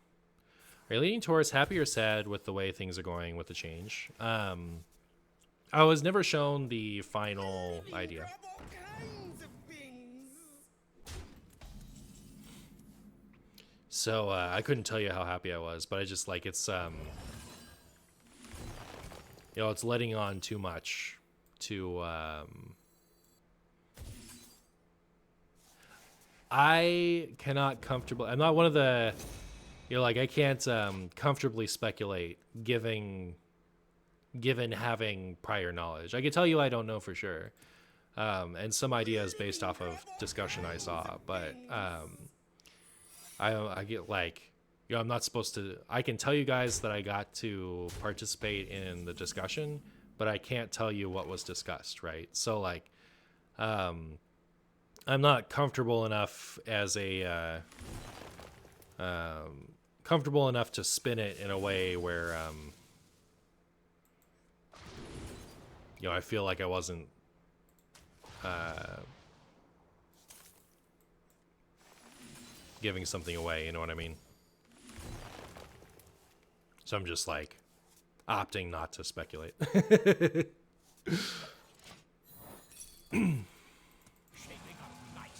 Are you leaning towards happy or sad with the way things are going with the change? I was never shown the final idea. So I couldn't tell you how happy I was, but I just like it's you know, it's letting on too much to I cannot comfortably, I'm not one of the, you know, like I can't comfortably speculate given having prior knowledge. I can tell you I don't know for sure. And some ideas based off of discussion I saw, but I get like, you know, I'm not supposed to, I can tell you guys that I got to participate in the discussion, but I can't tell you what was discussed, right? So like, I'm not comfortable enough as a, comfortable enough to spin it in a way where, you know, I feel like I wasn't, giving something away, you know what I mean? So I'm just like opting not to speculate.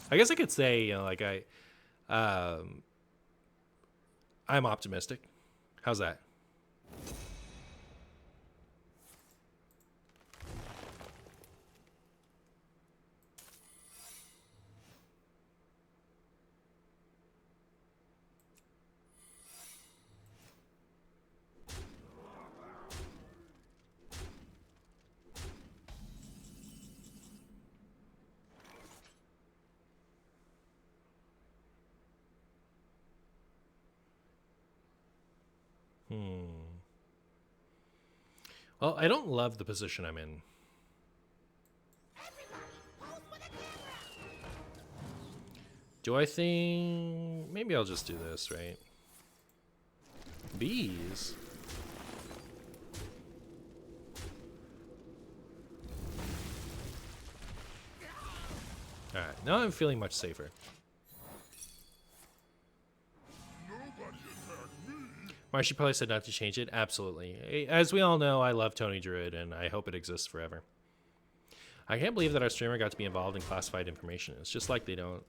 I guess I could say, you know, like I'm optimistic. How's that? Well, I don't love the position I'm in. Do I think maybe I'll just do this, right? Bees. All right, now I'm feeling much safer. Marshy probably said not to change it. Absolutely. As we all know, I love Tony Druid, and I hope it exists forever. I can't believe that our streamer got to be involved in classified information. It's just like they don't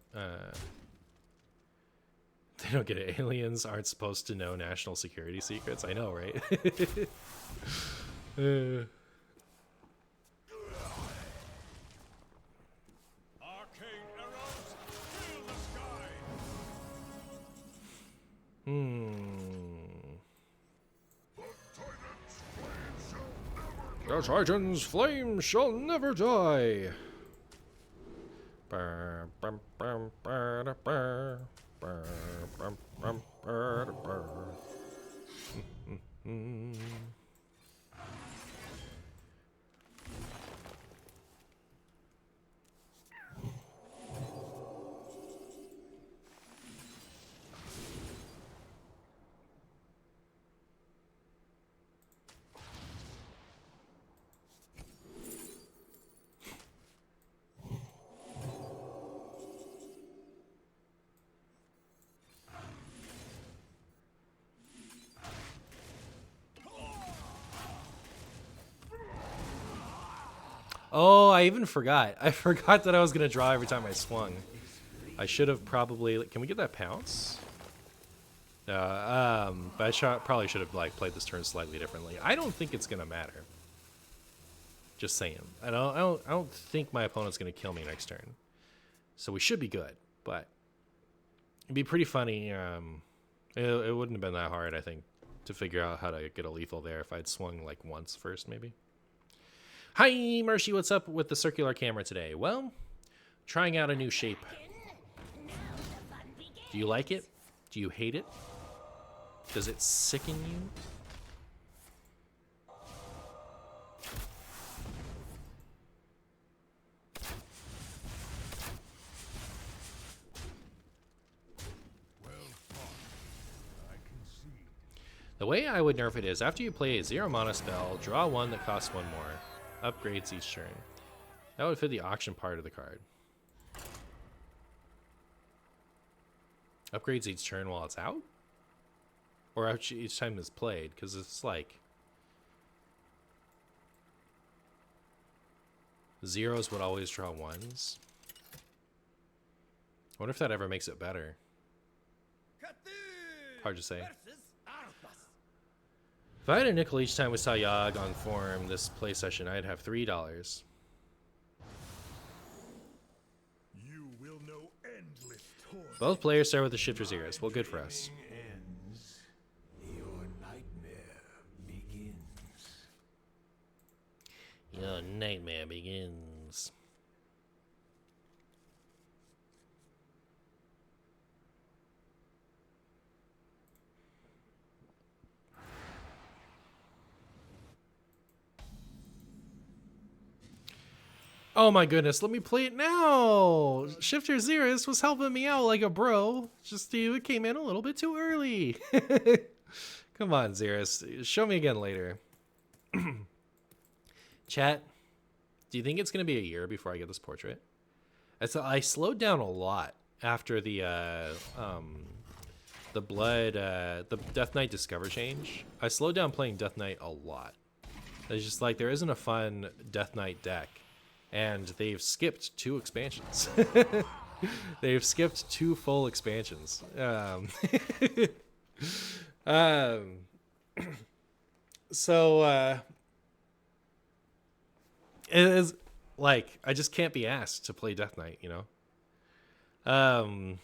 get it. Aliens aren't supposed to know national security secrets. I know, right? Arcane arrows fill the sky. The Titan's flame shall never die. Brr, brum, brum, brr, da, brr, brr, brum, brum, brr, da, brr. Oh, I even forgot. I forgot that I was gonna draw every time I swung. I should have probably. Can we get that pounce? But I probably should have like played this turn slightly differently. I don't think it's gonna matter. Just saying. I don't think my opponent's gonna kill me next turn. So we should be good. But it'd be pretty funny. It wouldn't have been that hard, I think, to figure out how to get a lethal there if I'd swung like once first, maybe. Hi, Mercy. What's up with the circular camera today? Well, trying out a new shape. Do you like it? Do you hate it? Does it sicken you? The way I would nerf it is after you play a 0 mana spell, draw one that costs 1 more. Upgrades each turn. That would fit the auction part of the card. Upgrades each turn while it's out? Or each time it's played? Because it's like... zeros would always draw ones. I wonder if that ever makes it better. Hard to say. If I had a nickel each time we saw Yogg on form this play session, I'd have $3. You will know endless torment. Both players start with the Shifter's Ears. Well, good for us. Ends. Your nightmare begins. Your nightmare begins. Oh my goodness, let me play it now! Shifter Xeris was helping me out like a bro. Just you came in a little bit too early. Come on, Xeris. Show me again later. Chat, do you think it's going to be a year before I get this portrait? I slowed down a lot after the Death Knight Discover change. I slowed down playing Death Knight a lot. It's just like there isn't a fun Death Knight deck. And they've skipped 2 expansions. They've skipped 2 full expansions. So it is like I just can't be asked to play Death Knight, you know. And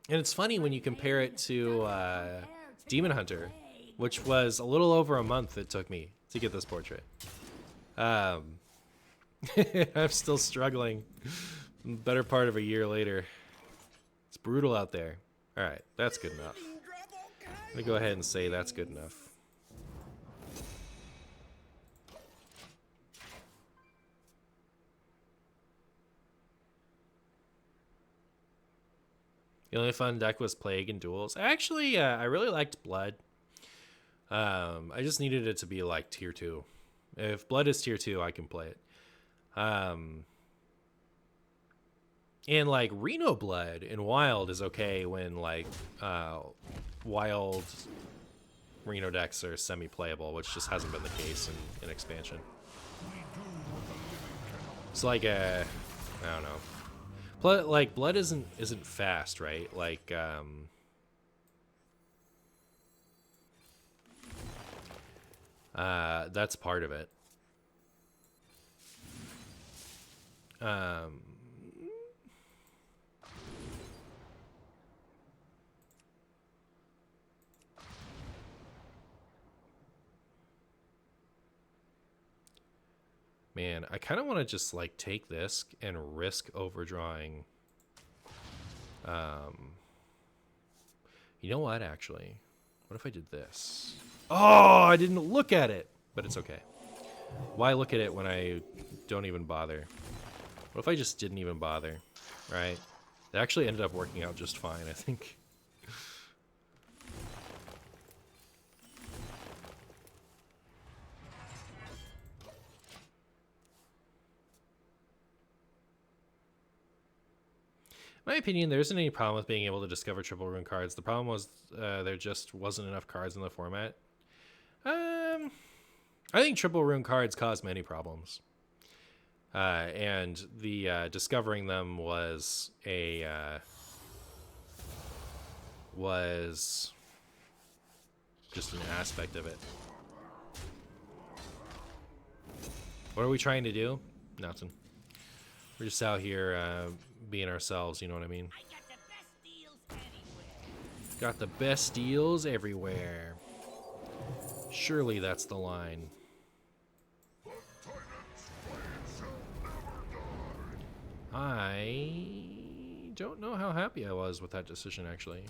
it's funny when you compare it to Demon Hunter, which was a little over a month it took me to get this portrait. I'm still struggling. Better part of a year later. It's brutal out there. All right, that's good enough. Let me go ahead and say that's good enough. The only fun deck was Plague and Duels. Actually, I really liked Blood. I just needed it to be like tier 2. If Blood is tier 2, I can play it. And like Reno Blood in Wild is okay when like Wild Reno decks are semi-playable, which just hasn't been the case in expansion. It's like I don't know. Like Blood isn't fast, right? Like that's part of it. Man, I kind of want to just like take this and risk overdrawing. You know what, actually? What if I did this? Oh, I didn't look at it, but it's okay. Why look at it when I don't even bother? What if I just didn't even bother, right? It actually ended up working out just fine, I think. In my opinion, there isn't any problem with being able to discover triple rune cards. The problem was there just wasn't enough cards in the format. I think triple rune cards cause many problems. And the discovering them was was just an aspect of it. What are we trying to do? Nothing. We're just out here being ourselves, you know what I mean? I got the best deals anywhere. Got the best deals everywhere. Surely that's the line. I don't know how happy I was with that decision, actually.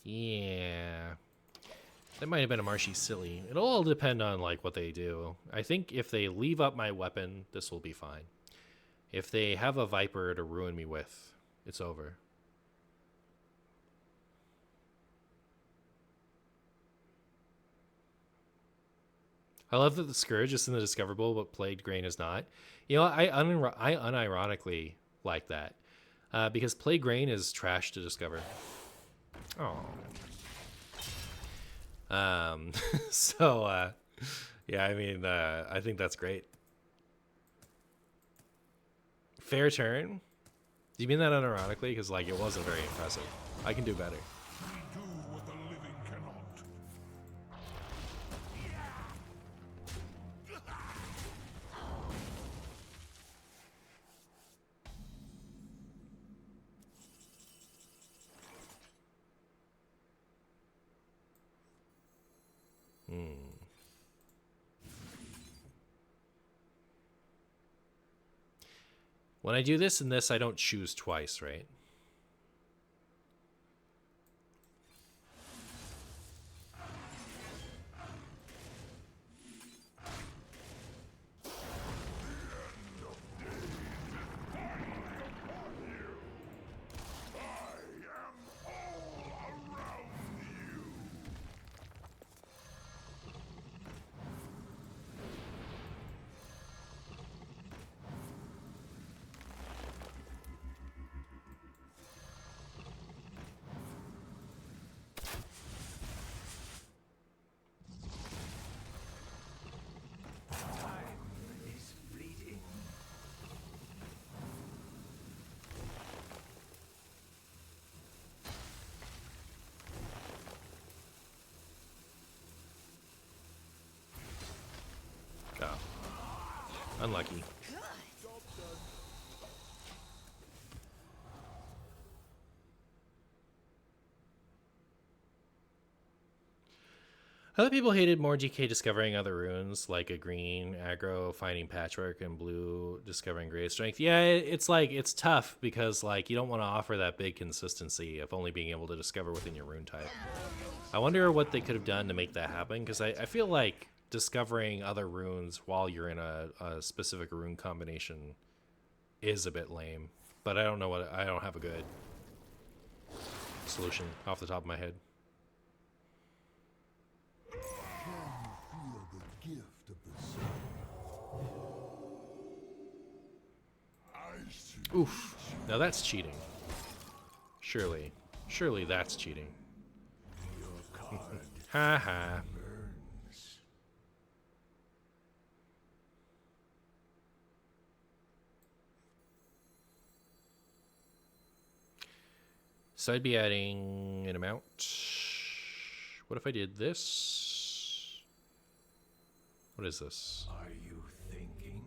Yeah. That might have been a Marshy silly. It'll all depend on like what they do. I think if they leave up my weapon, this will be fine. If they have a Viper to ruin me with, it's over. I love that the Scourge is in the Discoverable, but Plagued Grain is not. You know, I unironically like that. Because Plagued Grain is trash to discover. Oh. So, yeah, I mean, I think that's great. Fair turn? Do you mean that unironically? Because, like, it wasn't very impressive. I can do better. We do what the living cannot. When I do this and this, I don't choose twice, right? Oh. Unlucky. Other people hated more DK discovering other runes, like a green aggro finding patchwork and blue discovering grave strength. Yeah, it's like it's tough because like you don't want to offer that big consistency of only being able to discover within your rune type. I wonder what they could have done to make that happen, because I feel like discovering other runes while you're in a specific rune combination is a bit lame. But I don't know what I don't have a good solution off the top of my head. Feel the gift of the sun. I see. Oof. Now that's cheating. Surely that's cheating. Your card Ha ha. burns. So I'd be adding an amount. What if I did this? What is this? Are you thinking?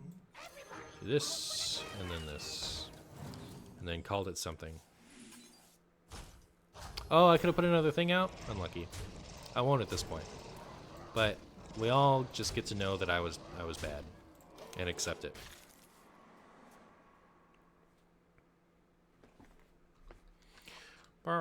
This, and then this. And then called it something. Oh, I could have put another thing out? Unlucky. I won't at this point. But we all just get to know that I was bad. And accept it. We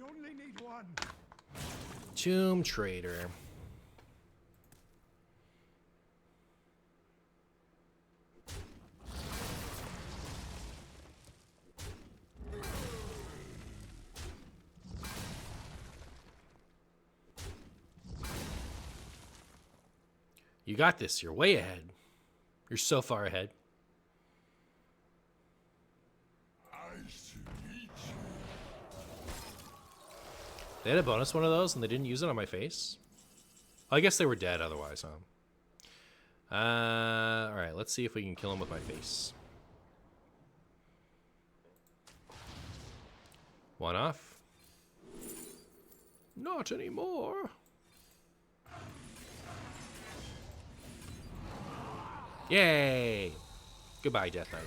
only need one. Tomb Trader. You got this. You're way ahead. You're so far ahead. Ice meet you. They had a bonus one of those, and they didn't use it on my face. I guess they were dead otherwise, huh? All right, let's see if we can kill him with my face. One off. Not anymore. Yay! Goodbye, Death Knight.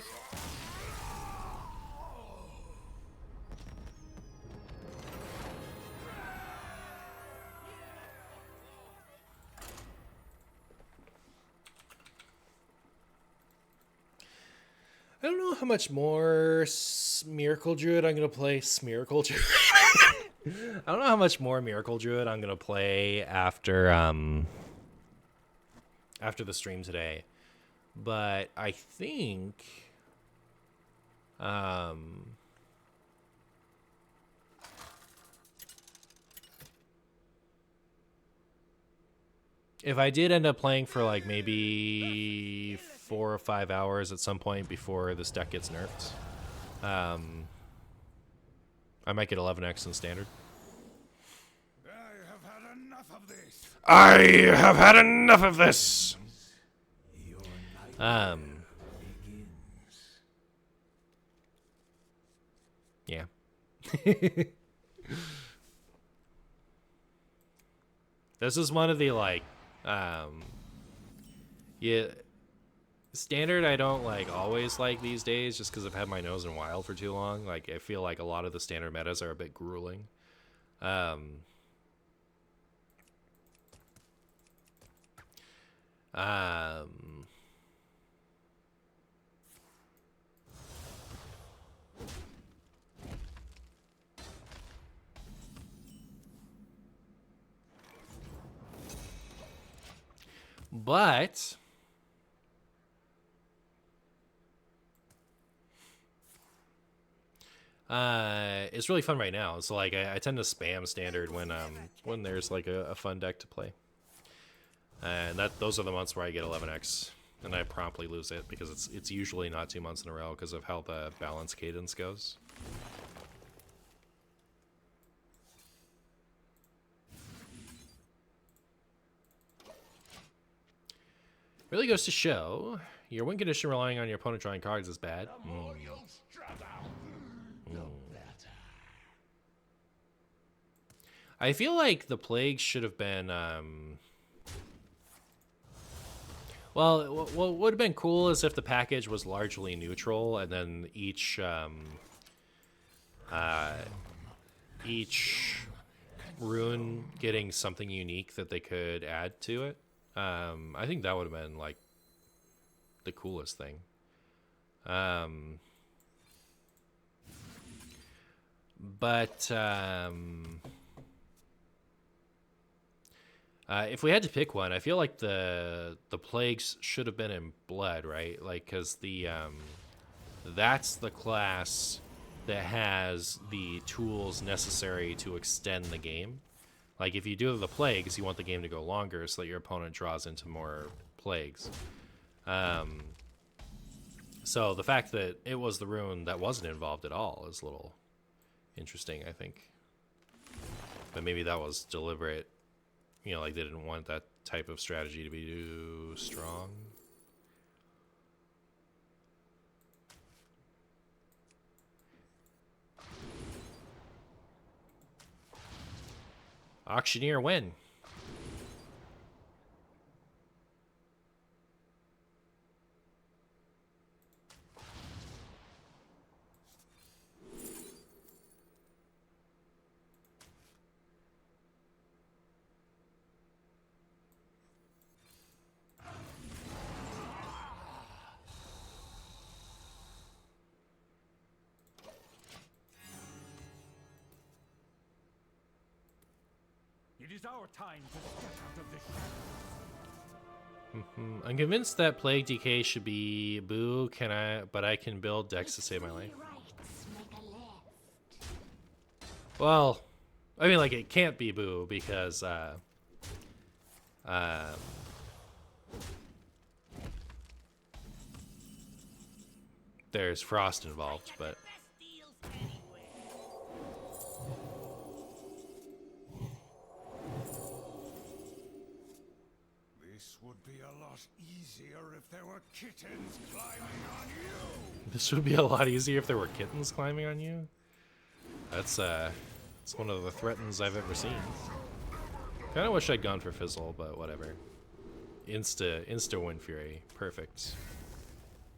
I don't know how much more Miracle Druid I'm going to play. Miracle Druid. I don't know how much more Miracle Druid I'm going to play after the stream today. But I think if I did end up playing for like maybe 4 or 5 hours at some point before this deck gets nerfed, I might get 11x in standard. I have had enough of this. I have had enough of this. Yeah. This is one of the like yeah, standard I don't like always like these days just because I've had my nose in wild for too long. Like I feel like a lot of the standard metas are a bit grueling. But it's really fun right now. So like I tend to spam standard when there's like a fun deck to play. And those are the months where I get 11x and I promptly lose it because it's usually not 2 months in a row because of how the balance cadence goes. Really goes to show your win condition relying on your opponent drawing cards is bad. I feel like the plague should have been well, what would have been cool is if the package was largely neutral and then each rune getting something unique that they could add to it. I think that would have been like the coolest thing. But if we had to pick one, I feel like the plagues should have been in blood, right? Like, because that's the class that has the tools necessary to extend the game. Like, if you do the plagues, you want the game to go longer so that your opponent draws into more plagues. So the fact that it was the rune that wasn't involved at all is a little interesting, I think. But maybe that was deliberate. You know, like they didn't want that type of strategy to be too strong. Auctioneer win. It is our time to step out of the shadows. I'm convinced that Plague DK should be boo. But I can build decks to save my life. Well, I mean, like it can't be boo because there's frost involved, but Best deals anywhere. This would be a lot easier if there were kittens climbing on you. this would be a lot easier if there were kittens climbing on you. That's it's one of the threatens I've ever seen. Kind of wish I'd gone for Fizzle, but whatever. Insta Wind Fury. Perfect.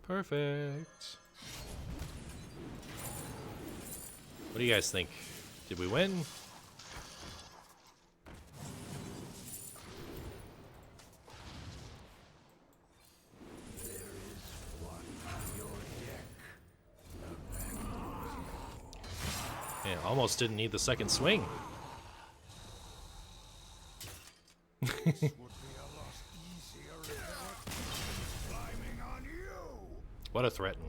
Perfect. What do you guys think? Did we win? Yeah, almost didn't need the second swing. This would be a lot easier if there were kittens climbing on you. What a threaten.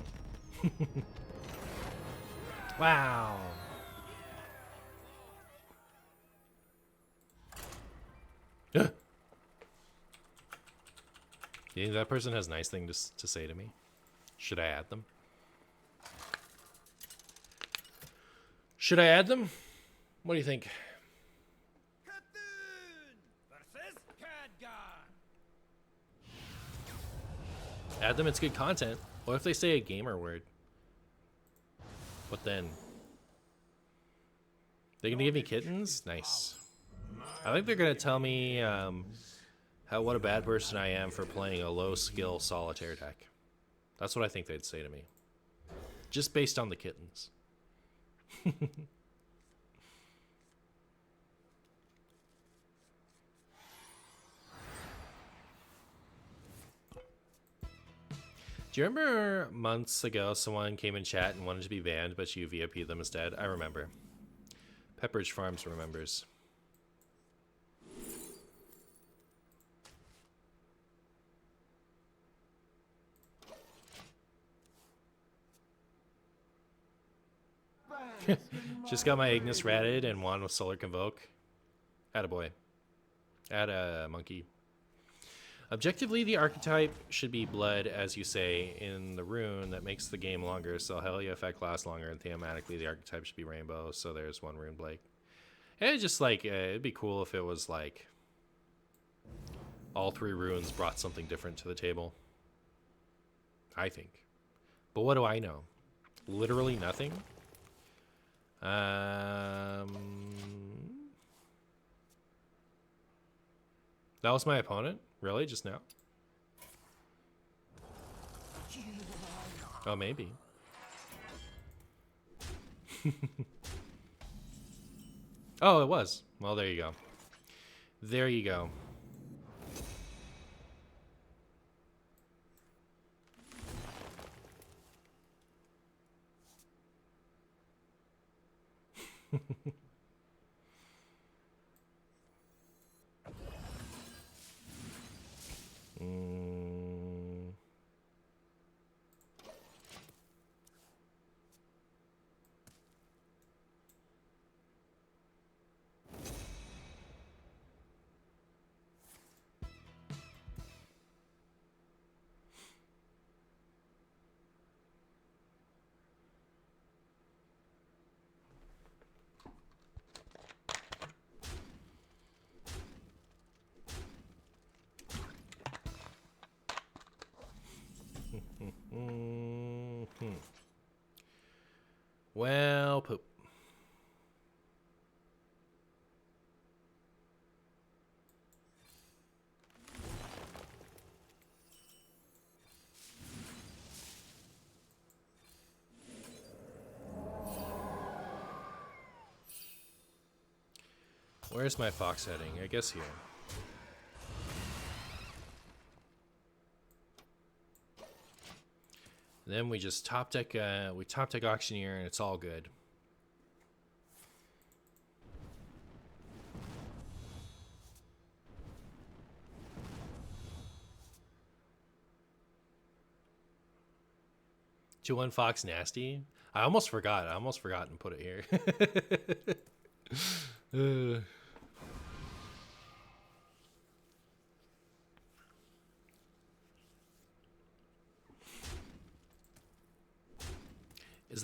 Wow. Do you think that person has nice things to say to me? Should I add them? Should I add them? What do you think? Versus Khadgar. Add them, it's good content. What if they say a gamer word? What then? They gonna give me kittens? Nice. I think they're gonna tell me what a bad person I am for playing a low skill solitaire deck. That's what I think they'd say to me. Just based on the kittens. Do you remember months ago someone came in chat and wanted to be banned, but you VOP'd them instead? I remember. Pepperidge Farms remembers. Just got my Ignis ratted and won with Solar Convoke. Attaboy. Atta monkey. Objectively, the archetype should be blood, as you say, in the rune that makes the game longer, so Hellia effect lasts longer, and thematically the archetype should be rainbow, so there's one rune Blake. And it's just like, it'd be cool if it was like all three runes brought something different to the table. I think. But what do I know? Literally nothing? That was my opponent? Really? Just now? Oh, maybe. Oh, it was. Well, there you go. There you go. Well, poop. Where's my fox heading? I guess here. Then we just top deck Auctioneer and it's all good. Two one Fox nasty. I almost forgot. I almost forgot and put it here.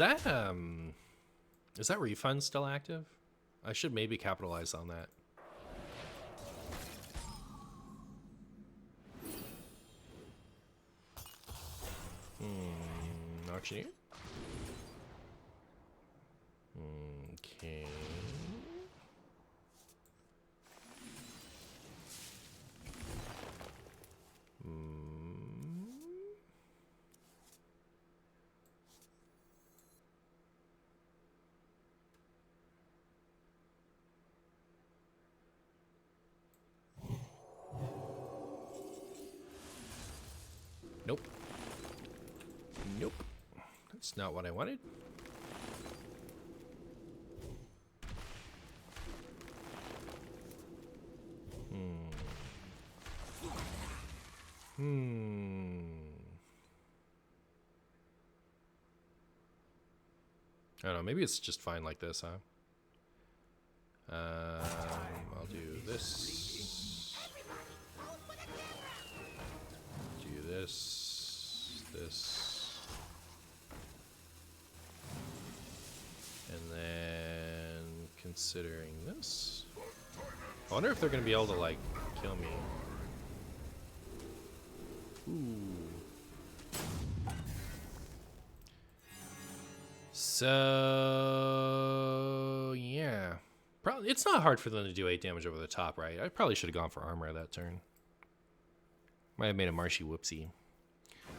Is that refund still active? I should maybe capitalize on that. Auctioneer? Okay. Nope. Nope. That's not what I wanted. I don't know, maybe it's just fine like this, huh? I'll do this. Do this. This. And then considering this. I wonder if they're gonna be able to like kill me. Ooh. So yeah, probably it's not hard for them to do 8 damage over the top, right? I probably should have gone for armor that turn. Might have made a marshy whoopsie.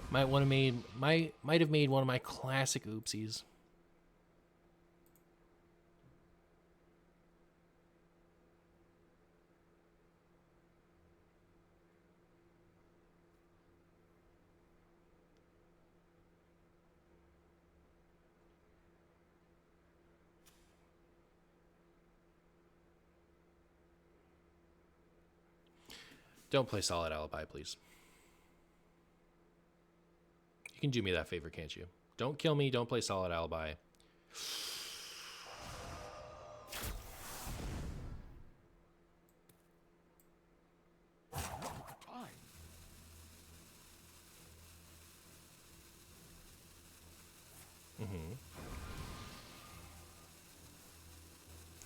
Might have made one of my classic oopsies. Don't play Solid Alibi, please. You can do me that favor, can't you? Don't kill me. Don't play Solid Alibi.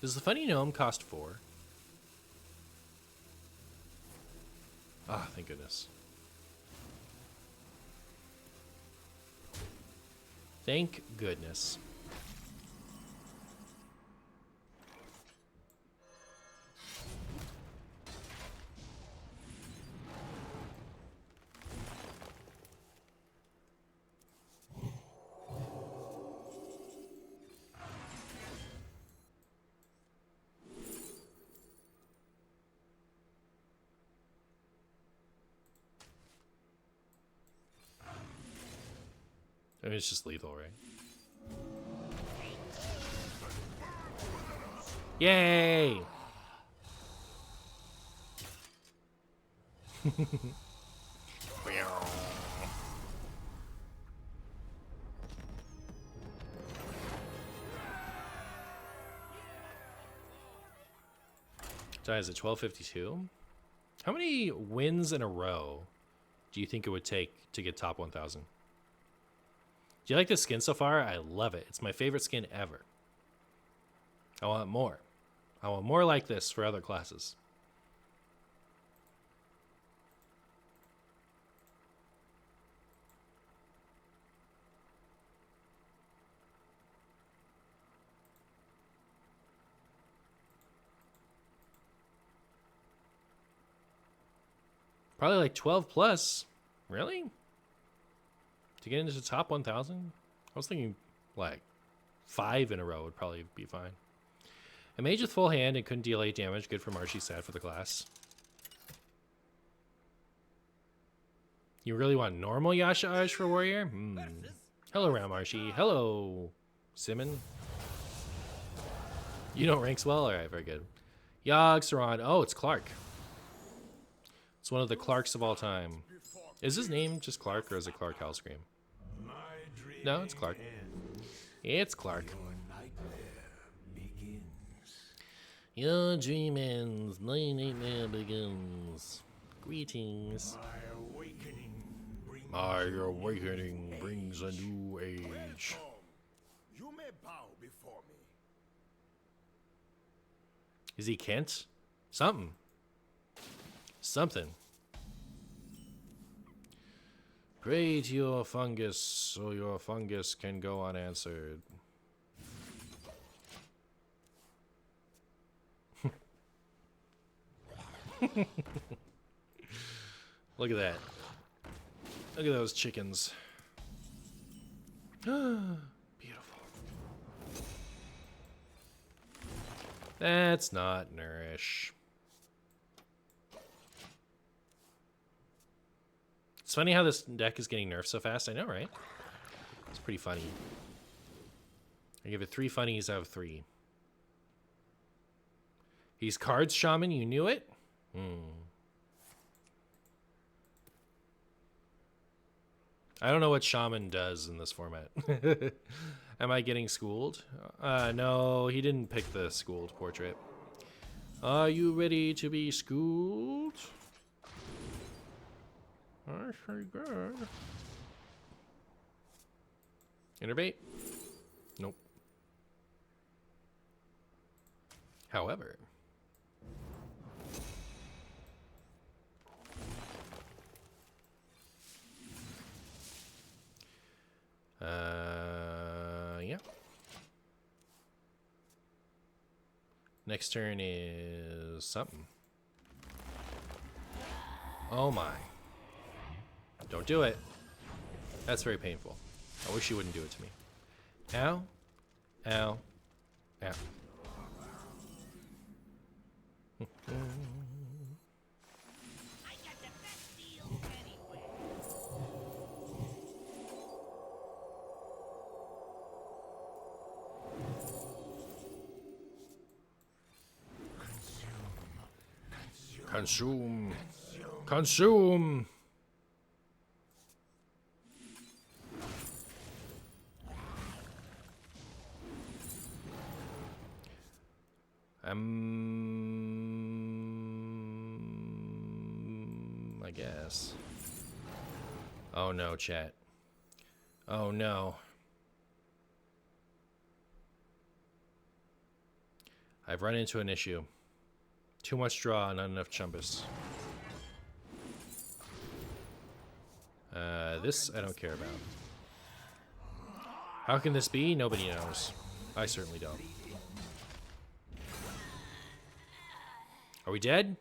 Does the funny gnome cost 4? Ah, thank goodness. Thank goodness. I mean, it's just lethal, right? Yay! So is it 1252? How many wins in a row do you think it would take to get top 1000? Do you like this skin so far? I love it. It's my favorite skin ever. I want more. I want more like this for other classes. Probably like 12 plus. Really? To get into the top 1000? I was thinking like 5 in a row would probably be fine. A mage with full hand and couldn't deal 8 damage. Good for Marshy, sad for the class. You really want normal Yasha Ash for warrior? Hello, Round Marshy. Hello, Simon. You don't ranks well? Alright, very good. Yogg, Saran. Oh, it's Clark. It's one of the Clarks of all time. Is his name just Clark or is it Clark Hellscream? No, it's Clark. It's Clark. Your dream ends. My nightmare begins. Greetings. My awakening brings a new age. bow before me. Is he Kent? Something. Something. Pray to your fungus so your fungus can go unanswered. Look at that. Look at those chickens. Beautiful. That's not nourish. It's funny how this deck is getting nerfed so fast. I know, right? It's pretty funny. I give it 3 funnies out of 3. He's Cards Shaman, you knew it? I don't know what Shaman does in this format. Am I getting schooled? No, he didn't pick the schooled portrait. Are you ready to be schooled? I say good. Innervate? Nope. However, yeah. Next turn is something. Oh my. Don't do it. That's very painful. I wish you wouldn't do it to me. Ow. Ow. Ow. I got the best deals anywhere. Consume. Consume. I guess. Oh no, chat. Oh no. I've run into an issue. Too much draw and not enough Chumbus. This I don't care about. How can this be? Nobody knows. I certainly don't. Are we dead?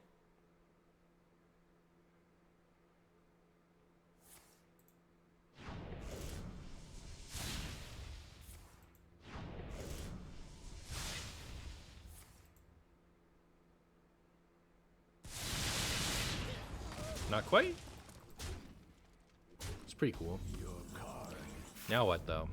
Not quite. It's pretty cool. Now what, though?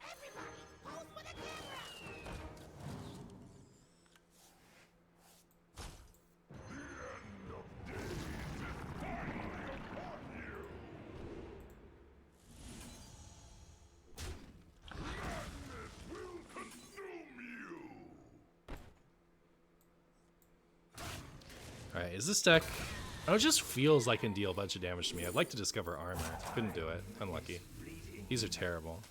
Everybody, pose for the camera. Alright, is this deck... Oh, it just feels like it can deal a bunch of damage to me. I'd like to discover armor. Couldn't do it. Unlucky. These are terrible.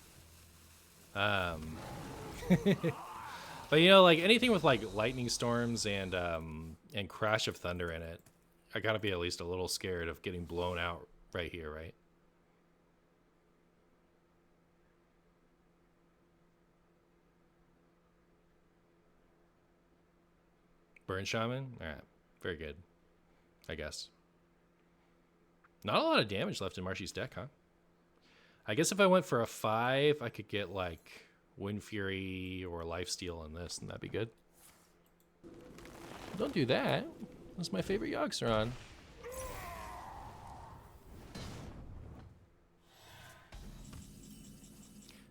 But you know, like anything with like lightning storms and crash of thunder in it, I gotta be at least a little scared of getting blown out right here, right? Burn Shaman? Alright. Very good. I guess. Not a lot of damage left in Marshy's deck, huh? I guess if I went for a 5, I could get like Wind Fury or Lifesteal in this, and that'd be good. Don't do that. That's my favorite Yogg-Saron.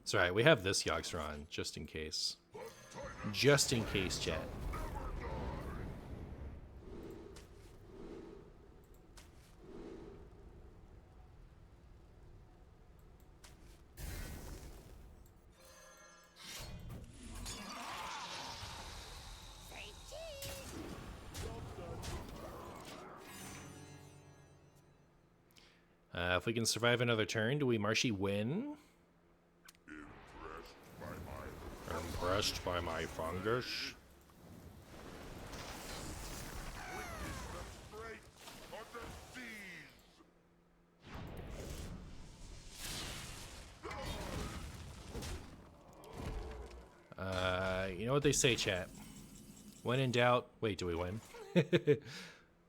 It's alright, we have this Yogg-Saron, just in case. Just in case, chat. Say cheese. If we can survive another turn, do we Marshy win? Impressed by my fungus. Freight of the seas. You know what they say, chat. When in doubt, wait, do we win?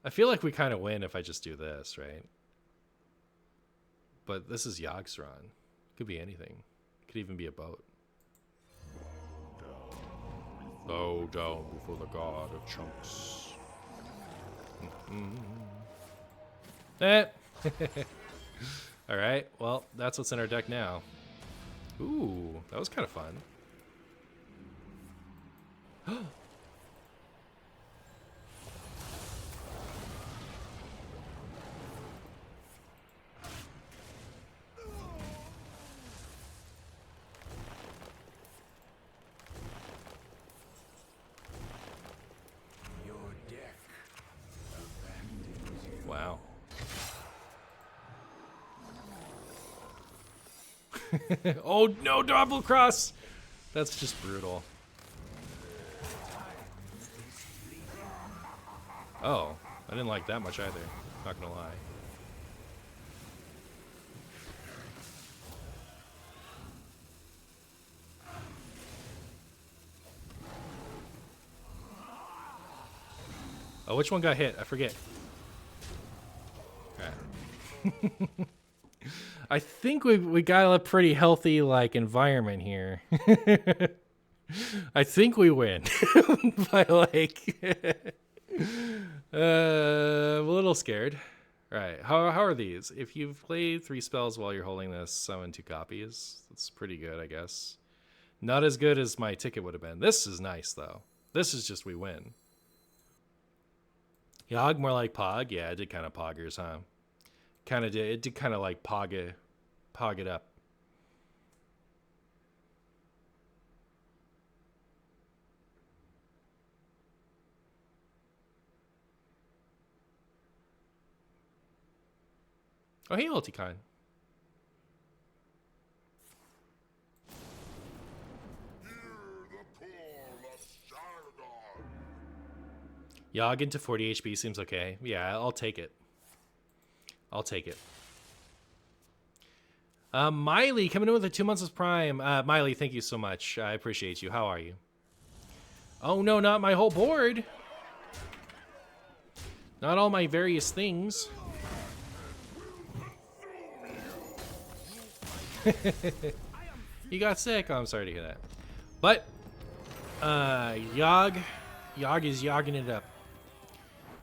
I feel like we kind of win if I just do this, right? But this is Yogg-Saron. Could be anything. Could even be a boat. Bow down before the god of chunks. Alright, well, that's what's in our deck now. Ooh, that was kind of fun. Your deck abandons you. Wow. Oh no, double cross! That's just brutal. Oh, I didn't like that much either. Not gonna lie. Oh, which one got hit? I forget. Alright. I think we got a pretty healthy like environment here. I think we win by like I'm a little scared. All right, how are these? If you've played 3 spells while you're holding this, summon 2 copies. That's pretty good, I guess. Not as good as my ticket would have been. This is nice though. This is just we win. Yogg more like Pog. Yeah, it did kind of poggers, huh? Kind of did. It did kind of like pog it up. Oh, hey, Ulticon. Hear the call of Sharadon. Yogg into 40 HP seems okay. Yeah, I'll take it. I'll take it. Miley coming in with the 2 months of Prime. Miley, thank you so much. I appreciate you. How are you? Oh no, not my whole board. Not all my various things. You got sick. Oh, I'm sorry to hear that. But Yogg is yogging it up.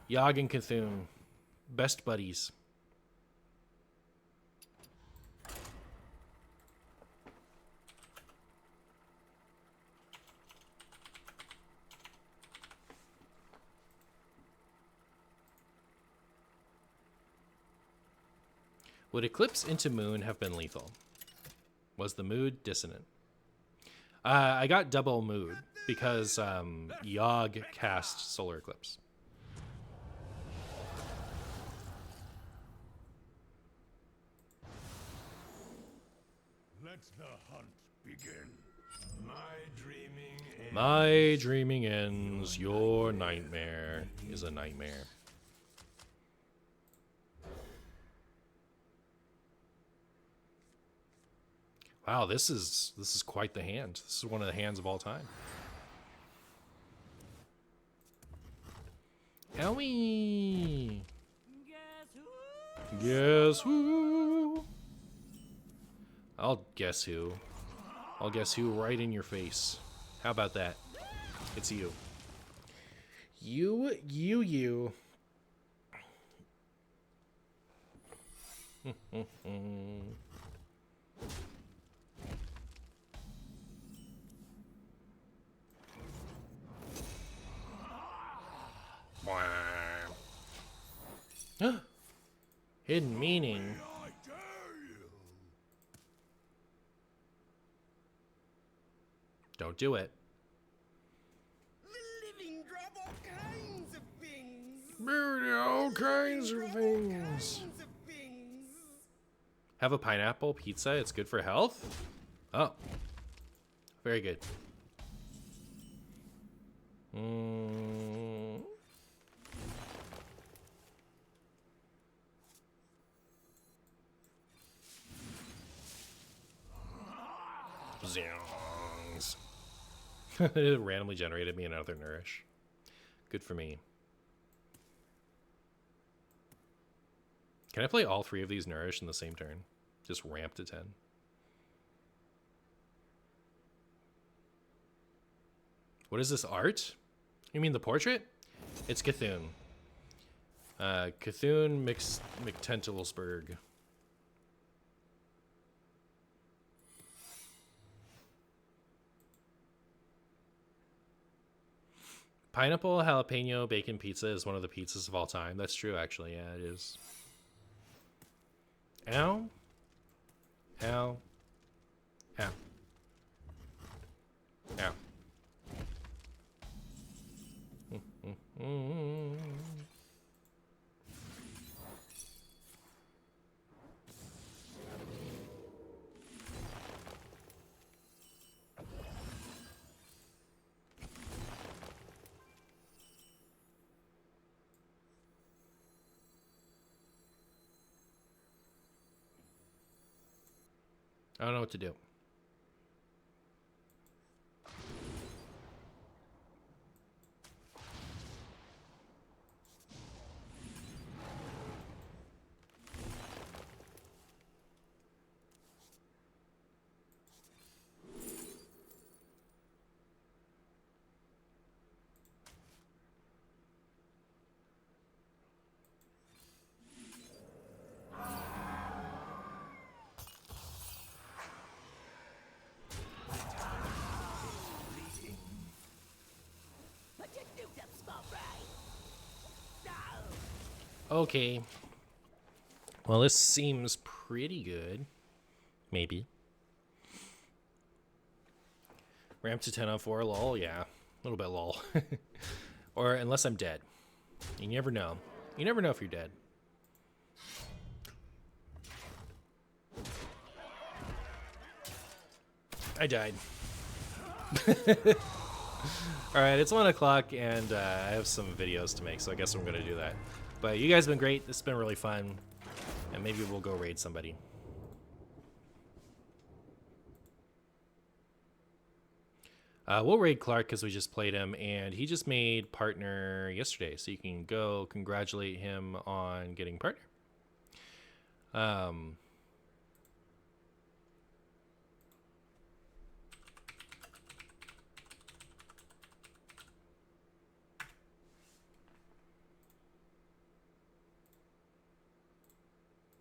Yogg and Cthulhu, best buddies. Would Eclipse into Moon have been lethal? Was the mood dissonant? I got double mood because Yogg cast Solar Eclipse. Let the hunt begin. My dreaming ends. Your nightmare is a nightmare. Wow, this is quite the hand. This is one of the hands of all time. Owie! Guess who? I'll guess who. I'll guess who right in your face. How about that? It's you. You. Hidden meaning. I dare you. Don't do it. The living drop all kinds of things. All kinds of things. Kinds of things. Have a pineapple pizza. It's good for health. Oh, very good. Zongs. It randomly generated me another nourish. Good for me. Can I play all 3 of these nourish in the same turn? Just ramp to 10. What is this art? You mean the portrait? It's Cthulhu. Cthulhu McTentalsburg. Pineapple jalapeno bacon pizza is one of the pizzas of all time. That's true, actually. Yeah, it is. Ow. Ow. Ow. Ow. I don't know what to do. Put your suit up, small fry. Okay. Well, this seems pretty good. Maybe. Ramp to 10 on 4, lol. Yeah, a little bit lol. Or unless I'm dead. You never know. You never know if you're dead. I died. Alright, it's 1 o'clock and I have some videos to make, so I guess I'm going to do that. But you guys have been great. This has been really fun. And maybe we'll go raid somebody. We'll raid Clark because we just played him, and he just made partner yesterday, so you can go congratulate him on getting partner.